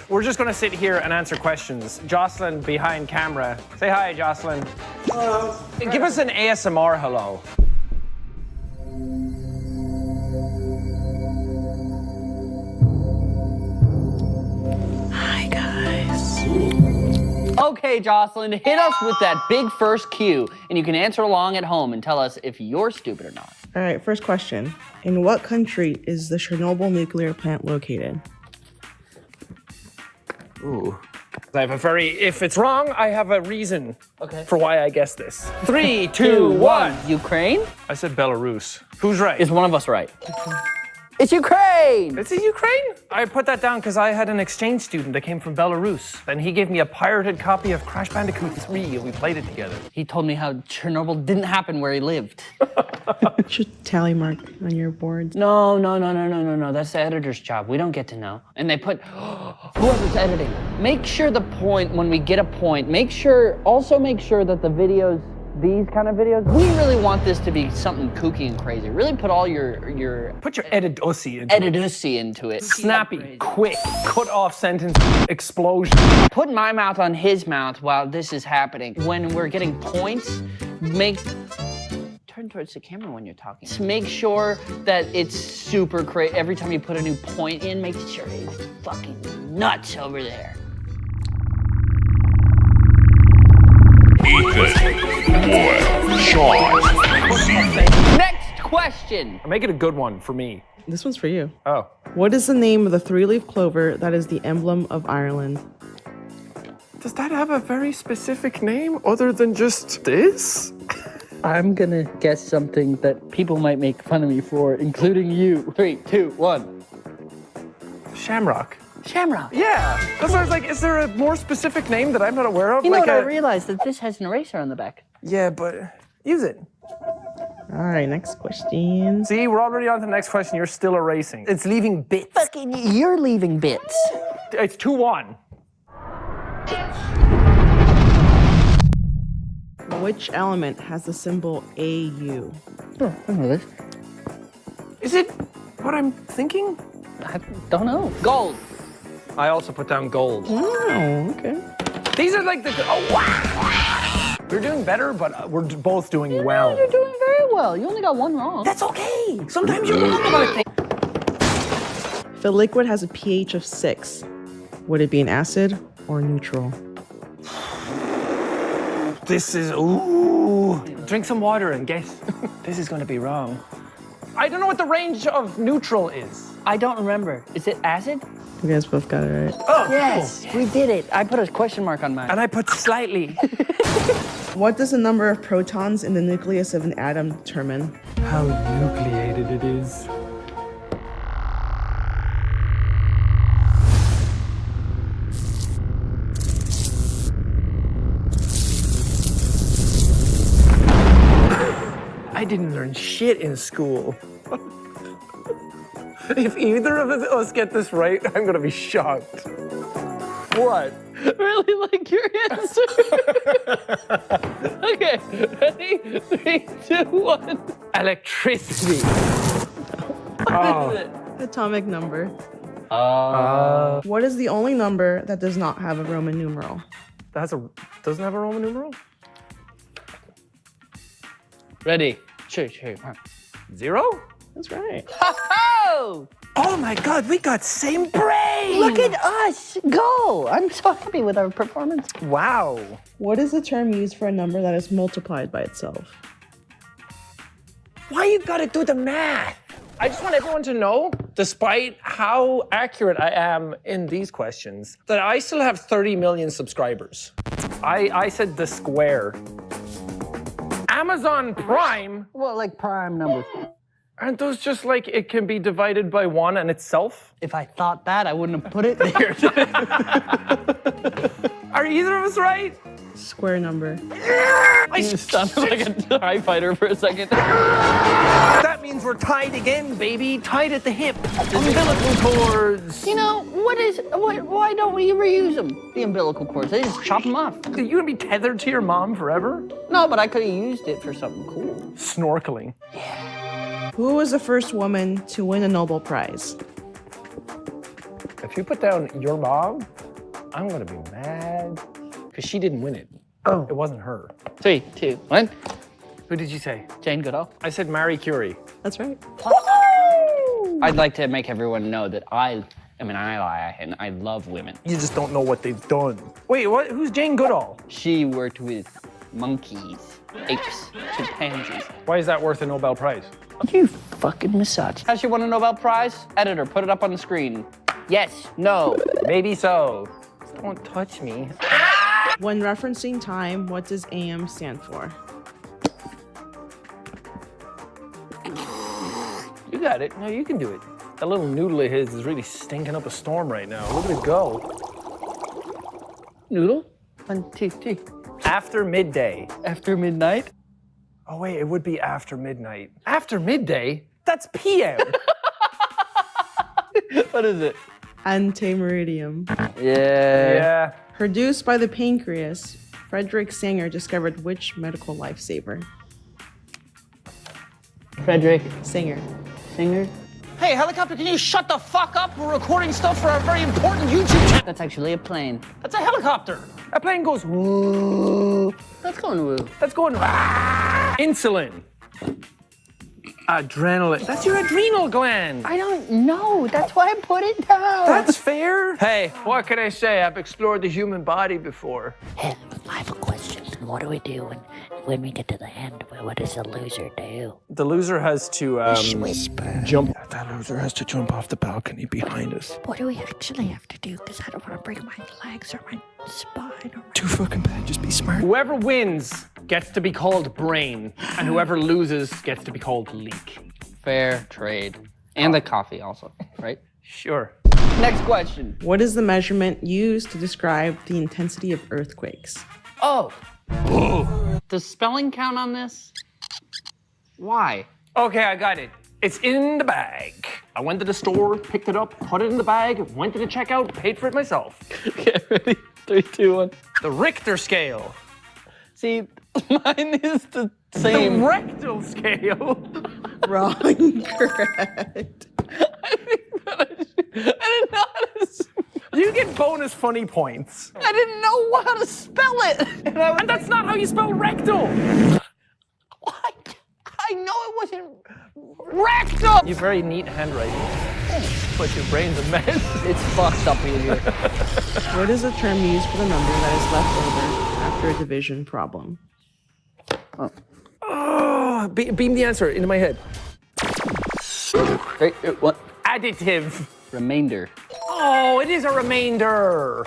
We're just gonna sit here and answer questions. Jocelyn behind camera. Say hi, Jocelyn. Hello. Give us an ASMR hello. Okay, Jocelyn, hit us with that big first cue, and you can answer along at home and tell us if you're stupid or not. All right, first question. In what country is the Chernobyl nuclear plant located? Ooh. If it's wrong, I have a reason for why I guessed this. 3, 2, 1. Ukraine? I said Belarus. Who's right? Is one of us right? It's Ukraine! Is it Ukraine? I put that down because I had an exchange student that came from Belarus. And he gave me a pirated copy of Crash Bandicoot 3 and we played it together. He told me how Chernobyl didn't happen where he lived. Should tally mark on your boards. No. That's the editor's job. We don't get to know. And they put, whoever's editing, make sure the point, when we get a point, also make sure that the videos, these kind of videos, we really want this to be something kooky and crazy. Really put all your Put your edidussy into it. it. Snappy, quick, cut off sentence, explosion. Put my mouth on his mouth while this is happening. When we're getting points, turn towards the camera when you're talking. Just make sure that it's super crazy. Every time you put a new point in, make sure it's fucking nuts over there. Next question. Make it a good one for me. This one's for you. Oh. What is the name of the three-leaf clover that is the emblem of Ireland? Does that have a very specific name other than just this? I'm gonna guess something that people might make fun of me for, including you. 3, 2, 1. Shamrock. Shamrock. Yeah. That's why I was like, is there a more specific name that I'm not aware of? You know what, I realized that this has an eraser on the back. Yeah, but use it. All right, next question. See, we're already on to the next question. You're still erasing. It's leaving bits. Fucking, you're leaving bits. It's 2-1. Which element has the symbol AU? Oh, I know this. Is it what I'm thinking? I don't know. Gold. I also put down gold. Oh, okay. These are like the... Oh, wow. We're doing better, but we're both doing well. You're doing very well. You only got one wrong. That's okay. Sometimes you're wrong about a thing. If a liquid has a pH of 6, would it be an acid or neutral? This is... Ooh. Drink some water and guess. This is going to be wrong. I don't know what the range of neutral is. I don't remember. Is it acid? You guys both got it right. Oh, yes, we did it. I put a question mark on mine. And I put slightly. What does the number of protons in the nucleus of an atom determine? How nucleated it is. I didn't learn shit in school. If either of us get this right, I'm gonna be shocked. What? Really like your answer. Okay, ready? 3, 2, 1. Electricity. What is it? Atomic number. Uh, What is the only number that does not have a Roman numeral? Doesn't have a Roman numeral? Ready? Sure. 0? That's right. Oh! Oh my God, we got same brain! Look at us go! I'm so happy with our performance. Wow. What is the term used for a number that is multiplied by itself? Why you gotta do the math? I just want everyone to know, despite how accurate I am in these questions, that I still have 30 million subscribers. I said the square. Amazon Prime, Well, like prime numbers. aren't those just like it can be divided by 1 and itself? If I thought that, I wouldn't have put it there. Are either of us right? Square number. I You sounded like a TIE fighter for a second. That means we're tied again, baby. Tied at the hip. Umbilical cords. You know, why don't we reuse them? The umbilical cords, they just chop them off. Are you gonna be tethered to your mom forever? No, but I could have used it for something cool. Snorkeling. Who was the first woman to win a Nobel Prize? If you put down your mom, I'm gonna be mad. Because she didn't win it. Oh. It wasn't her. 3, 2, 1. Who did you say? Jane Goodall. I said Marie Curie. That's right. I'd like to make everyone know that I am an ally and I love women. You just don't know what they've done. Wait, what? Who's Jane Goodall? She worked with monkeys, apes, chimpanzees. Why is that worth a Nobel Prize? You fucking misogynist. Has she won a Nobel Prize? Editor, put it up on the screen. Yes, no. Maybe so. Don't touch me. When referencing time, what does AM stand for? You got it. No, you can do it. That little noodle of his is really stinking up a storm right now. Look at it go. Noodle? 1, 2, 3. After midday. After midnight? Oh, wait, it would be after midnight. After midday? That's PM. What is it? Antemeridium. Yeah. Produced by the pancreas, Frederick Sanger discovered which medical lifesaver? Frederick Sanger. Singer? Hey, helicopter, can you shut the fuck up? We're recording stuff for our very important YouTube channel. That's actually a plane. That's a helicopter. That plane goes woo. That's going woo. That's going ah. Insulin. Adrenaline. That's your adrenal gland. I don't know. That's why I put it down. That's fair. Hey, what can I say? I've explored the human body before. Hey, I have a question. What do we do when we get to the end? What does the loser do? The loser has to whisper. Jump. That loser has to jump off the balcony behind us. What do we actually have to do? Because I don't want to break my legs or my spine. Or Too fucking bad. Just be smart. Whoever wins gets to be called brain, and whoever loses gets to be called leak. Fair trade. And the coffee also, right? Sure. Next question. What is the measurement used to describe the intensity of earthquakes? Oh. Does spelling count on this? Why? Okay, I got it. It's in the bag. I went to the store, picked it up, put it in the bag, went to the checkout, paid for it myself. Okay, ready? 3, 2, 1. The Richter scale. See, mine is the same. The rectal scale. Wrong. Correct. I didn't know how to You get bonus funny points. I didn't know how to spell it. And that's not how you spell rectal. What? I know it wasn't rectal. You have very neat handwriting. But your brain's a mess. It's fucked up in here. What is the term used for the number that is left over after a division problem? Oh, beam the answer into my head. 3, 2, 1. Additive. Remainder. Oh, it is a remainder.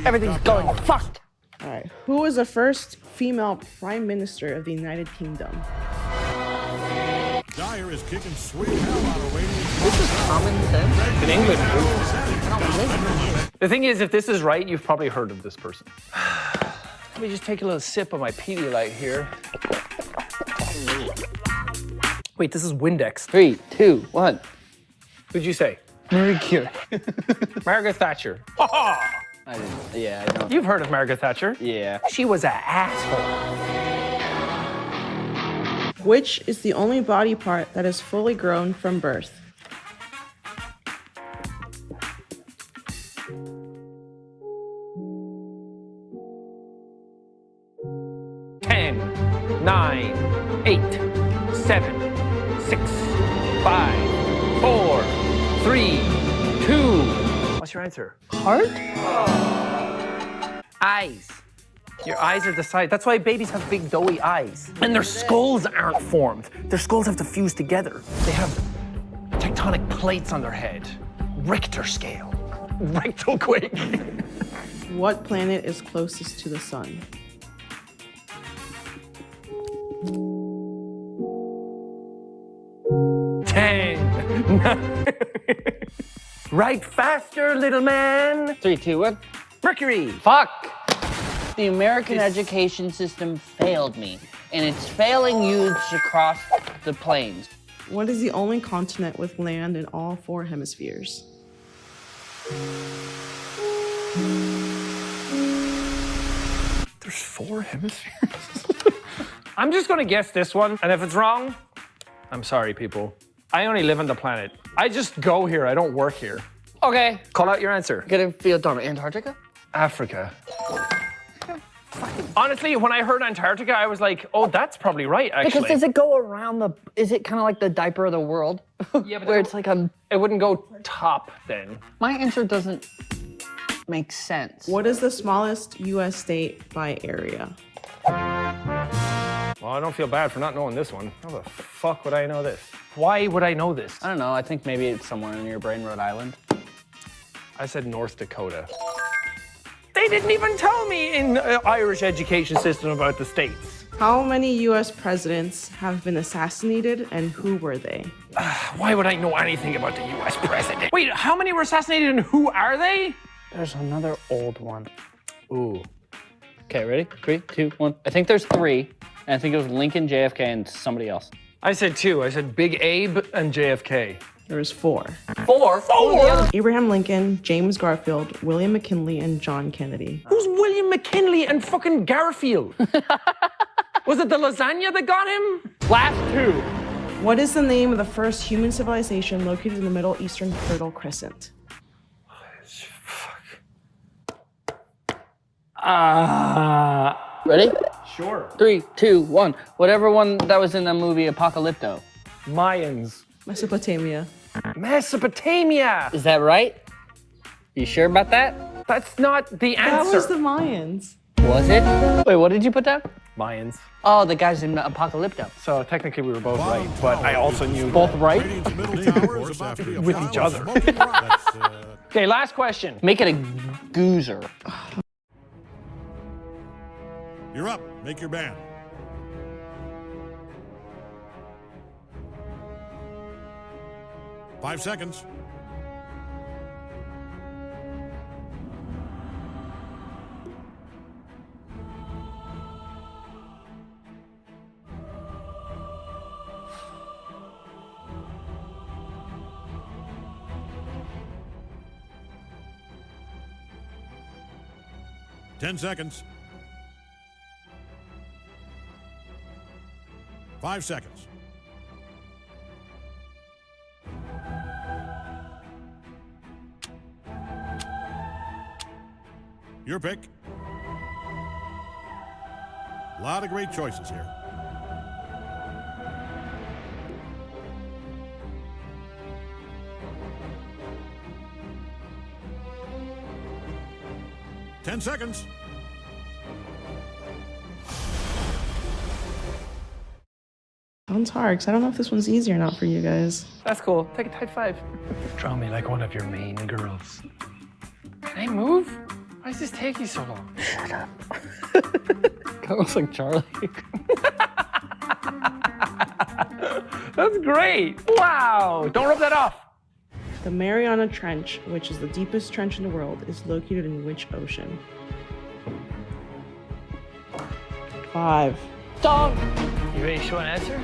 Everything's going fucked. All right. Who was the first female prime minister of the United Kingdom? Dyer is kicking sweet hell out of Radiant. This is common sense. In England. The thing is, if this is right, you've probably heard of this person. Let me just take a little sip of my Pedialyte here. Wait, this is Windex. 3, 2, 1. Who'd you say? Marie Curie. Margaret Thatcher. I didn't. Yeah, I don't. You've heard of Margaret Thatcher. Yeah. She was an asshole. Which is the only body part that is fully grown from birth? Ten, 9, 8, 7, 6, 5, 4, 3, 2. What's your answer? Heart? Eyes. Your eyes are the size. That's why babies have big, doughy eyes. And their skulls aren't formed. Their skulls have to fuse together. They have tectonic plates on their head. Richter scale. Rectal quake. What planet is closest to the sun? Write faster, little man. 3, 2, 1. Mercury. Fuck. The American education system failed me, and it's failing youths across the plains. What is the only continent with land in all 4 hemispheres? There's 4 hemispheres? I'm just gonna guess this one, and if it's wrong, I'm sorry, people. I only live on the planet. I just go here, I don't work here. Okay. Call out your answer. Gonna feel dumb. Antarctica? Africa. Fucking Honestly, when I heard Antarctica, I was like, oh, that's probably right, actually. Because does it go around the? Is it kind of like the diaper of the world? Yeah, but where it's like a. It wouldn't go top then. My answer doesn't make sense. What is the smallest U.S. state by area? Well, I don't feel bad for not knowing this one. How the fuck would I know this? Why would I know this? I don't know. I think maybe it's somewhere in your brain, Rhode Island. I said North Dakota. They didn't even tell me in Irish education system about the states. How many U.S. presidents have been assassinated and who were they? Why would I know anything about the U.S. president? Wait, how many were assassinated and who are they? There's another old one. Ooh. Okay, ready? 3, 2, 1. I think there's 3. And I think it was Lincoln, JFK, and somebody else. I said 2. I said Big Abe and JFK. There was 4. 4? 4? Abraham Lincoln, James Garfield, William McKinley, and John Kennedy. Who's William McKinley and fucking Garfield? Was it the lasagna that got him? Last 2. What is the name of the first human civilization located in the Middle Eastern Fertile Crescent? Ready? Sure. 3, 2, 1. Whatever one that was in the movie Apocalypto. Mayans. Mesopotamia. Mesopotamia! Is that right? You sure about that? That's not the answer. That was the Mayans. Was it? Wait, what did you put down? Mayans. Oh, the guys in Apocalypto. So technically we were both right, but I also knew both right with each other. Okay, last question. Make it a goozer. You're up. Make your band. Five seconds. Ten seconds. 5 seconds. Your pick. A lot of great choices here. Ten seconds. Sounds hard, because I don't know if this one's easy or not for you guys. That's cool. Take a tight 5. Draw me like one of your main girls. Can I move? Why does this take you so long? Shut up. Kind of looks like Charlie. That's great. Wow. Don't rub that off. The Mariana Trench, which is the deepest trench in the world, is located in which ocean? 5. Dog. You ready to show an answer?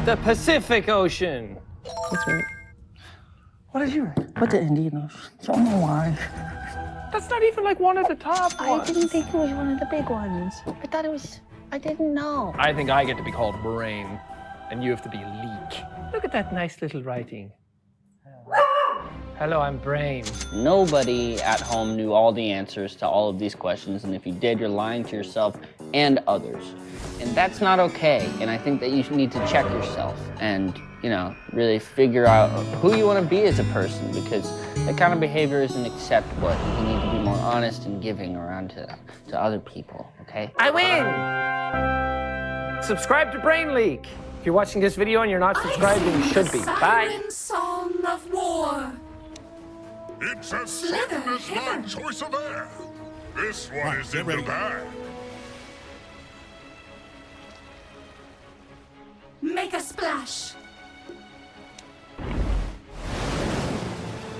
The Pacific Ocean. That's right. What did you write? What the Indian Ocean? I don't know why. That's not even like one of the top ones. I didn't think it was one of the big ones. I thought it was. I didn't know. I think I get to be called Brain, and you have to be Leak. Look at that nice little writing. Hello, I'm Brain. Nobody at home knew all the answers to all of these questions, and if you did, you're lying to yourself and others. And that's not okay, and I think that you need to check yourself and, you know, really figure out who you want to be as a person, because that kind of behavior isn't acceptable. I think you need to be more honest and giving around to other people, okay? I win! Subscribe to Brain Leak. If you're watching this video and you're not subscribed, then you should be. Bye. Song of war. It's as certain as my choice of air. This one is in the bag. Make a splash.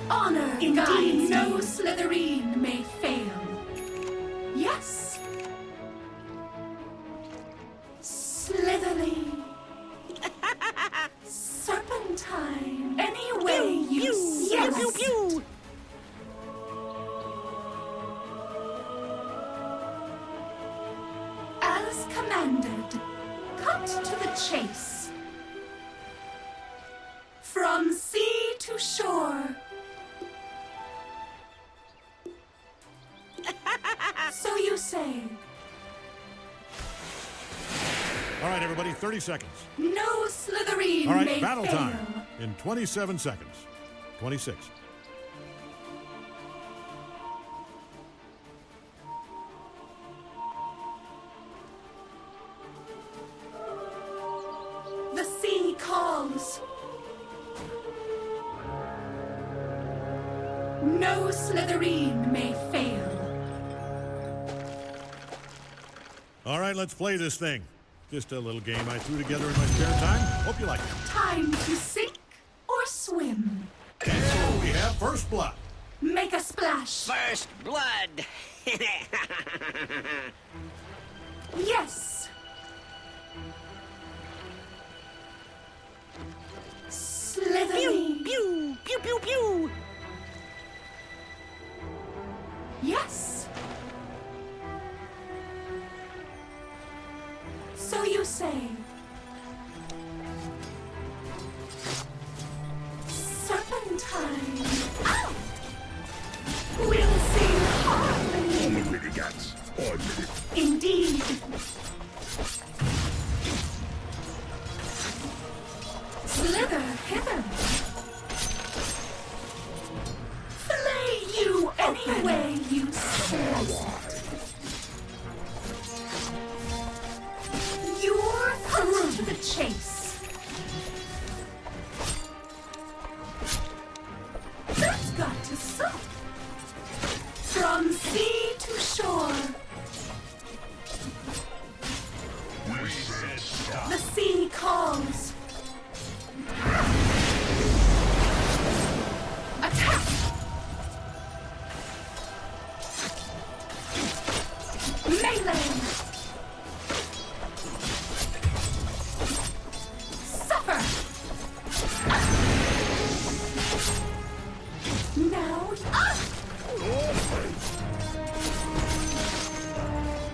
Honor indeed, no Slytherin may fail. Yes. Slytherin. Serpentine. Any way you suggest. As commanded, cut to the chase. From sea to shore. everybody. 30 seconds. No Slytherin All right, may battle fail. time in 27 seconds. 26. The sea calls. No Slytherin may fail. All right, let's play this thing. Just a little game I threw together in my spare time. Hope you like it. Time to sink or swim. And so we have first blood. Make a splash. First blood. Yes. Slytherin. Pew, pew, pew, pew. Yes. So you say. Serpentine. Ow! We'll sing harmony. All the gats. Indeed. Slither hither. Flay you any way you slice it. You're through to the chase. That's got to suck. From sea to shore. We said stop. The sea calls. Attack! Melee! Suffer! Now,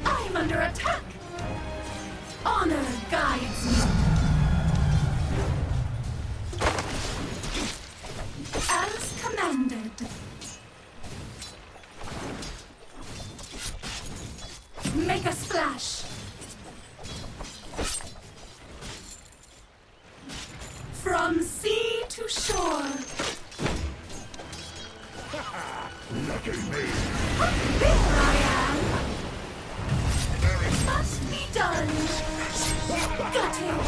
I'm under attack! Honor guides me. As commanded. Make a splash. From sea to shore. Lucky me. There I am. Must be done. Gutted.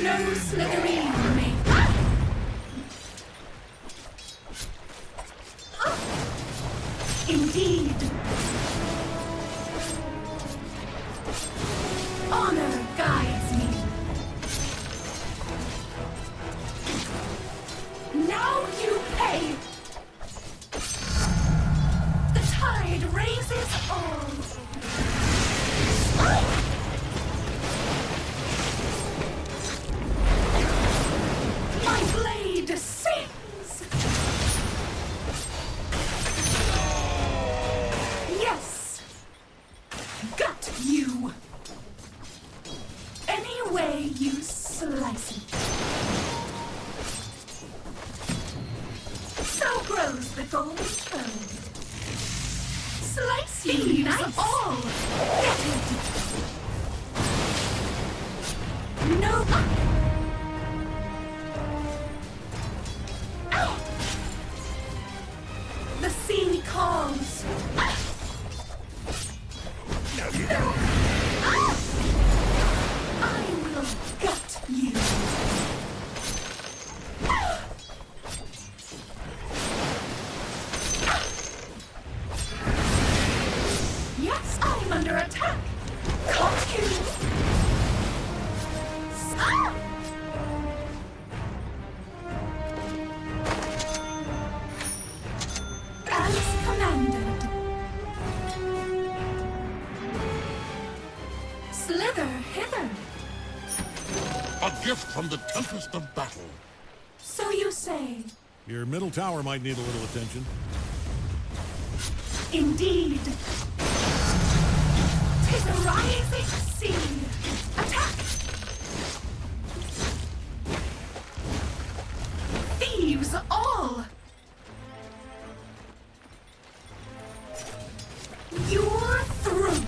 No Slytherin may. Indeed. Honor guides me. Now you pay. The tide raises all. My blade sings. Yes. Got you. Any way you slice it. So grows the golden throne. Slice you nice. All. Get it. No. Ow. The sea calls. Now you know. I will gut you. Yes, I'm under attack. Caught you. Ah! As commanded. Slither hither. A gift from the tempest of battle. So you say. Your middle tower might need a little attention. Indeed. 'Tis a rising sea. Attack! Thieves all! You're through.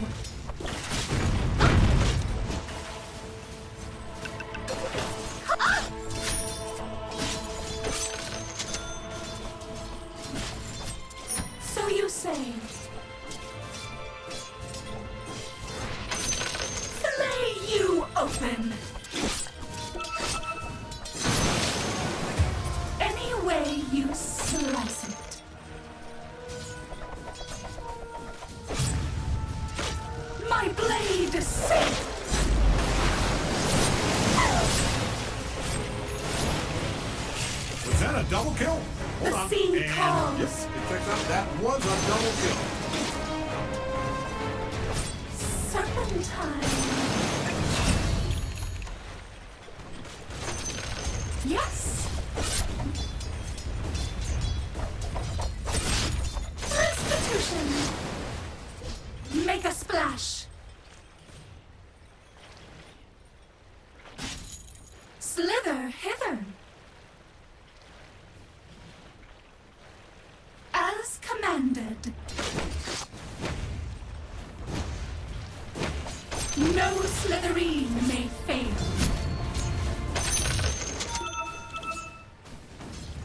open. Any way you slice it. My blade is safe. Was that a double kill? Hold on. scene And calls. yes, it checks out. That was a double kill. Serpentine. Yes. Restitution. Make a splash. Slither hither. As commanded. No Slytherin may fail.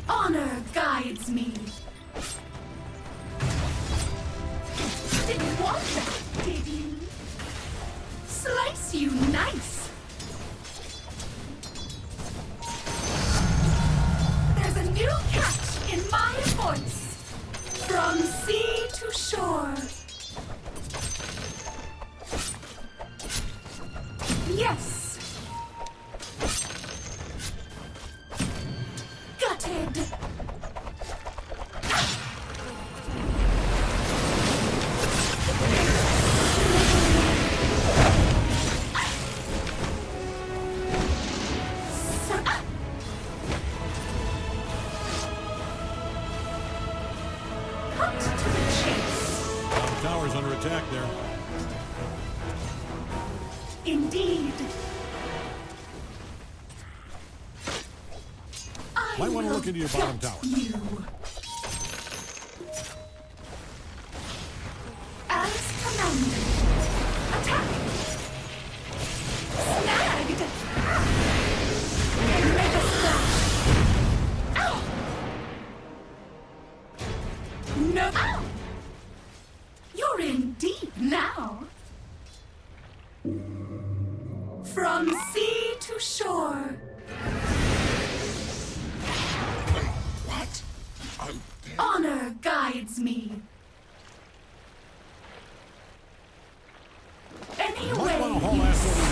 Honor guides me. Didn't want that, did you? Slice you nice. There's a new catch in my voice. From sea to shore. Yes. Gutted. Cut to the chase. The tower's under attack there. Indeed. Might want to look into your bottom tower. You. As commanded. Attack. Snagged. Make a splash. Ow. No. Ow. You're in deep now. From sea to shore. What? Honor guides me. Any Might way want to haul you ass over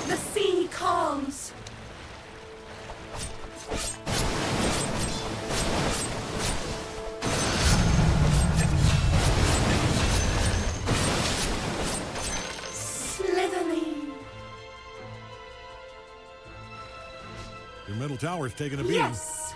the sea calls. Slithering. Your middle tower's taking a beating. Yes.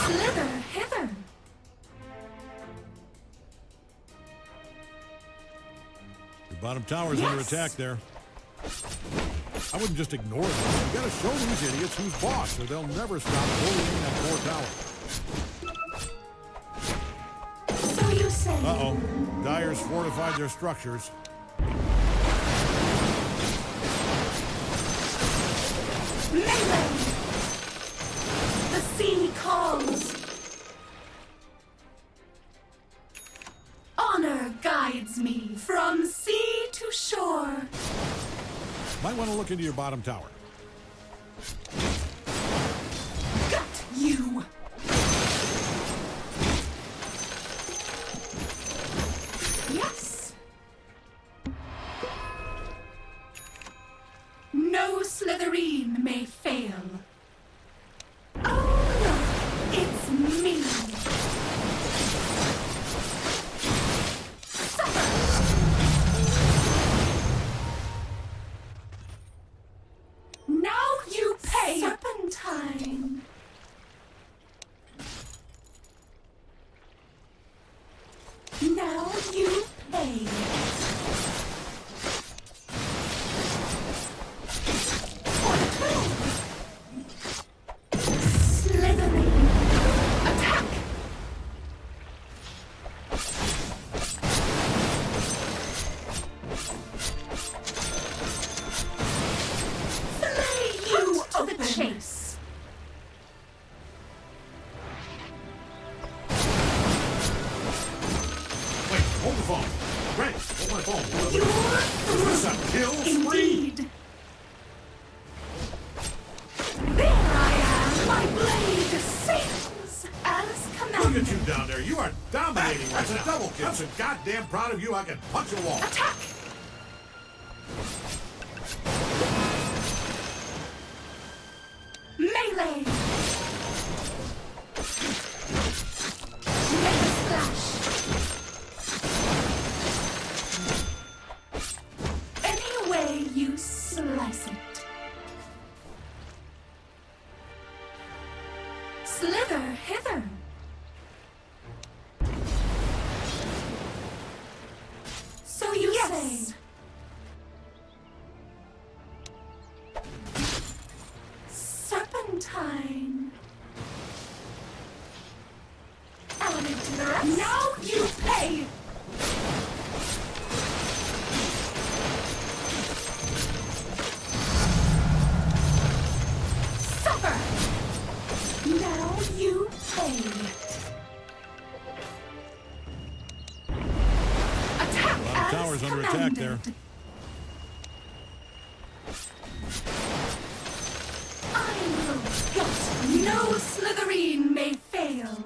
Slither hither. Your bottom tower's under Yes. attack there. I wouldn't just ignore them. You gotta show these idiots who's boss, or they'll never stop bullying that poor tower. So you say. Uh-oh. Dyer's fortified their structures. Melee. The sea calls. Honor guides me from sea to shore. Might want to look into your bottom tower. Got you. Yes. No Slytherin may fail. Oh, look, it's me. Suffer. phone. Great. Hold my phone. You're Is this a kill spree? indeed. There I am. My blade sails as Look commanded. at you down there. You are dominating. That's a double kill. I'm so goddamn proud of you, I can punch a wall. Attack! Melee! Mega splash! Any way you slice it. Slither hither. So you say. Serpentine. Element to the rest. Now you pay. Suffer. Now you pay. Attack A lot of as towers under attack commanded. there. I'm the gut. No Slytherin may fail.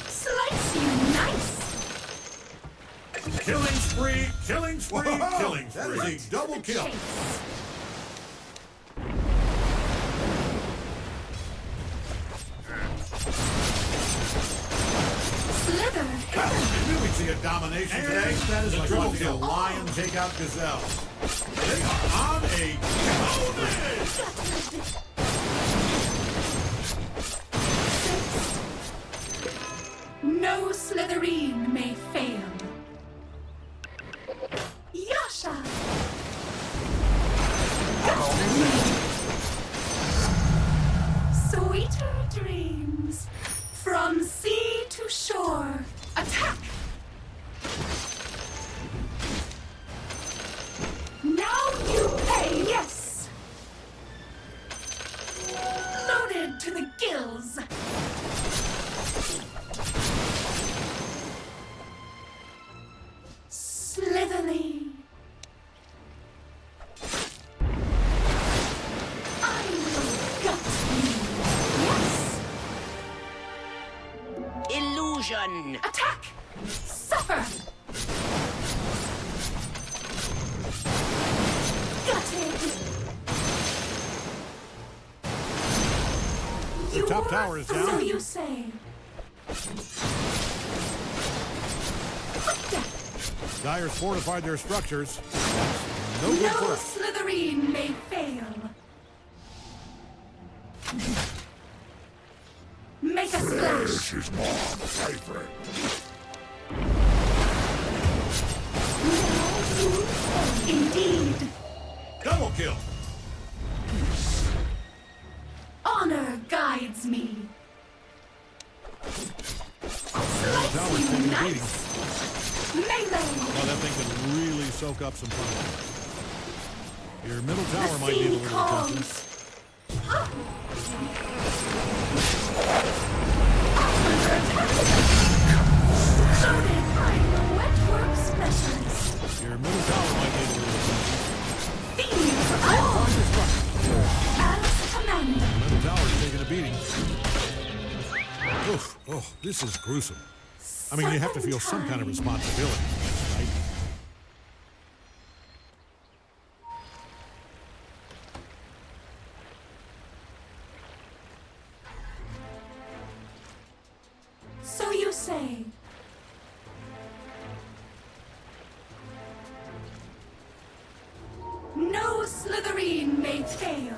Slice you nice. Killing spree, killing spree, Whoa, killing that spree. is a double kill. Chase. Slither. I knew we'd see a domination today. That is a like triple watching a kill. lion take out gazelle. They are on a No Slytherin may fail. Yasha! Sweeter dreams. From sea to shore. Attack! Now you pay, yes! Loaded to the gills. Slitherly. I will gut you. Yes. Illusion. Attack. Suffer. Gutted. The top tower is down. So you say. Dyer's fortified their structures. No good No for us. Slytherin may fail. Make a splash. This is my favorite. Indeed. Double kill. Honor guides me. Tower's taking a beating. Nice. Melee. Oh, that thing can really soak up some fire. Your middle tower might need a Scene little attention. calls. Loaded, I'm a wetwork specialist. Your middle tower might need a little attention. Thieves all. As commanded. Middle tower's taking a beating. Oof. Oh, this is gruesome. I mean, you have to feel some kind of responsibility, right? So you say. No Slytherin may fail.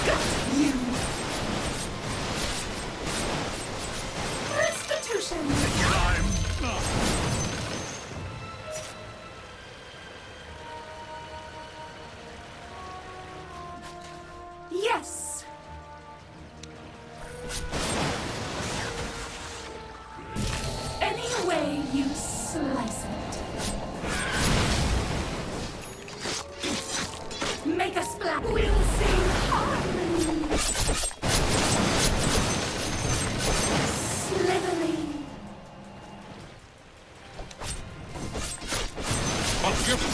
Gut you. Restitution. Yes. Any way you slice it.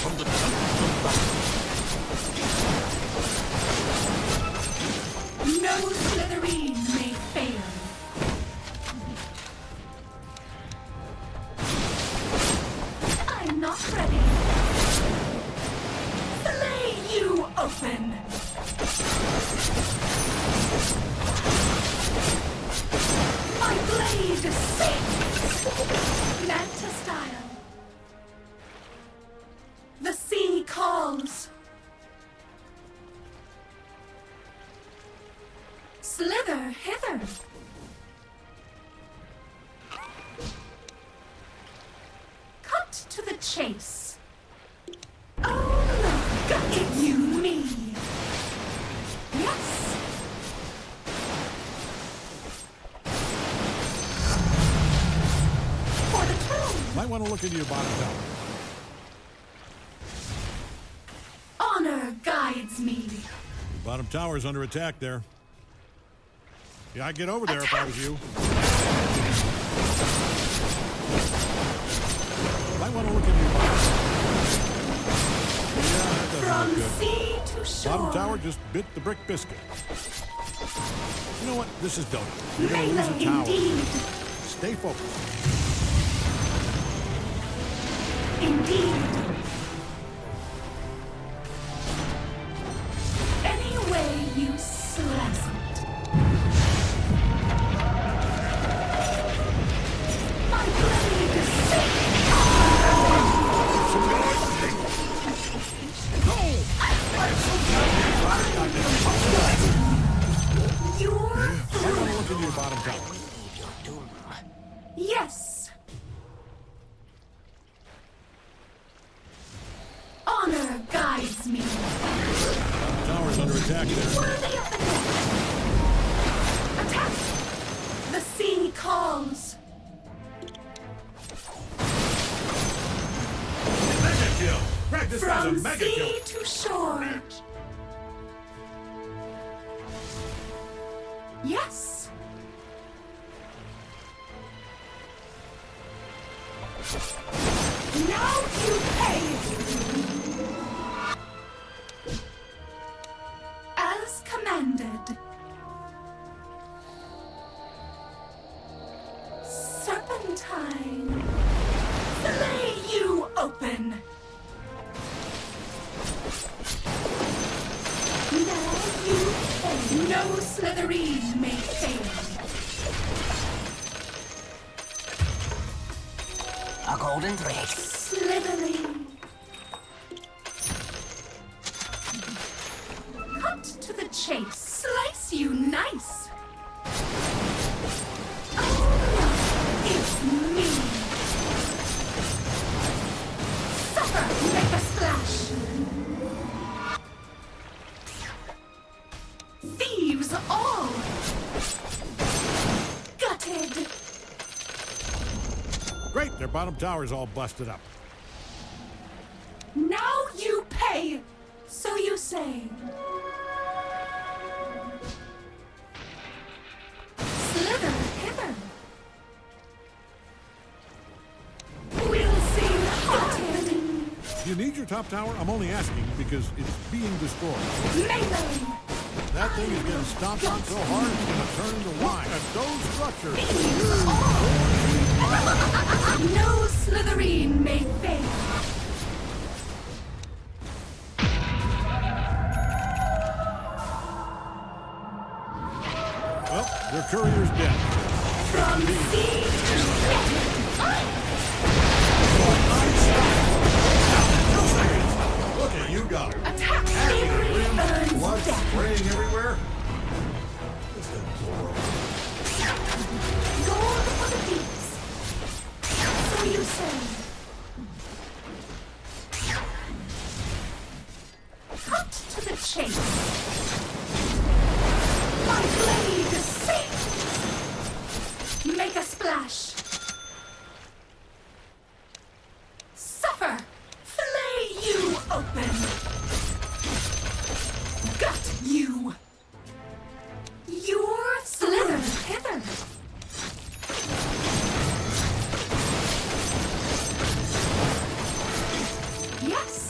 from the temples of battle. No Slytherin may fail. I'm not ready. Lay you open. My blade sinks. Manta style. The sea calls. Slither hither. Cut to the chase. Oh, look at you, me. Yes. For the tomb. Might want to look into your bottom tower. Honor guides me. Your bottom tower's under attack there. Yeah, I'd get over there if I was you. Might want to look into your bottom. Yeah, that doesn't look good. Sea to shore. Bottom tower just bit the brick biscuit. You know what? This is dumb. You're going to lose a tower. Indeed. Stay focused. Indeed. Any way you slice it. My blade is sick. You're Might want to look into your bottom tower. yes. Honor guides me. Tower's under attack there. Worthy of the dead. Attack! The sea calls. Mega kill! Greg, this guy's a From mega kill! sea to shore. Yes. Now you pay. As commanded. Serpentine. Lay you open. Now you pay. No Slytherin may fail. A golden thread. Slytherin. Cut to the chase. Slice you nice. Oh, it's me. Suffer, make a splash. Thieves all. Gutted. Great, their bottom tower's all busted up. Now you pay. So you say. Slither hither. We'll sing hearted. Do you need your top tower? I'm only asking because it's being destroyed. Melee. That thing is getting stomped on so hard it's going to turn into wine. And those structures. No Slytherin may fail. Well, their courier's dead. From sea to Look at you go! attack. Slavery earns Blood death. spraying everywhere? Gold for the deeps. So you say. Cut to the chase. My blade sinks. Make a splash. Suffer. Flay you open. Gut you. You're slither hither. Yes.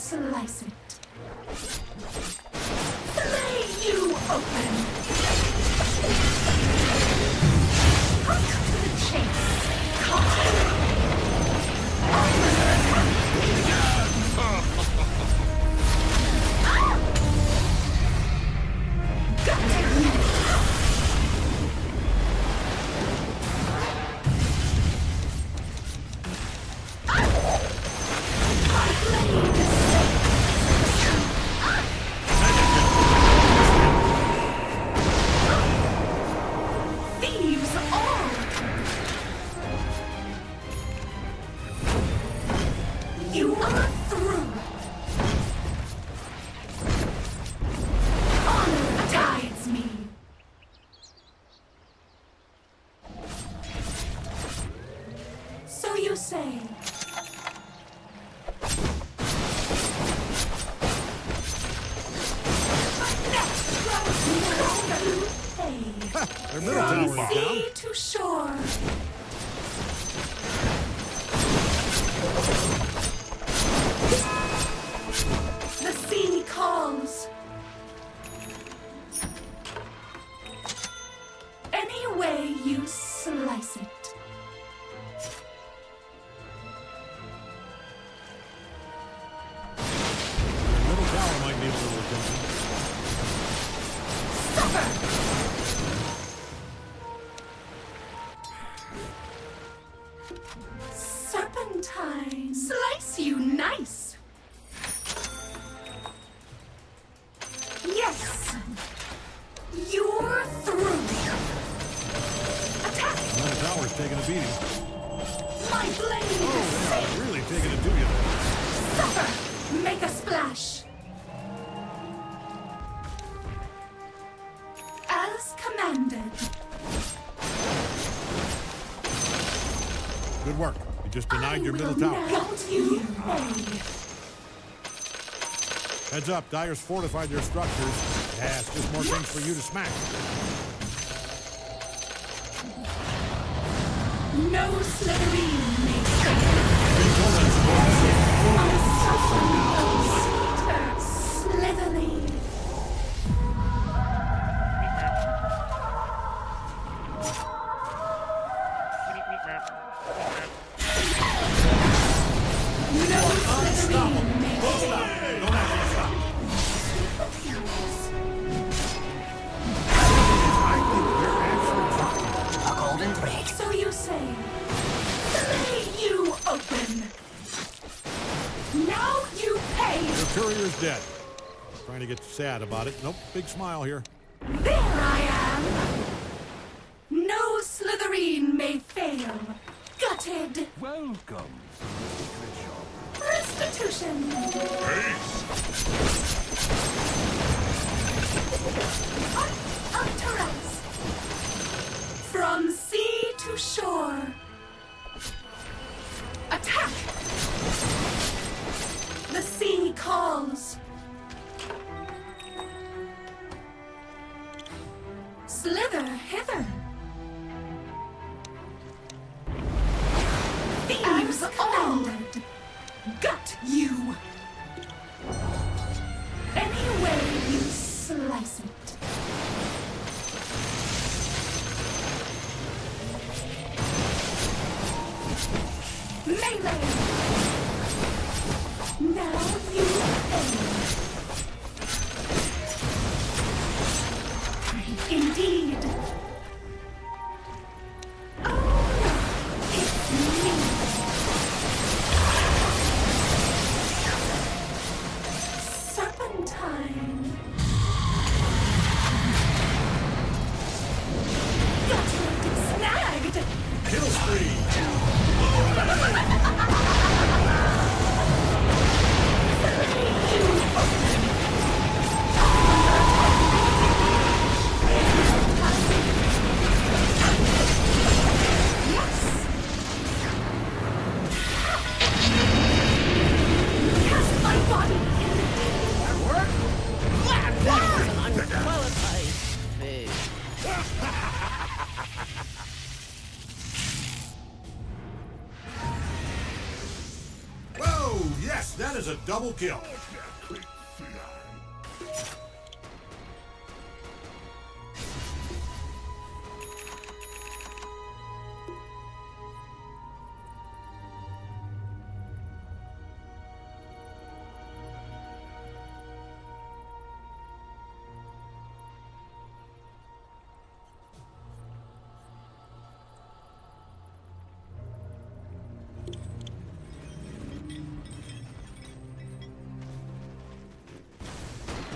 slice it. Lay you open. Cut to the chase. Thieves all! You are through! Honor guides me! So you say. Their middle tower is down. Sea to shore. The sea calls. Any way you slice it. Their middle tower might need a little attention. Serpentine. Slice you nice. Yes. You're through. Attack. The middle tower's taking a beating. My blade. Oh, they are really taking it to you there. Suffer. Make a splash. As commanded. Good work. You just denied your middle tower. Don't you pay. Heads up, Dyer's fortified their structures. Yeah, it's just more things for you to smack. No slithering may slithering. A golden thread. So you say. Lay you open. Now you pay. Your courier's dead. Trying to get sad about it. Nope, big smile here. There I am. No slitherine may fail. Gutted. Welcome. Restitution. Utterance. From sea to shore. Attack. The sea calls. Slither hither. Thieves commanded. Gut you. Any way you slice it. Melee. Now you pay. Indeed. Oh, it's me. Yes, that is a double kill.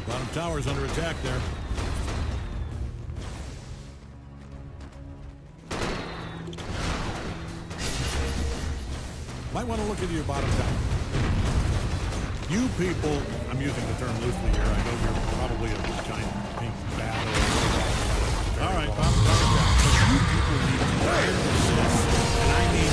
Bottom tower's under attack there. Might want to look into your bottom tower. You people, I'm using the term loosely here. I know you're probably a giant pink bat. All right, bottom tower down. But you people need to learn this, and I mean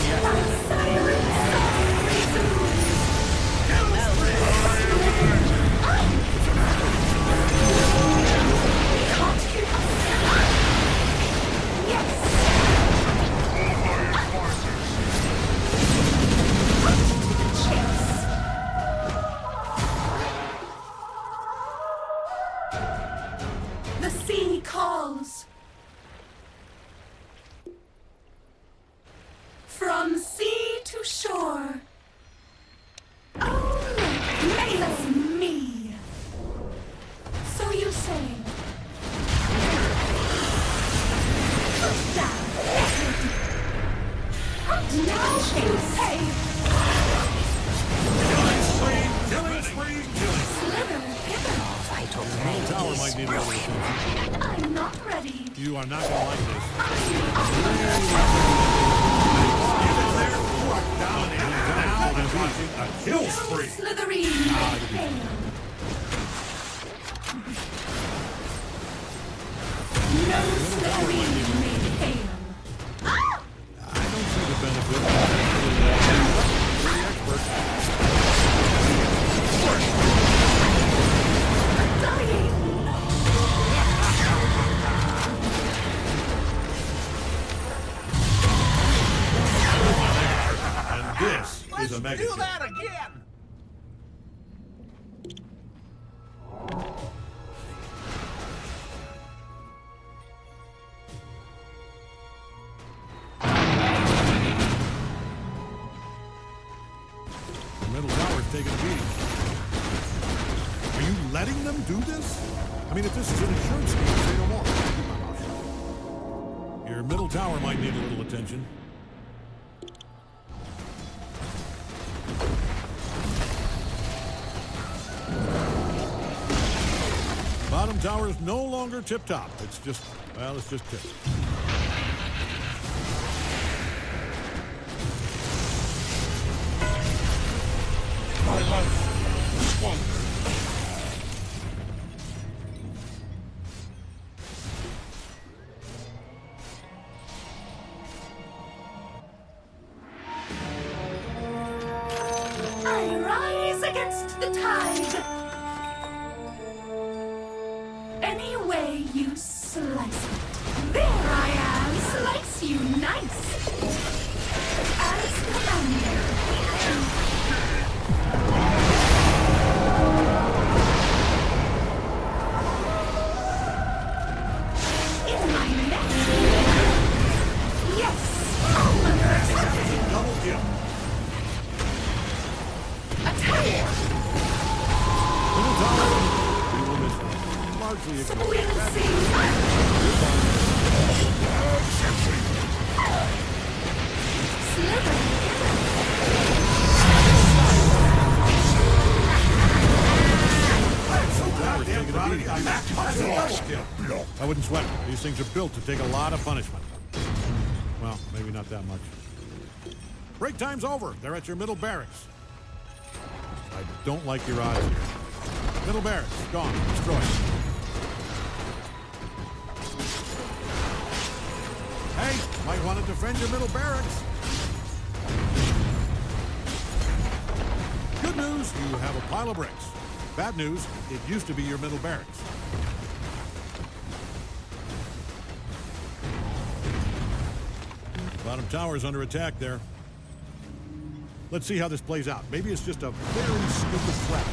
The sea calls. From sea to shore. Oh, look, that's me. So you say. Push down. Now you say. killing spree. Slither, hither. Bottom tower might need a little attention. I'm not ready. You are not going to like this. Now I'm watching a kill spree. Slitherine. No Slitherine made hail. I don't see the benefit. Pretty expert. And this is a mega Do kill. that again! The middle tower's taking a beating. Are you letting them do this? I mean, if this is an insurance scheme, say no more. Your middle tower might need a little attention. Bottom tower is no longer tip-top. It's just, well, it's just tip. I rise against the tide. Any way you slice it. There I am, slice you nice. As commander. In my neck. Yes. Double kill. Middle tower, we will miss it. Largely ignored. We'll see. I wouldn't sweat it. These things are built to take a lot of punishment. Well, maybe not that much. Break time's over. They're at your middle barracks. I don't like your odds here. Middle barracks, gone. Destroyed. Hey, might want to defend your middle barracks. Good news, you have a pile of bricks. Bad news, it used to be your middle barracks. Bottom tower's under attack there. Let's see how this plays out. Maybe it's just a very stupid threat.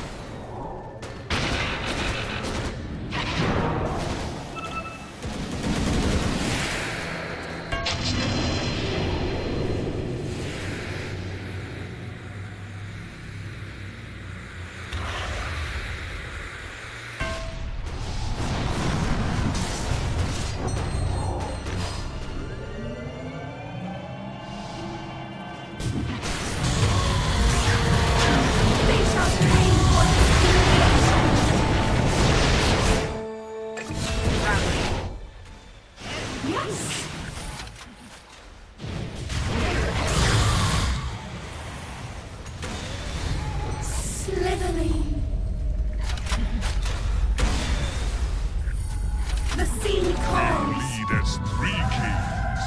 Slithering. The sea calls. Lead as 3 kings.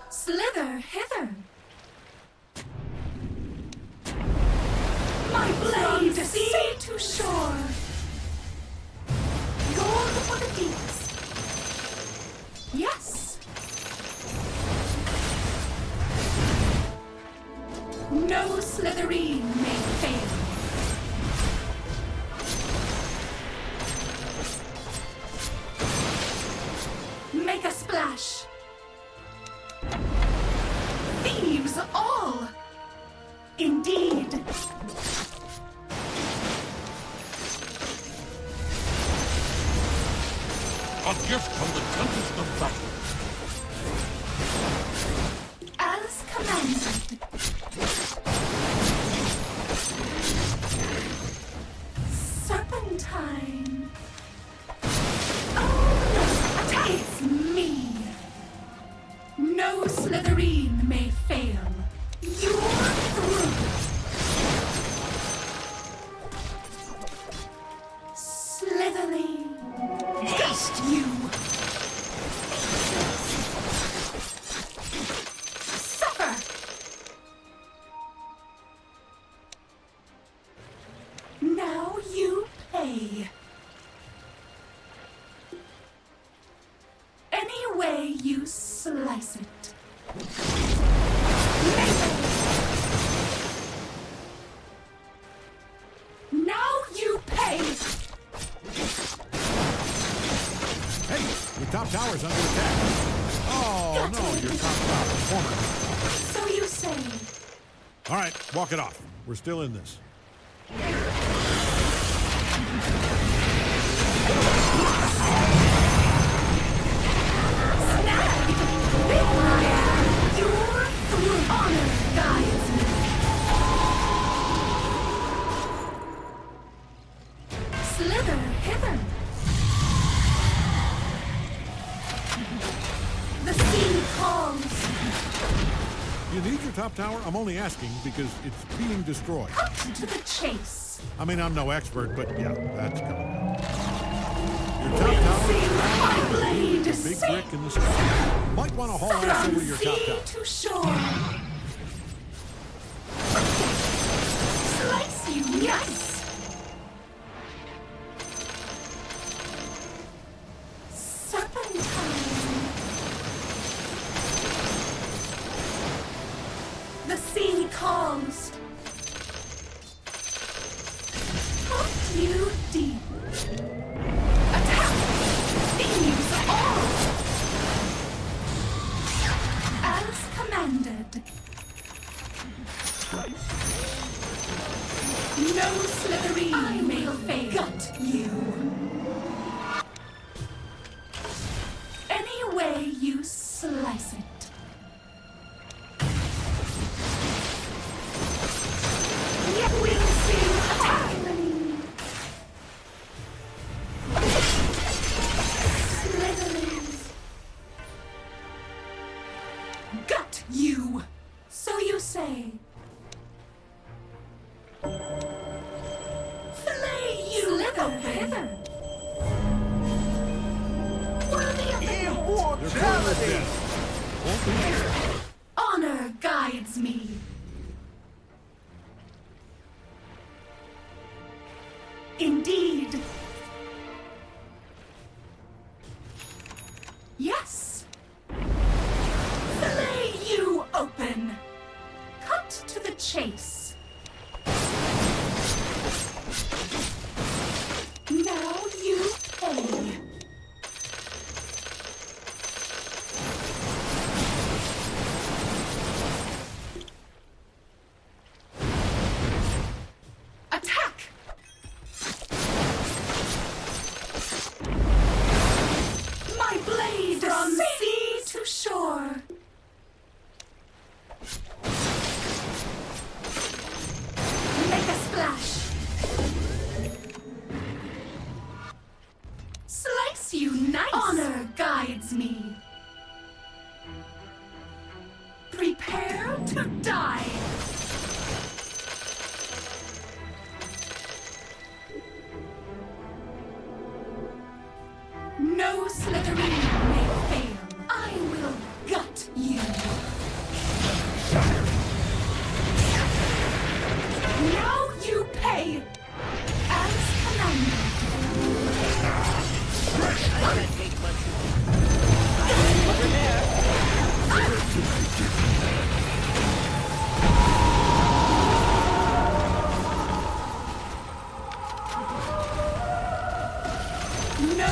Slither hither. My blade from sea to shore. Gold for the deeps. Yes. No Slytherin may fail. Make a splash. Thieves all. Indeed. A gift from the tempest of battle. As commanded. Serpentine. Oh, no. It's me. No Slytherin may fail. You're through. Slytherin. Haste you. Suffer. Now you pay. Any way you slice it. Now you pay. Hey, your top tower's under attack. Oh, no, your top tower. Former. So you say. All right, walk it off. We're still in this. You're through. Honor guides me. Slither hither. The sea calls. You need your top tower? I'm only asking because it's being destroyed. Cut to the chase. I mean, I'm no expert, but yeah, that's coming down. Your top tower is My blade a big brick in the sky. Might want to haul ass over to your top tower. to shore. Slice you, yes. Serpentine. The sea calls. Cut you deep. Attack! Thieves all! As commanded. No Slytherin may fail. Gut you. Any way you slice it. Yet we'll see attack. Slytherins. Gut you. So you say. Flay you. Slither hither. Worthy of the Immortality! honor guides me. Indeed. Yes. Prepare to die. No Slytherin may fail. I will gut you. Now you pay. As commanded. No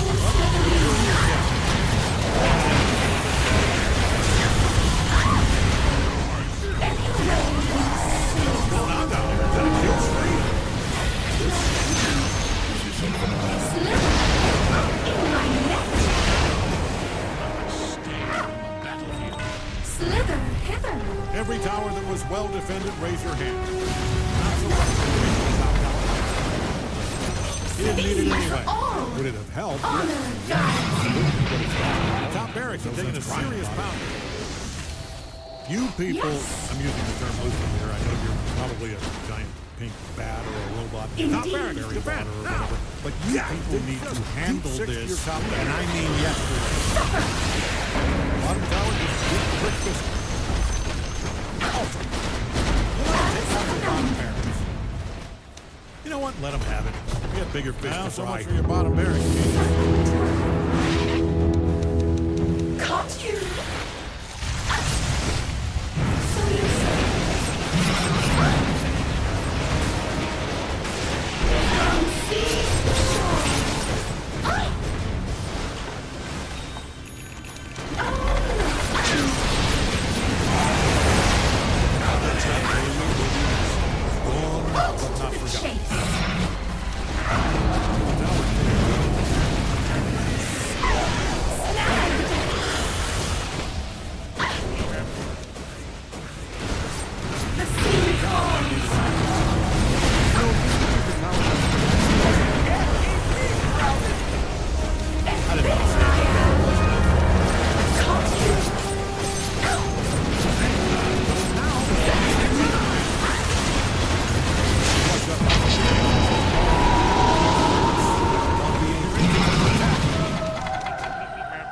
Slither hither. Every tower that was well defended, raise your hand. Not so much. He didn't need it anyway. Would it have helped? Top barracks have taken a serious pounding. You people, I'm using the term loosely here. I know you're probably a giant pink bat or a robot. Top barracks, defend or whatever. But you people need to handle this, and I mean yesterday. Bottom tower, just get quick this. You know what? Let them have it. We have bigger fish to fry. So much for your bottom barracks. Caught you.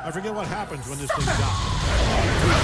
I forget what happens when this thing dies.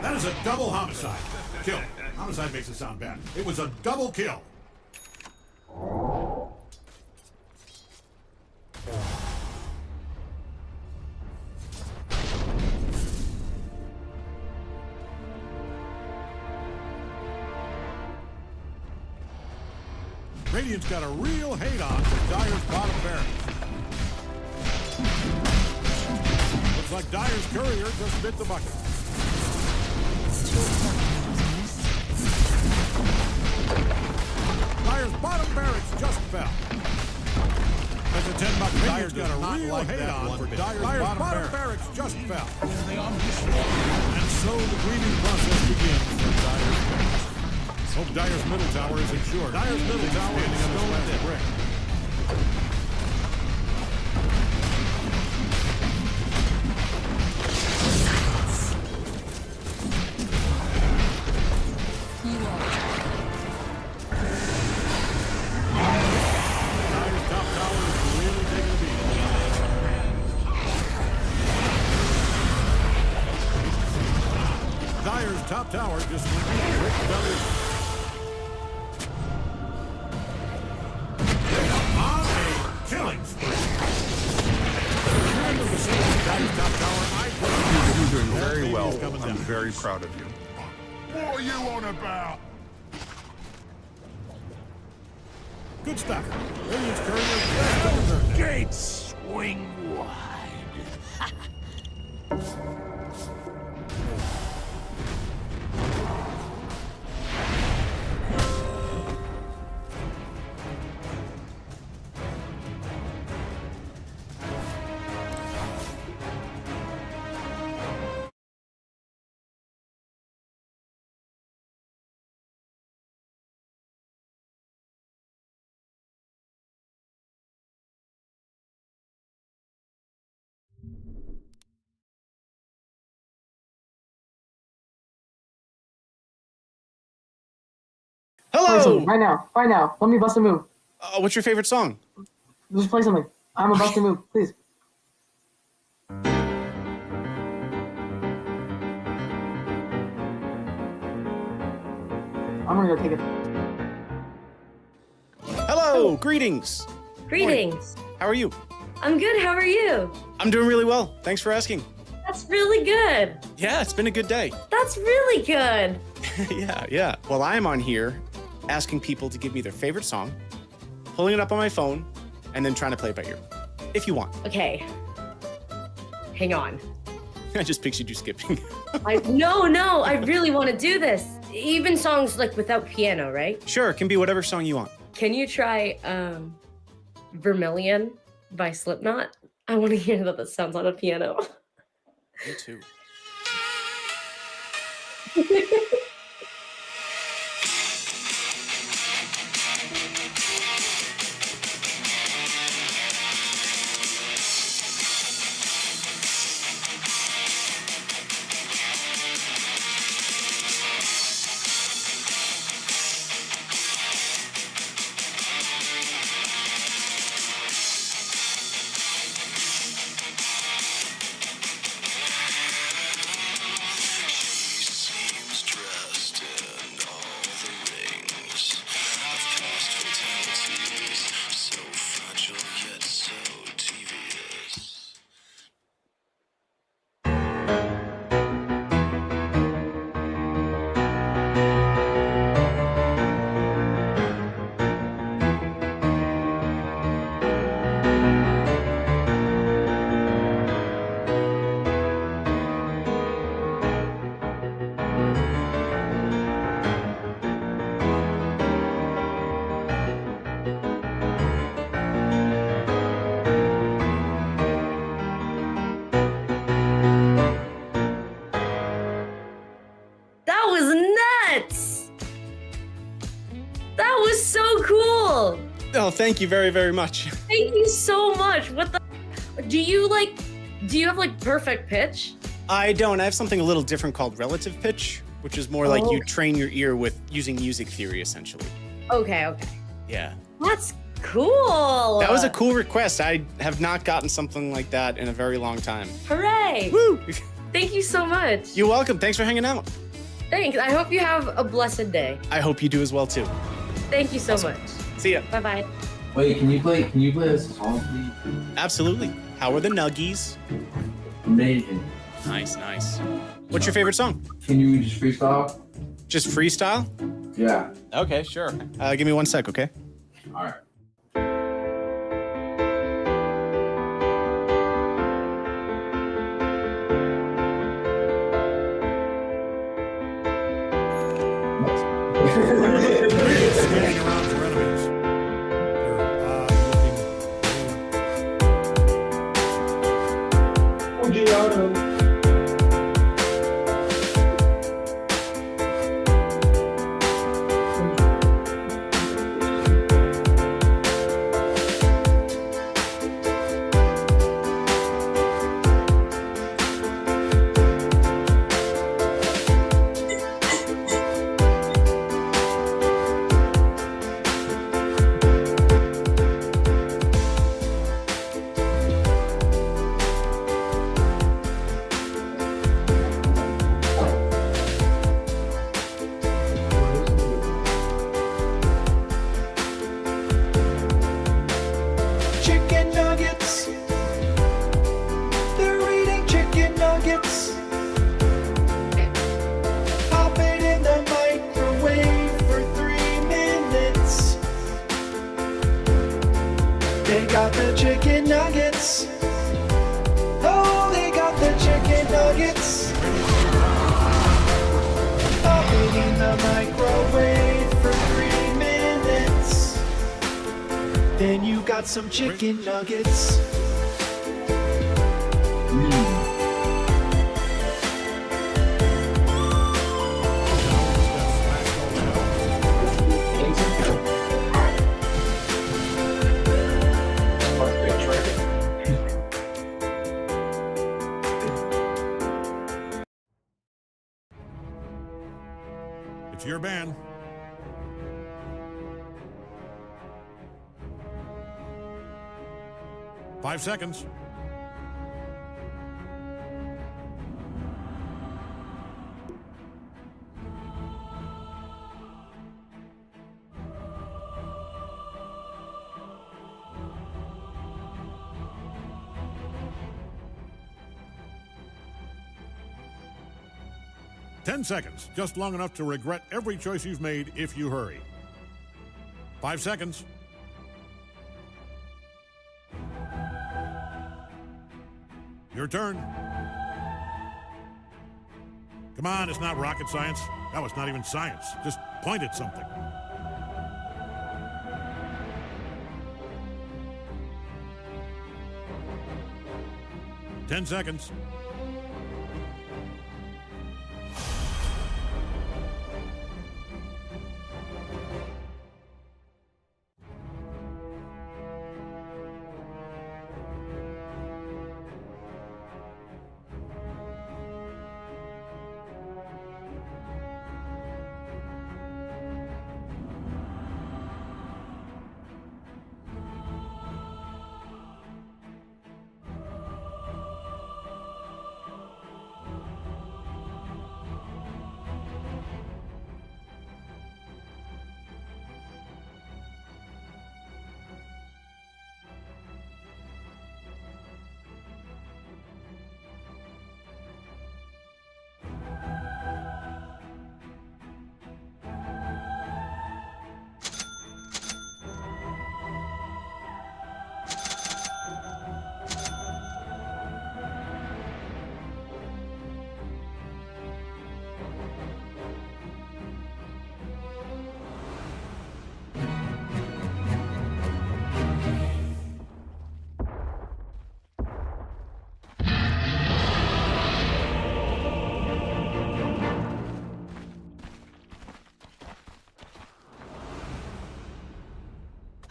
That is a double homicide. Kill. Homicide makes it sound bad. It was a double kill. Radiant's got a real hate-on for Dire's bottom barracks. Looks like Dire's courier just bit the bucket. Dire's bottom barracks just fell. That's a $10 Dire's got a real hate-on for Dire's bottom barracks just fell. And so the grieving process begins for Dire's barracks. Hope Dire's middle tower is insured. Dire's middle tower is stone and brick. tower just went quick belly. On a killing spree. You're doing very well. I'm very proud of you. What are you on about? Good stuff. Radiant's courier. Gates swing wide. Hello! Right now. Right now. Let me bust a move. What's your favorite song? Just play something. I'm a bust a move. Please. I'm gonna go take it. Hello! Greetings! Greetings. How are you? I'm good. How are you? I'm doing really well. Thanks for asking. That's really good. Yeah, it's been a good day. That's really good. Yeah. Well, I am on here asking people to give me their favorite song, pulling it up on my phone, and then trying to play it by ear. If you want. Okay. Hang on. I just pictured you skipping. No, I really want to do this. Even songs like without piano, right? Sure, it can be whatever song you want. Can you try Vermilion by Slipknot? I want to hear that sounds on a piano. Me too. That was nuts! That was so cool! Oh, thank you very, very much. Thank you so much. What the? Do you have like perfect pitch? I don't. I have something a little different called relative pitch, which is more like you Oh. train your ear with using music theory, essentially. Okay. Yeah. That's cool. That was a cool request. I have not gotten something like that in a very long time. Hooray! Woo! Thank you so much. You're welcome. Thanks for hanging out. Thanks. I hope you have a blessed day. I hope you do as well, too. Thank you so much. See ya. Bye-bye. Wait, can you play a song, please? Absolutely. How are the Nuggies? Amazing. Nice. What's your favorite song? Can you just freestyle? Just freestyle? Yeah. Okay, sure. Give me 1 sec, okay? All right. Scanning around for enemies. got the chicken nuggets. Oh, they got the chicken nuggets. Pop it in the microwave for 3 minutes. Then you got some chicken nuggets. It's your band. Five seconds. Ten seconds, just long enough to regret every choice you've made if you hurry. 5 seconds. Your turn. Come on, it's not rocket science. That was not even science. Just point at something. Ten seconds.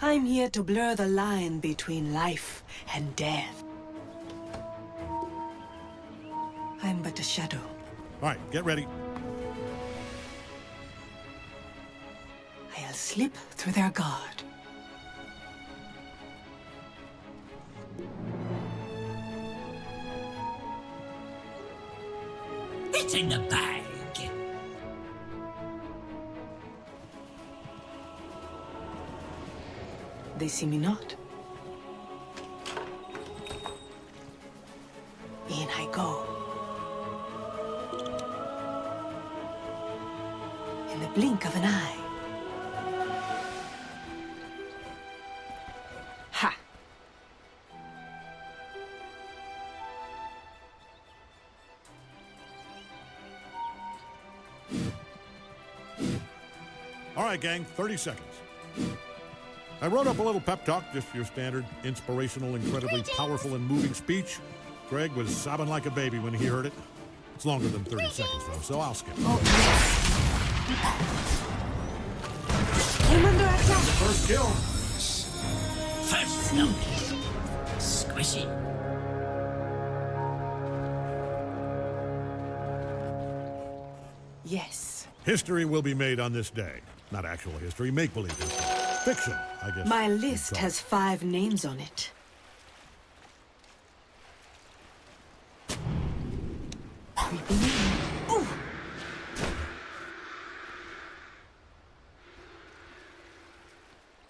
I'm here to blur the line between life and death. I'm but a shadow. All right, get ready. I'll slip through their guard. It's in the bag. They see me not. In I go. In the blink of an eye. Ha! All right, gang, 30 seconds. I wrote up a little pep talk, just your standard inspirational, incredibly powerful and moving speech. Greg was sobbing like a baby when he heard it. It's longer than 30 seconds, though, so I'll skip. Oh, I'm under attack. First kill. First notice. Squishy. Yes. History will be made on this day. Not actual history, make-believe history. Fiction, I guess. My list has 5 names on it. Creeping in. Ooh.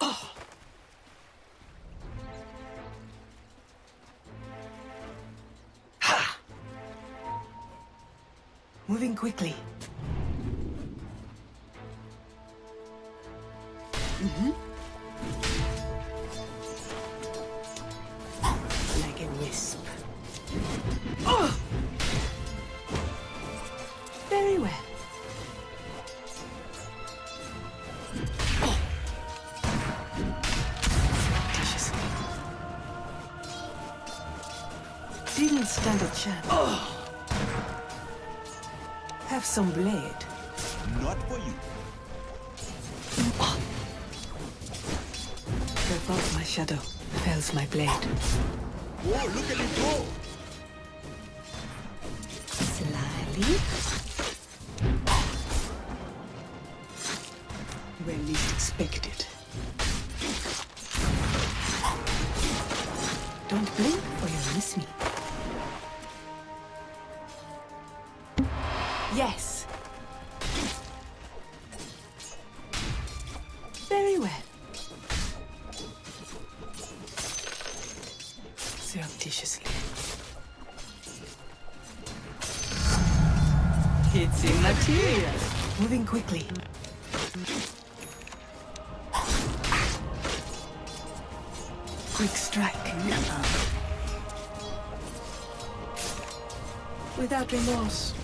Oh. Ha. Moving quickly. don't stand a chance. Have some blade. Not for you. There falls my shadow, fells my blade. Whoa, look at it go! Slyly. When least expected. Don't blink or you'll miss me. Yes. Very well. Surreptitiously. It's immaterial. Moving quickly. Quick strike. Without remorse.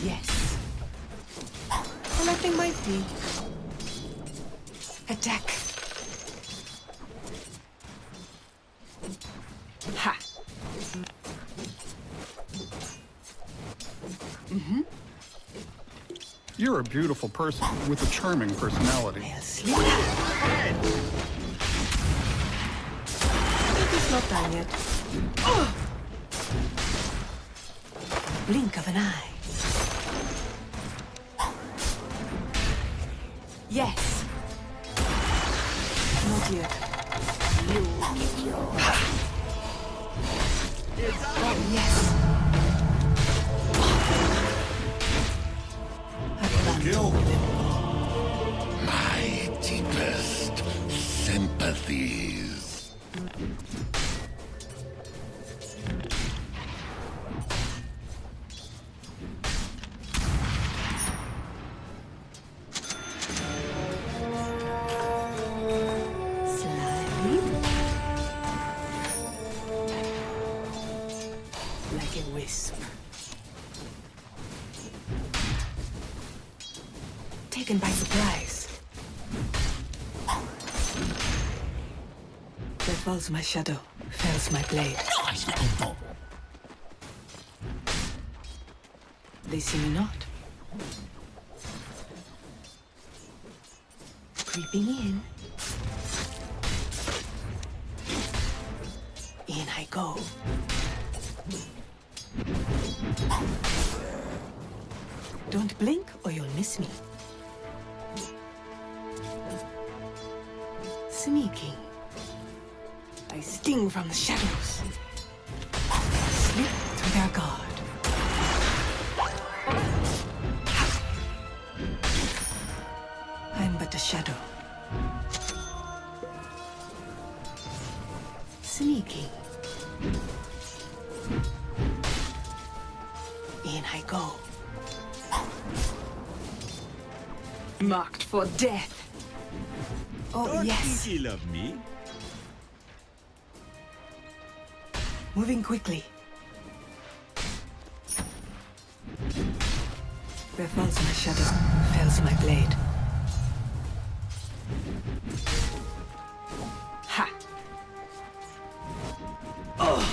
Yes. Collecting my fee. Attack. Ha. Mm-hmm. You're a beautiful person with a charming personality. Sleep. It's not done yet. Oh! Blink of an eye. Yes. Not yet. You get your. Oh, yes. Kill. My deepest sympathies. Slyly. Like a wisp. Taken by surprise. There falls my shadow, fells my blade. They see me not. Creeping in. In I go. Don't blink or you'll miss me. Sneaking. I sting from the shadows. Slip through their guard. I'm but a shadow. Sneaking. In I go. Marked for death. Oh, Don't yes. think you love me. Moving quickly. Where falls my shadow, fells my blade. Ha! Oh!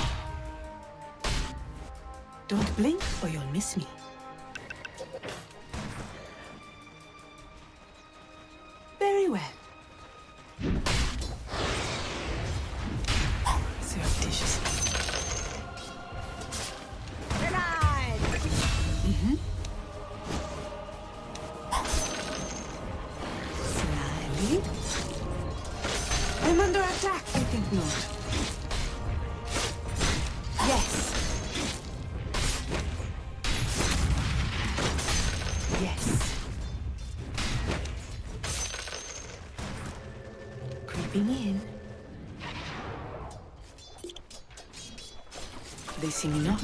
Don't blink or you'll miss me. Very well. Surreptitiously. Mm-hmm. Slyly. I'm under attack. I think not. Yes. Yes. Creeping in. They see me not.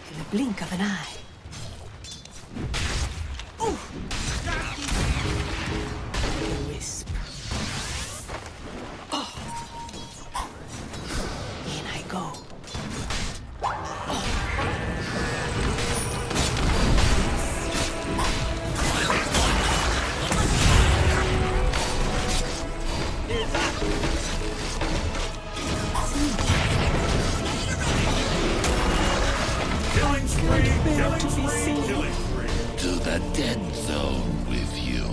In the blink of an eye. Ooh! A wisp. Oh! In I go. spree. bear to be Killing seen. spree. Killing spree. To the dead zone with you.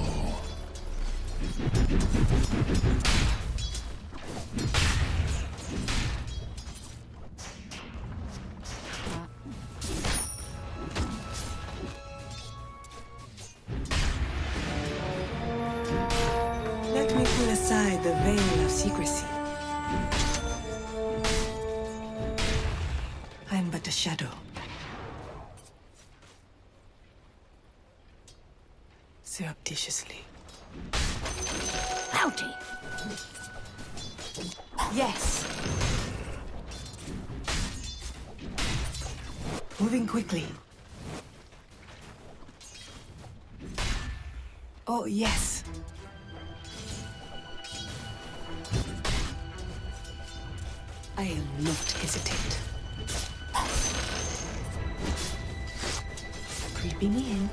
Let me pull aside the veil of secrecy. I'm but a shadow. Surreptitiously. Ouchie. Yes. Moving quickly. Oh, yes. I'll not hesitate. Creeping in.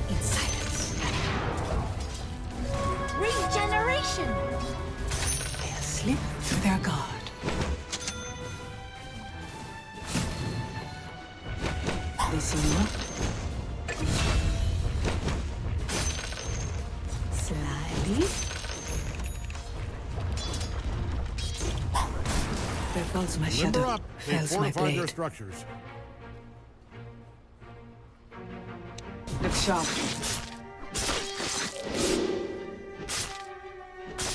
In silence. Regeneration. They'll slip through their guard. They see me not. Slyly. There falls my Limber shadow, up. They've fells my fortified their blade. structures. Look sharp.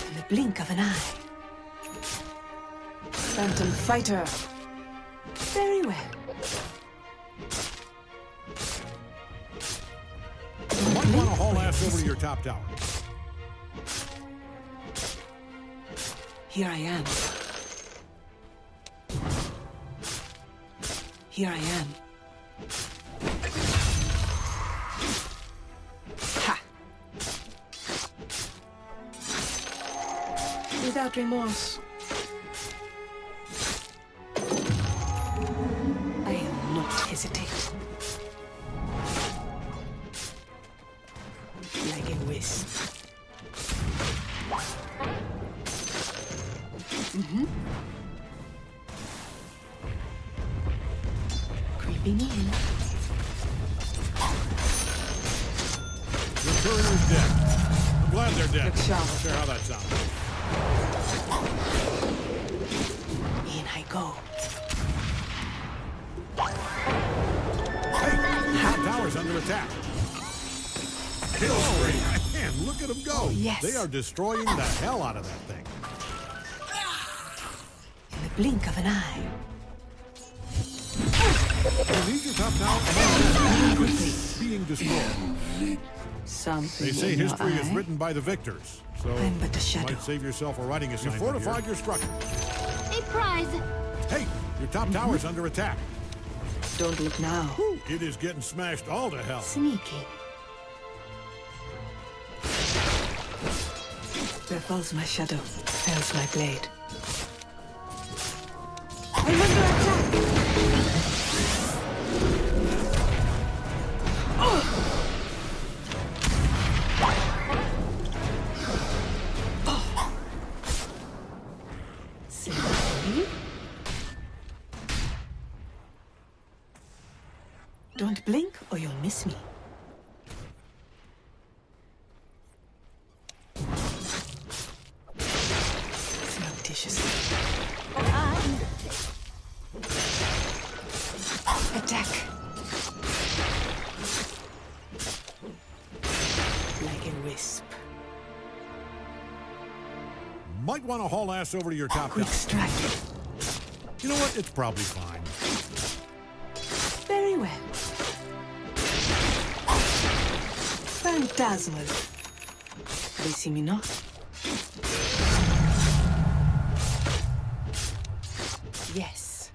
In the blink of an eye. Phantom fighter. Very well. You might want to haul ass over to your top tower. Here I am. Here I am. Ha! Without remorse. I will not hesitate. Like a wisp. Creeping in. Your courier's dead. I'm glad they're dead. Look sharp. Not sure how that sounds. In I go. Hey, top tower's under attack. Kill spree. Man, look at them go. Yes. They are destroying the hell out of that thing. In the blink of an eye. You need your top tower being destroyed. Something They say in your history is eye. written by the victors, so I'm but a you shadow. might save yourself a writing assignment. You fortified your structure. A prize. Hey, your top tower's under attack. Don't look now. It is getting smashed all to hell. Sneaky. There falls my shadow, fells my blade. I'm under attack! Slowly. Don't blink or you'll miss me. Surreptitiously. Attack. Like a wisp. Might want to haul ass over to your top Quick tower. strike. You know what? It's probably fine. Very well. Phantasmal. They see me not. Yes.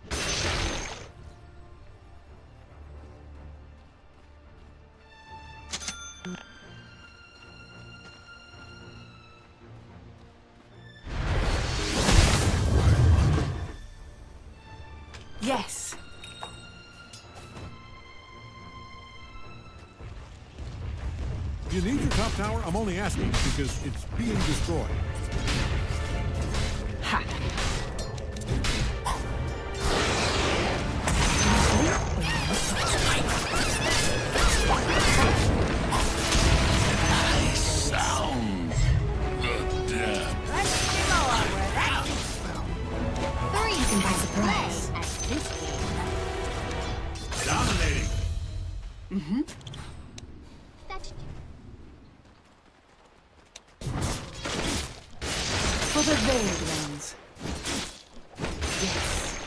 Yes. You need your top tower? I'm only asking because it's being destroyed. Ha. Taken by surprise. Dominating. Mm-hmm. For the veiled ones. Yes.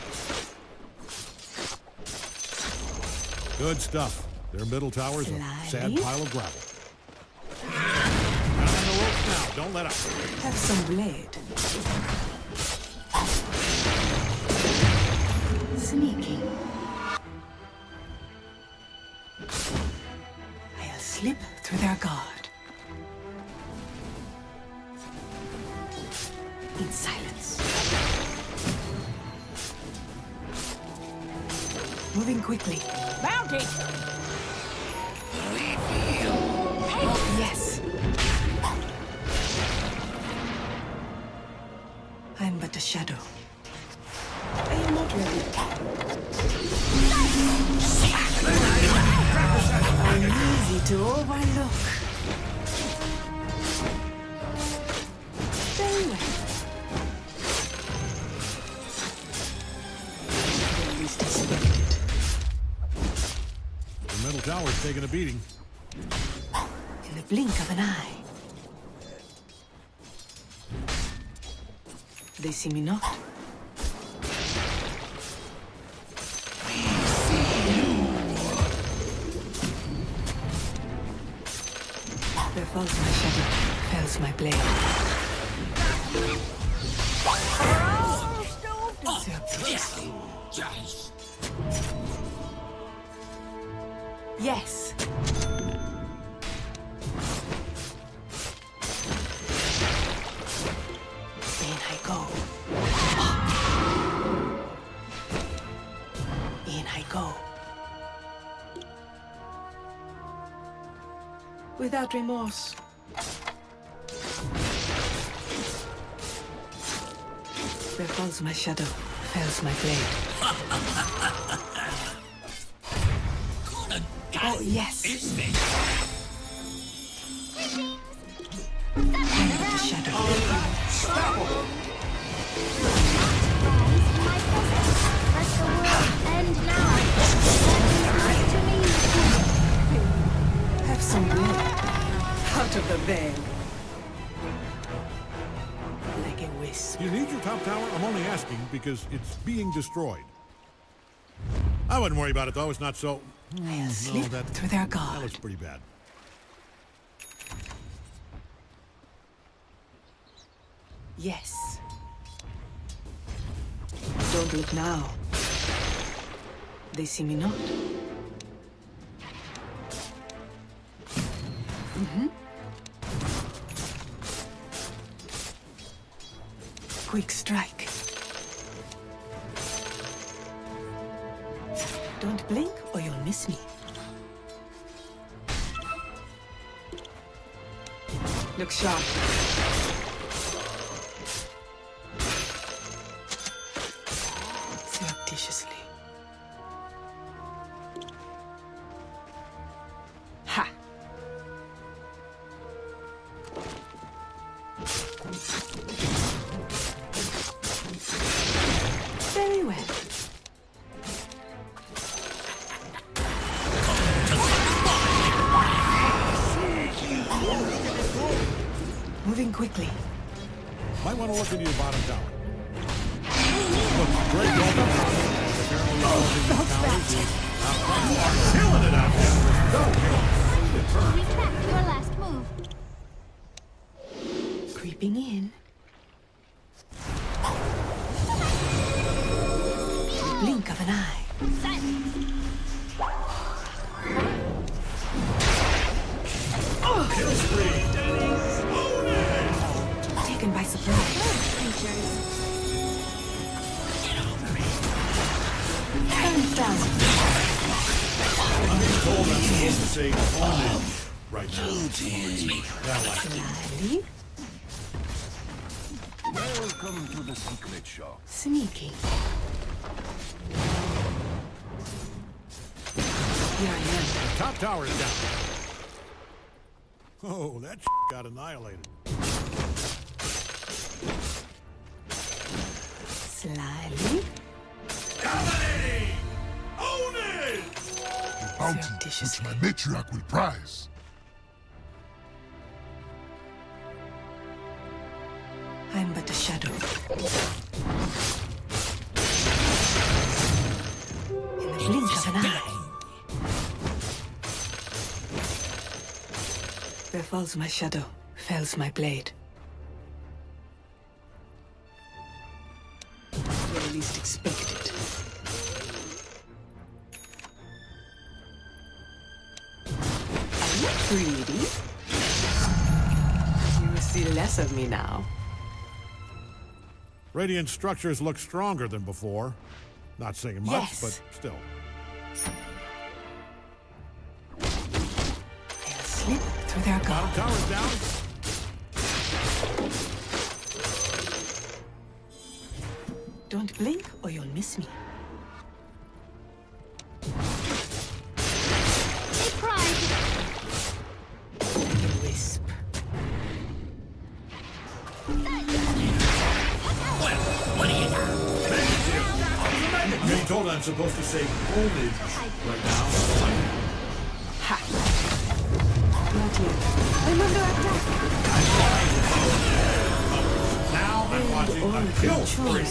Good stuff. Their middle tower's a sad Slightly. pile of gravel. Down on the ropes now. Don't let up. Have some blade. Sneaky. I'll slip through their guard. In silence. Moving quickly. Bounty! Yes. I'm but a shadow. I am not ready. I'm easy to overlook. Very well. The least expected. The middle tower's taking a beating. In the blink of an eye. They see me not. There falls my shadow, fells my blade. Yes. In I go. In I go. Without remorse. Where falls my shadow, fells my blade. Oh, yes. The shadow. Have some blade. Out of the veil. Like a wisp. You need your top tower? I'm only asking because it's being destroyed. I wouldn't worry about it, though. It's not so... I'll slip through their guard. That looks pretty bad. Yes. Don't look now. They see me not. Mm-hmm. Quick strike. Don't blink or you'll miss me. Look sharp. Surreptitiously. Ha! Very well. Moving quickly. Might want to look into your bottom tower. Look, great welcome. Apparently, killing it out there. Retract your last move. Creeping in. Blink of an eye. Kill spree. Taken by surprise. Turn down. I'm being told I'm supposed to say ownage right now. Slyly. Welcome to the secret shop. Sneaking. Here I am. The top tower is down. Oh, that got annihilated. Slyly. bounty which my matriarch will prize. I'm but a shadow. In the blink of an eye. Where falls my shadow, fells my blade. Where least expected. I'm not greedy. You will see less of me now. Radiant structures look stronger than before. Not saying much, Yes. but still. They'll slip through their guard. Tower's down. Don't blink or you'll miss me. Like a wisp. I'm being told I'm supposed to say oldage right now. Ha! Not yet. I'm under attack. Now I'm watching a kill spree.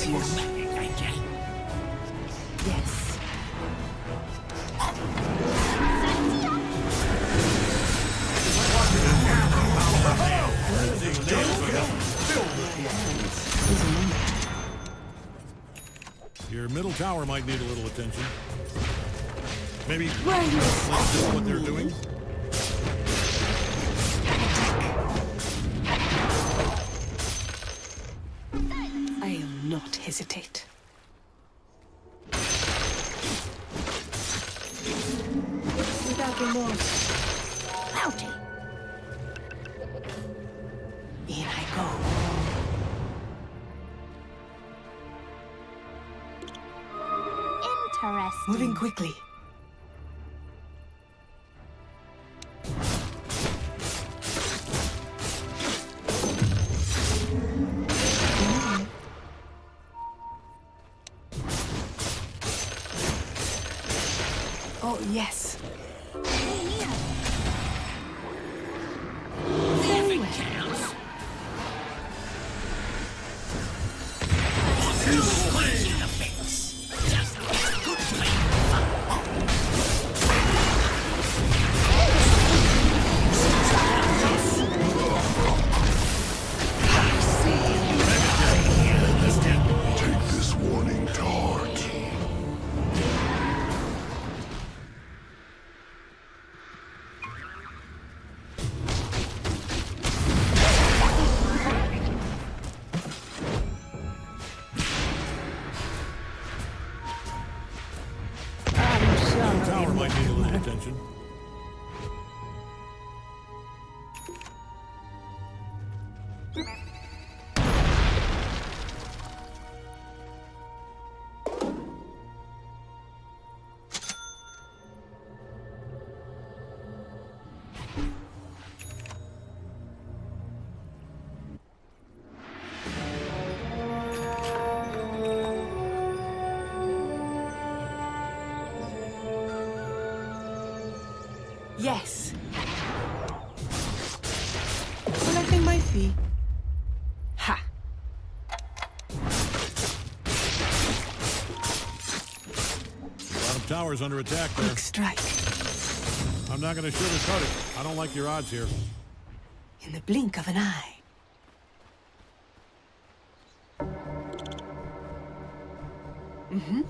Yes. Your middle tower might need a little attention. Maybe Where are you? let's do what they're doing. I'll not hesitate. Without remorse. Bounty. In I go. Interesting. Moving quickly. Oh, yes. Very well. Take this warning to heart. Middle tower might need a little attention. Yes. Collecting my fee. Ha! Bottom tower's under attack there. Quick strike. I'm not going to sugarcoat it. I don't like your odds here. In the blink of an eye. Mm-hmm.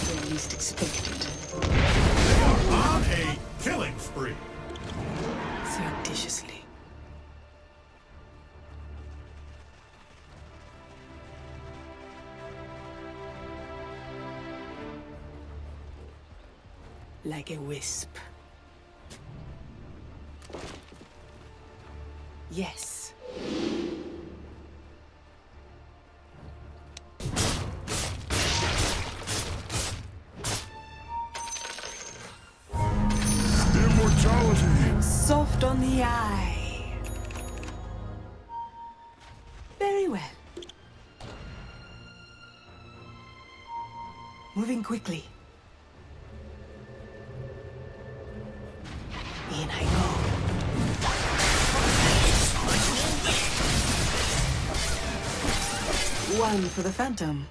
Where least expected. On a killing spree. Surreptitiously. Like a wisp. Yes. Immortality. Soft on the eye. Very well. Moving quickly. In I go. One for the Phantom.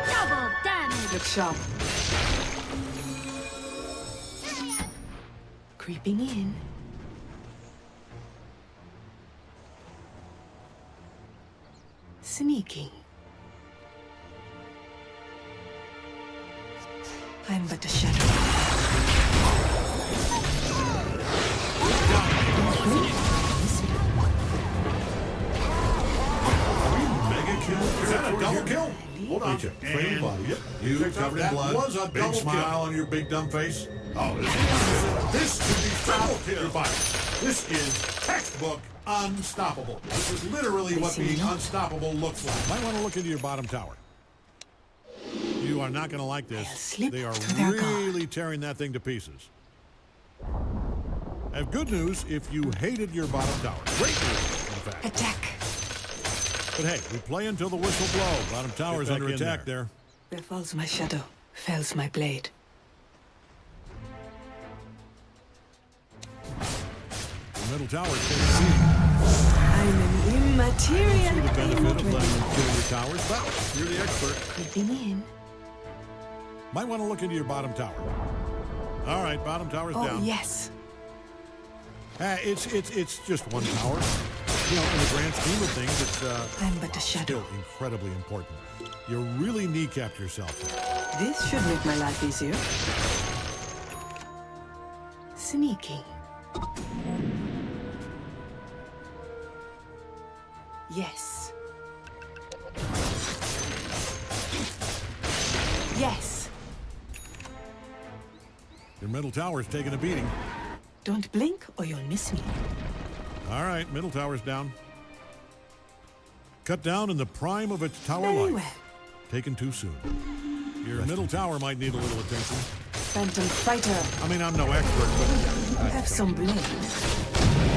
Double damage. Look sharp. Creeping in. Sneaking. I'm but a shadow. Mega kill? Is that a double kill? Hold on. Frame body. You Picked up covered in that blood. was a Big double smile kill. on your big dumb face. Oh, this should be triple kill. This is textbook unstoppable. This is literally what being unstoppable looks like. Might want to look into your bottom tower. You are not going to like this. They are really tearing that thing to pieces. I have good news if you hated your bottom tower. Great news, in fact. Attack. But hey, we play until the whistle blows. Bottom tower's under attack there. Where falls my shadow, fells my blade. The middle tower is taking a beating. I'm an immaterial See the benefit payload of letting them kill your towers, but you're the expert. Creeping in. Might want to look into your bottom tower. All right, bottom tower's Oh, down. yes. It's just one tower. You know, in the grand scheme of things, it's I'm but a shadow. still incredibly important. You really kneecapped yourself. This should make my life easier. Sneaking. Yes. Yes. Your middle tower's taking a beating. Don't blink or you'll miss me. All right, middle tower's down. Cut down in the prime of its tower Very life. well. Taken too soon. Your middle tower might need a little attention. Phantom fighter. I mean, I'm no expert, but Have some blade.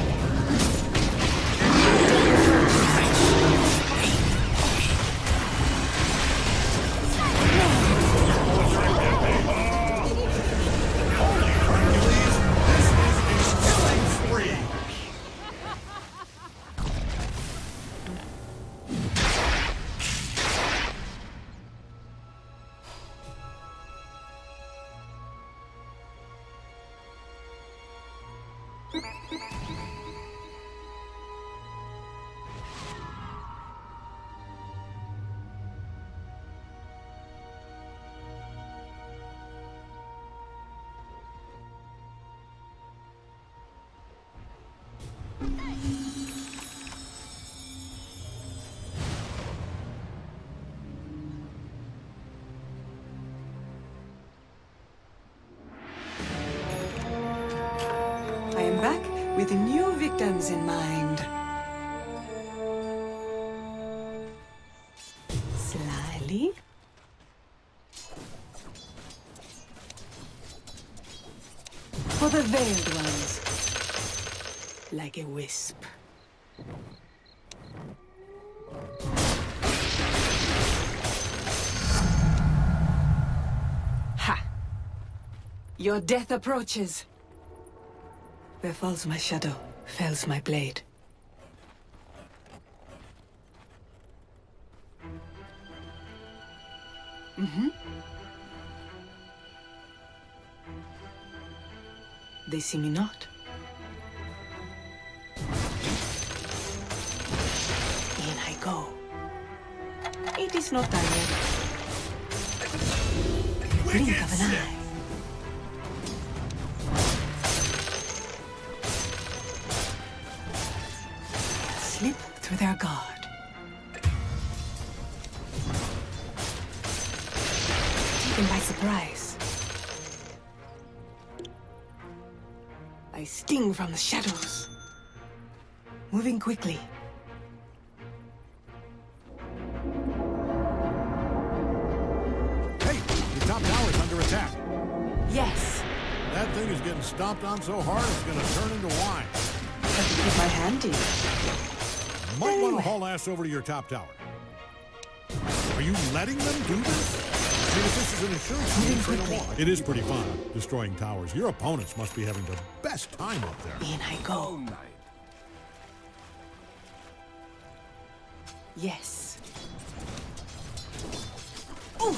I am back with new victims in mind. Slyly. For the veiled ones. Like a wisp. Ha! Your death approaches. Where falls my shadow, fells my blade. Mm-hmm. They see me not. In I go. It is not done yet. Blink of an eye. Slip through their guard. Taken by surprise. I sting from the shadows. Moving quickly. hey, your top tower's under attack. Yes. That thing is getting stomped on so hard it's going to turn into wine. Have to keep my hand in. Might want to haul ass over to your top tower. Are you letting them do this? I mean, if this is an insurance scheme, say no more. It is pretty fun, destroying towers. Your opponents must be having the best time up there. In I go. Yes. Ooh.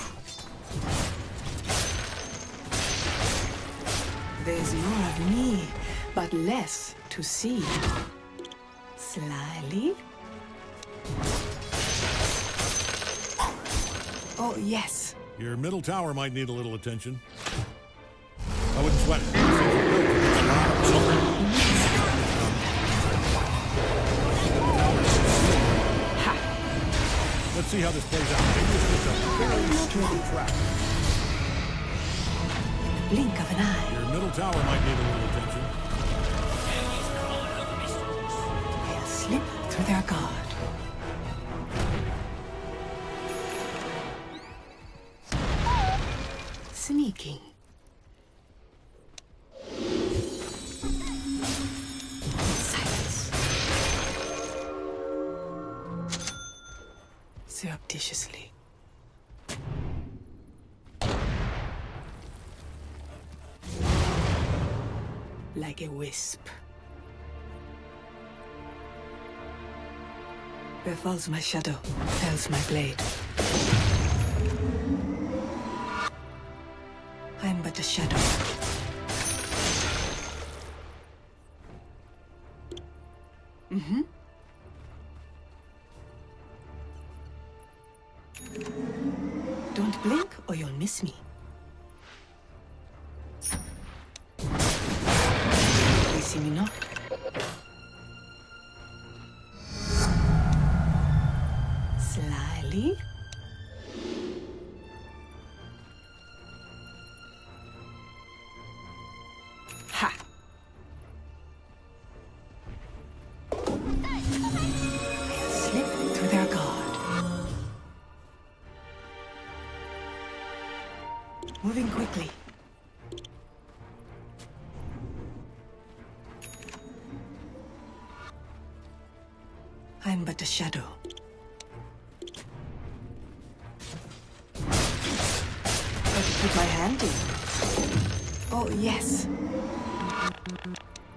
There's more of me, but less to see. Slyly. Oh, yes. Your middle tower might need a little attention. I wouldn't sweat it. Let's see how this plays out. Maybe this is a very strong trap. Blink of an eye. Your middle tower might need a little attention. They'll slip through their guard. Sneaking. Silence. Surreptitiously. Like a wisp. Where falls my shadow, fells my blade. I'm but a shadow. Mm-hmm. Don't blink or you'll miss me. They see me not. Slyly. Ha! They'll slip through their guard. Moving quickly. I'm but a shadow. Where to put my hand in? Oh, yes.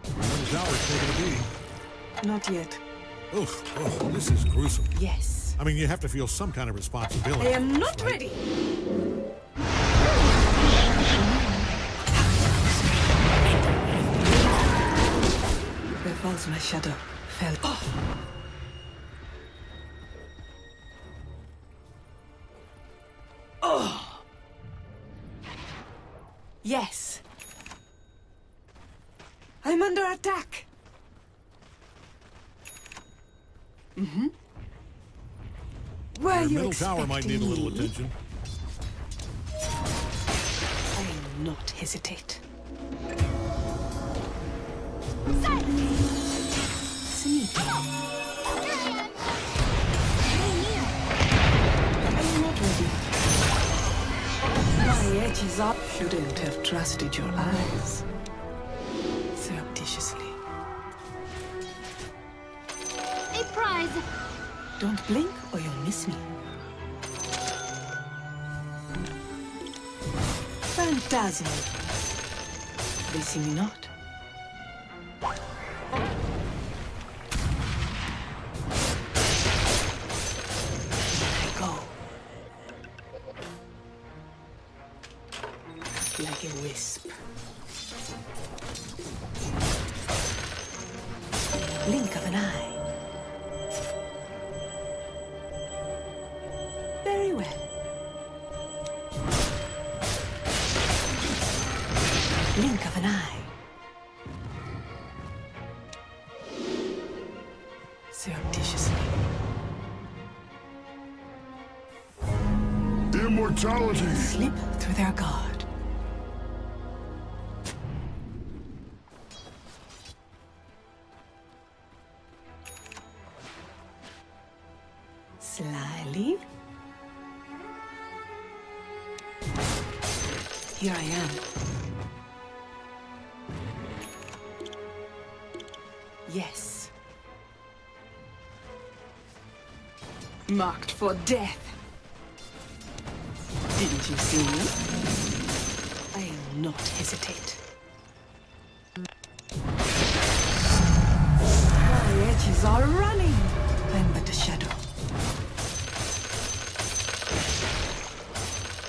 The tower's taking a beating. Not yet. Oof, oh, this is gruesome. Yes. I mean, you have to feel some kind of responsibility. I am not right? ready. Where falls my shadow? Fell. Oh. Oh. Yes. I'm under attack. Mm-hmm. Were Your you middle tower might need a little me? attention. I will not hesitate. Sneak. I'm not ready. My edge is up. Shouldn't have trusted your eyes. Surreptitiously. A prize. Don't blink or you'll miss me. Phantasm. They see me not. I go. Like a wisp. Blink of an eye. Very well. Blink of an eye. Surreptitiously. Immortality. Slip through their guard. Slyly. Here I am. Yes. Marked for death. Didn't you see me? I'll not hesitate. My edges are running. I'm but a shadow.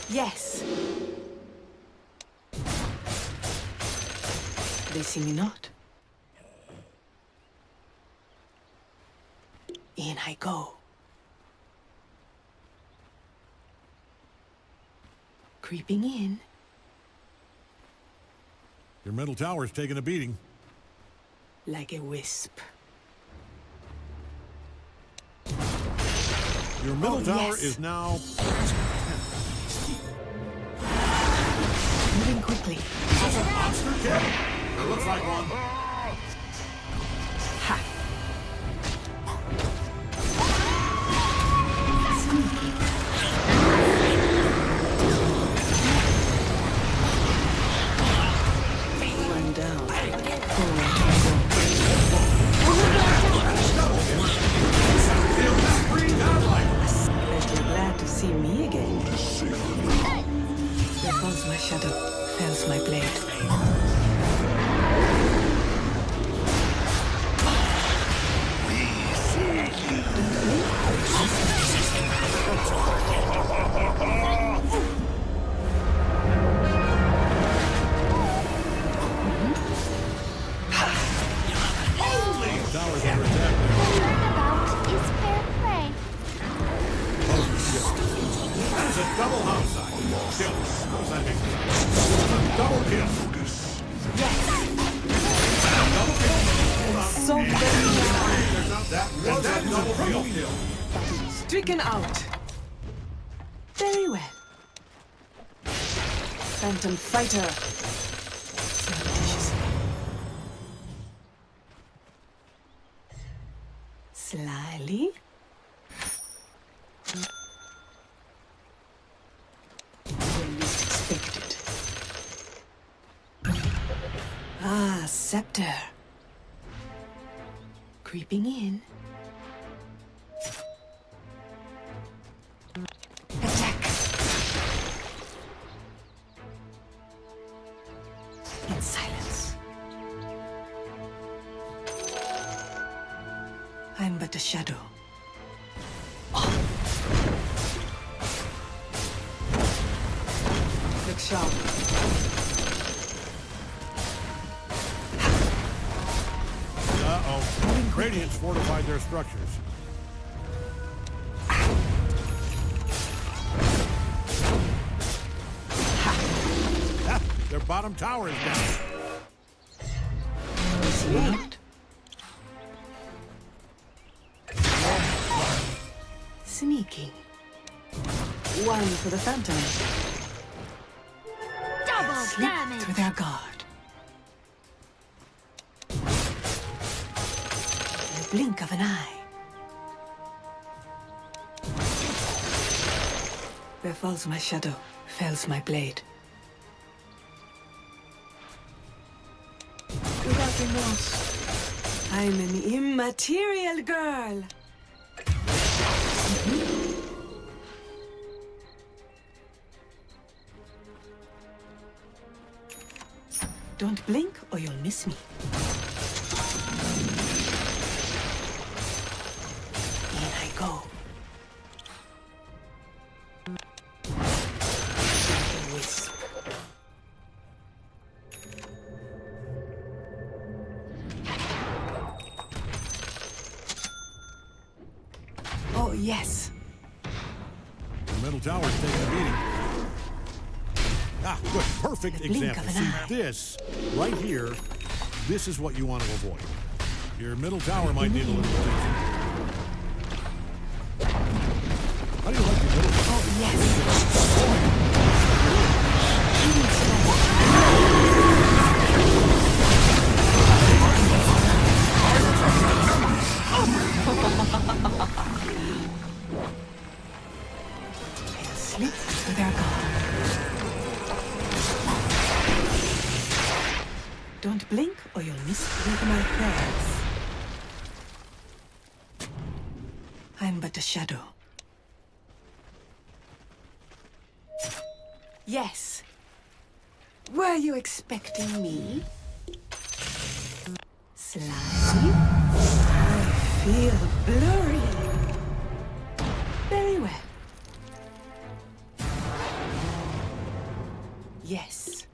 Yes. They see me not. In I go. Creeping in. Your middle tower's taking a beating. Like a wisp. Your middle tower yes. is now... Moving quickly. That's a monster kill. It looks like one. Ha! One down. Bet you're glad to see me again. There falls my shadow, fells my blade. Tower's under attack. Is fair play. That is a double homicide. Kill. What does that mean? Double kill. Double kill. So very That was a double kill. stricken out. Very well. Phantom fighter. Surreptitiously. Slyly. When least expected. Ah, scepter. Creeping in. Attack. In silence. I'm but a shadow. Look sharp. Uh-oh. Radiant's fortified their structures. Ah, their bottom tower is down. Sweet. Sneaking. One for the phantom. Double Slip damage. through their guard. In the blink of an eye. Where falls my shadow, fells my blade. Without remorse, I'm an immaterial girl. Don't blink or you'll miss me. In I go. Like a wisp. Oh, yes. The middle tower's taking a beating. Ah, good. Perfect example. See, this, right here, this is what you want to avoid. Your middle tower might need a little attention. How do you like your middle tower? Oh, yes. Slip through their guard. Don't blink or you'll miss with my prayers. I'm but a shadow, Yes. Were you expecting me? Slimy? I feel blurry. Very well. Yes.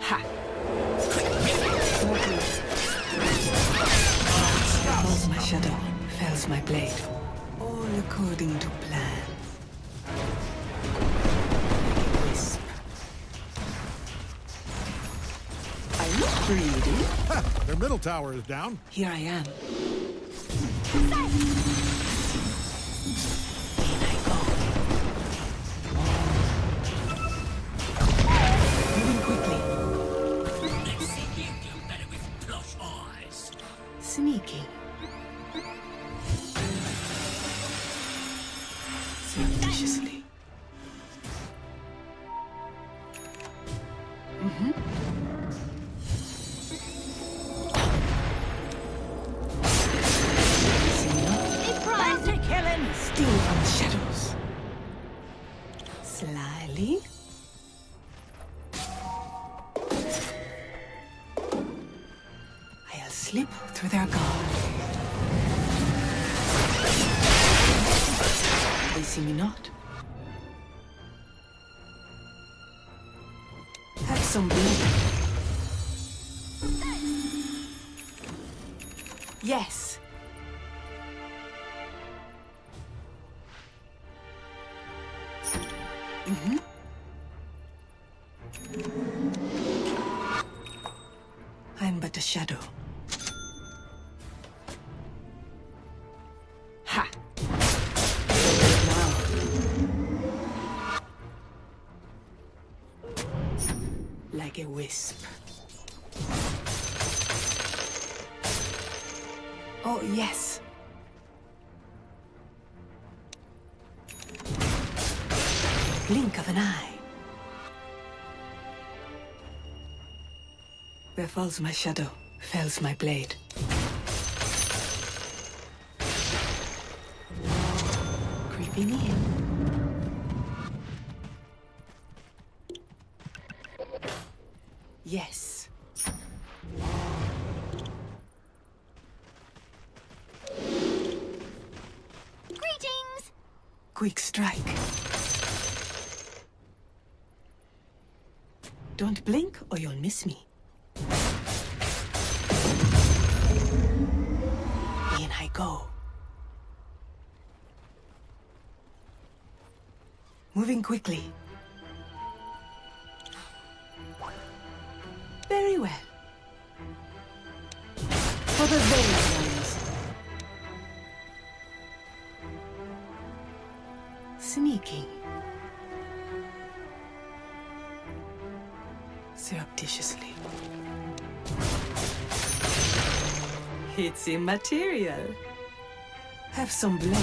Ha! Falls my shadow, fells my blade. All according to plan. Wisp. Are you greedy? Ha! Their middle tower is down. Here I am. Sneaking. Surreptitiously. Steal from the shadows. Slyly. I'll slip through their guard. They see me not. Have some blood. Yes. I'm but a shadow. Ha! Now. Like a wisp. Oh, yes. Blink of an eye. Where falls my shadow, fells my blade. Creeping in. Yes. Greetings! Quick strike. Don't blink or you'll miss me. In I go. Moving quickly. Very well. For the veiled ones. Sneaking. Surreptitiously. It's immaterial. Have some blade.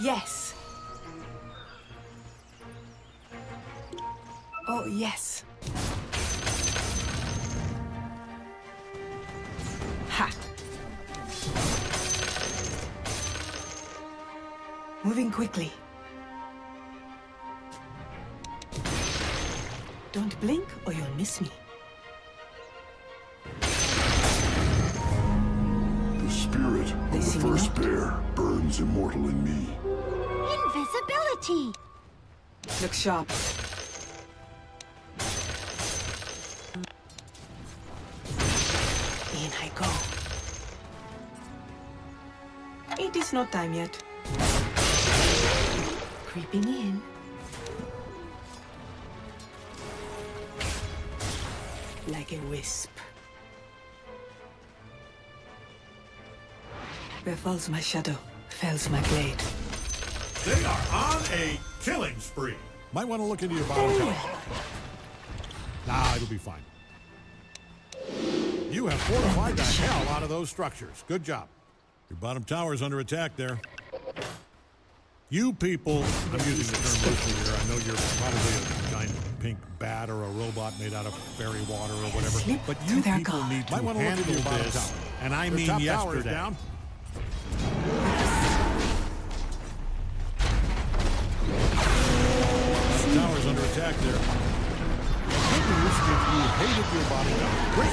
Yes. Oh, yes. Ha! Moving quickly. Don't blink or you'll miss me. The spirit of the first bear burns immortal in me. Invisibility! Look sharp. In I go. It is not time yet. Creeping in. Like a wisp. Where falls my shadow, fells my blade. They are on a killing spree. Might want to look into your bottom tower. Nah, it'll be fine. You have fortified the hell out of those structures. Good job. Your bottom tower is under attack there. You people, I'm using the term loosely here. I know you're probably a giant pink bat or a robot made out of fairy water or whatever. But you their people God. need to handle this. And I mean yesterday. Down. The tower's under attack there. Good news if you hated your bottom down. Great.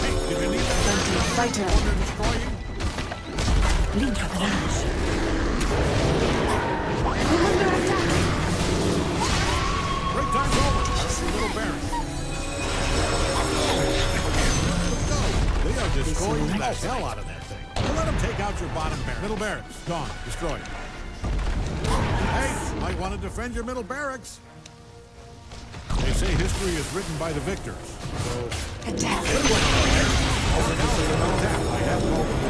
Hey, did you need that? Fighter. They're destroying. Lead for the launch. I'm under attack. Break time's over. That's the little baron. They are destroying the hell out of that thing. Well, let them take out your bottom barracks. Middle barracks, gone, destroyed. Hey, might want to defend your middle barracks. They say history is written by the victors. So, attack. Over now, it's an attack. I have called the word.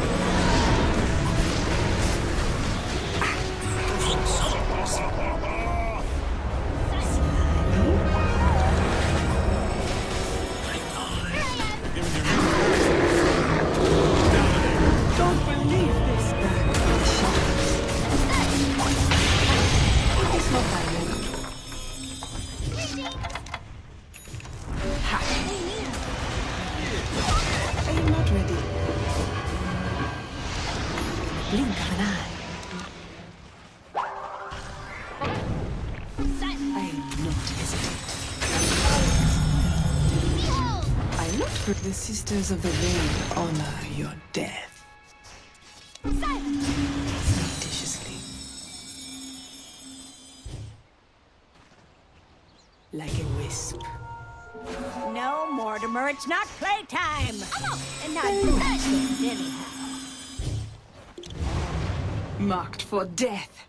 Don't believe this guy. It's not violent. Ha. I am not ready. Blink of an eye. I am not hesitant. I not for the Sisters of the Rain honor your death. Surreptitiously. Like a wisp. No, Mortimer, it's not playtime. And not present, anyhow. Marked for death.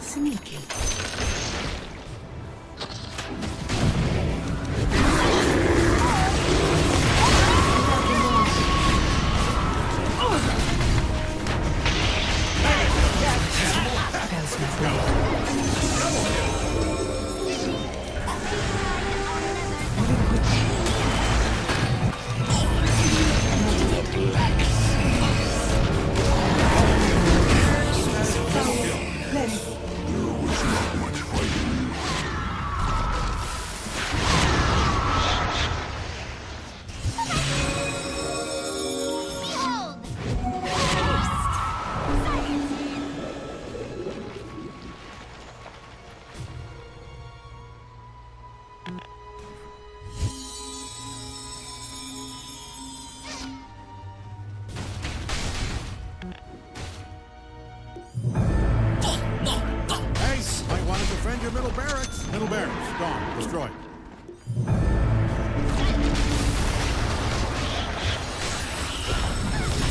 Sneaky. Defend your middle barracks. Middle barracks, gone, destroyed.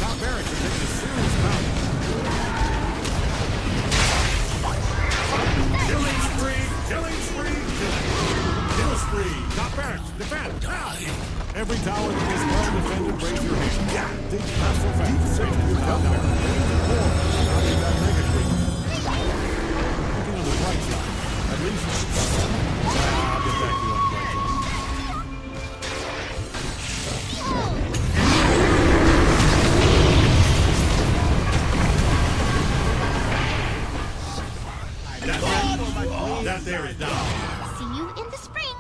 Top barracks are taking a serious pounding. Killing spree, killing spree, kill spree. Top barracks, defend. Now. Every tower that is well defended, raise your hand. Yeah, dig not so fast. Six to your top barracks. Four. Copy that mega creep. Looking on the right side. At least, I'll get back to you on the right side. That there is down. See you in the spring.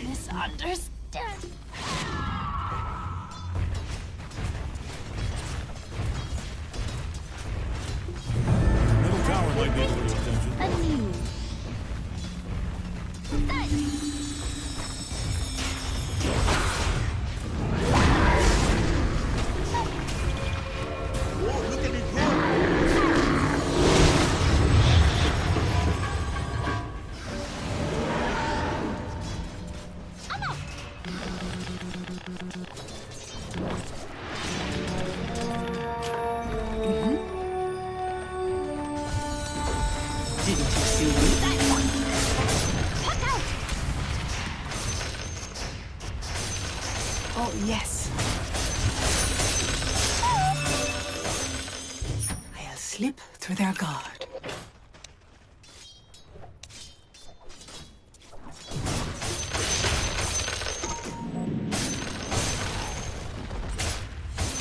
Misunderstood. Middle tower might be a little attention. Anew. Didn't you see me? Oh, yes. I'll slip through their guard.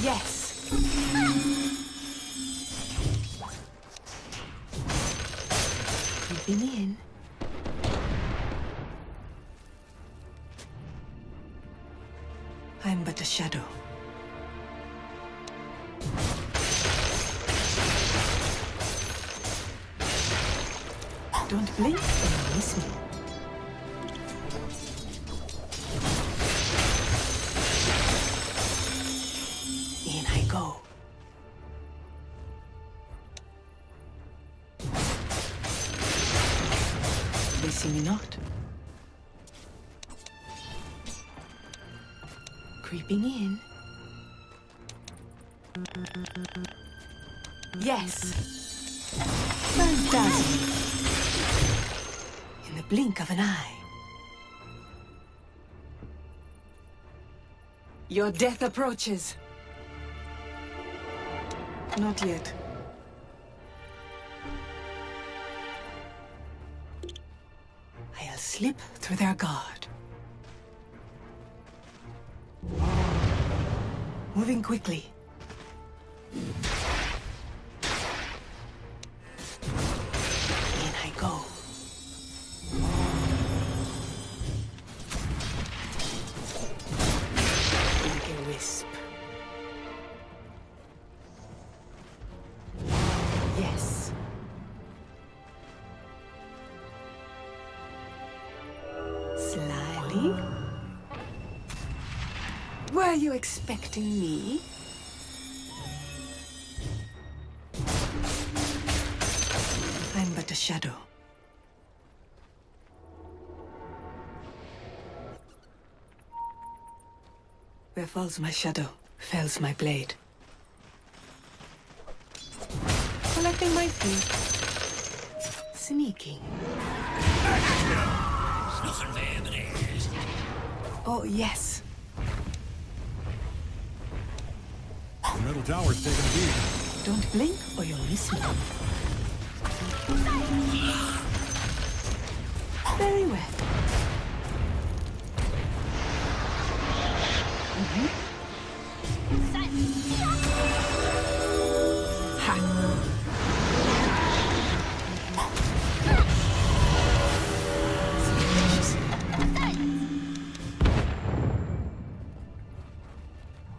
Yes. Creeping in. I'm but a shadow. Don't blink or you'll miss me. In I go. They see me not. Creeping in. Yes. Fantastic. In the blink of an eye. Your death approaches. Not yet. I'll slip through their guard. Moving quickly. In I go. Like a wisp. Yes. Slyly. Were you expecting me? I'm but a shadow. Where falls my shadow, fells my blade. Collecting my feet. Sneaking. Oh, yes. The middle tower's taking a beat. Don't blink or you'll miss me. Very well.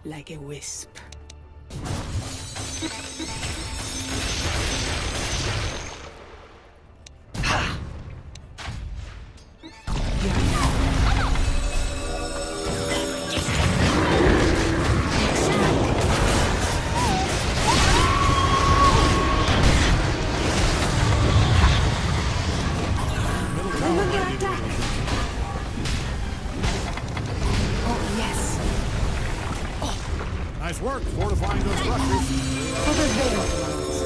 Like a wisp. Nice work fortifying those structures. Other veil ones.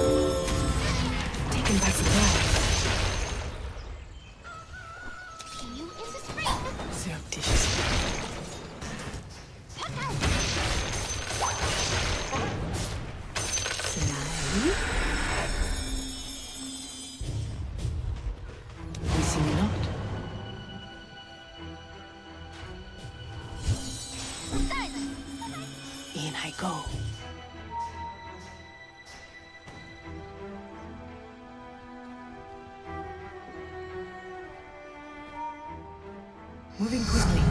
Taken by surprise. Surreptitiously. Slyly. You see me not? In I go. Moving quickly.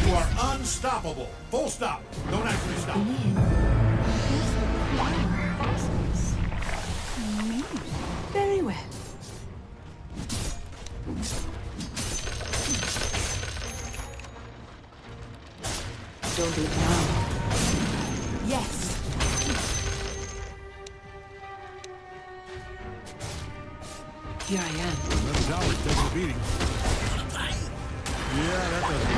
You are unstoppable. Full stop. Don't actually stop. Very well. Don't look now. Yes. Here I am. Middle tower's taking a beating. Yeah, that doesn't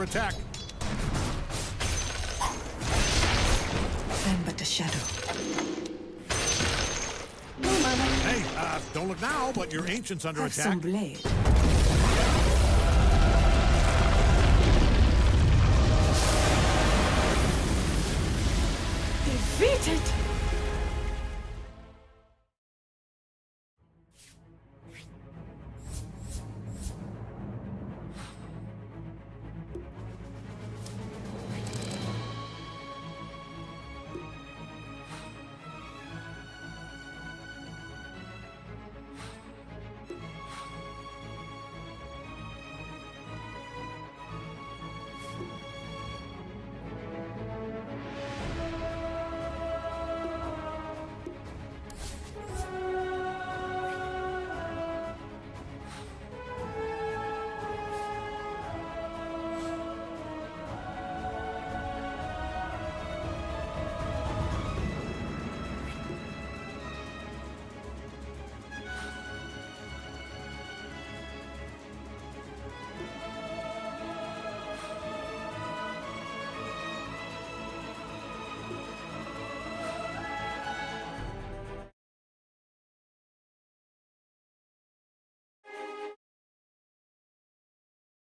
under attack. Then but a shadow. Hey, don't look now, but your ancient's under Have attack. some blade. Defeated!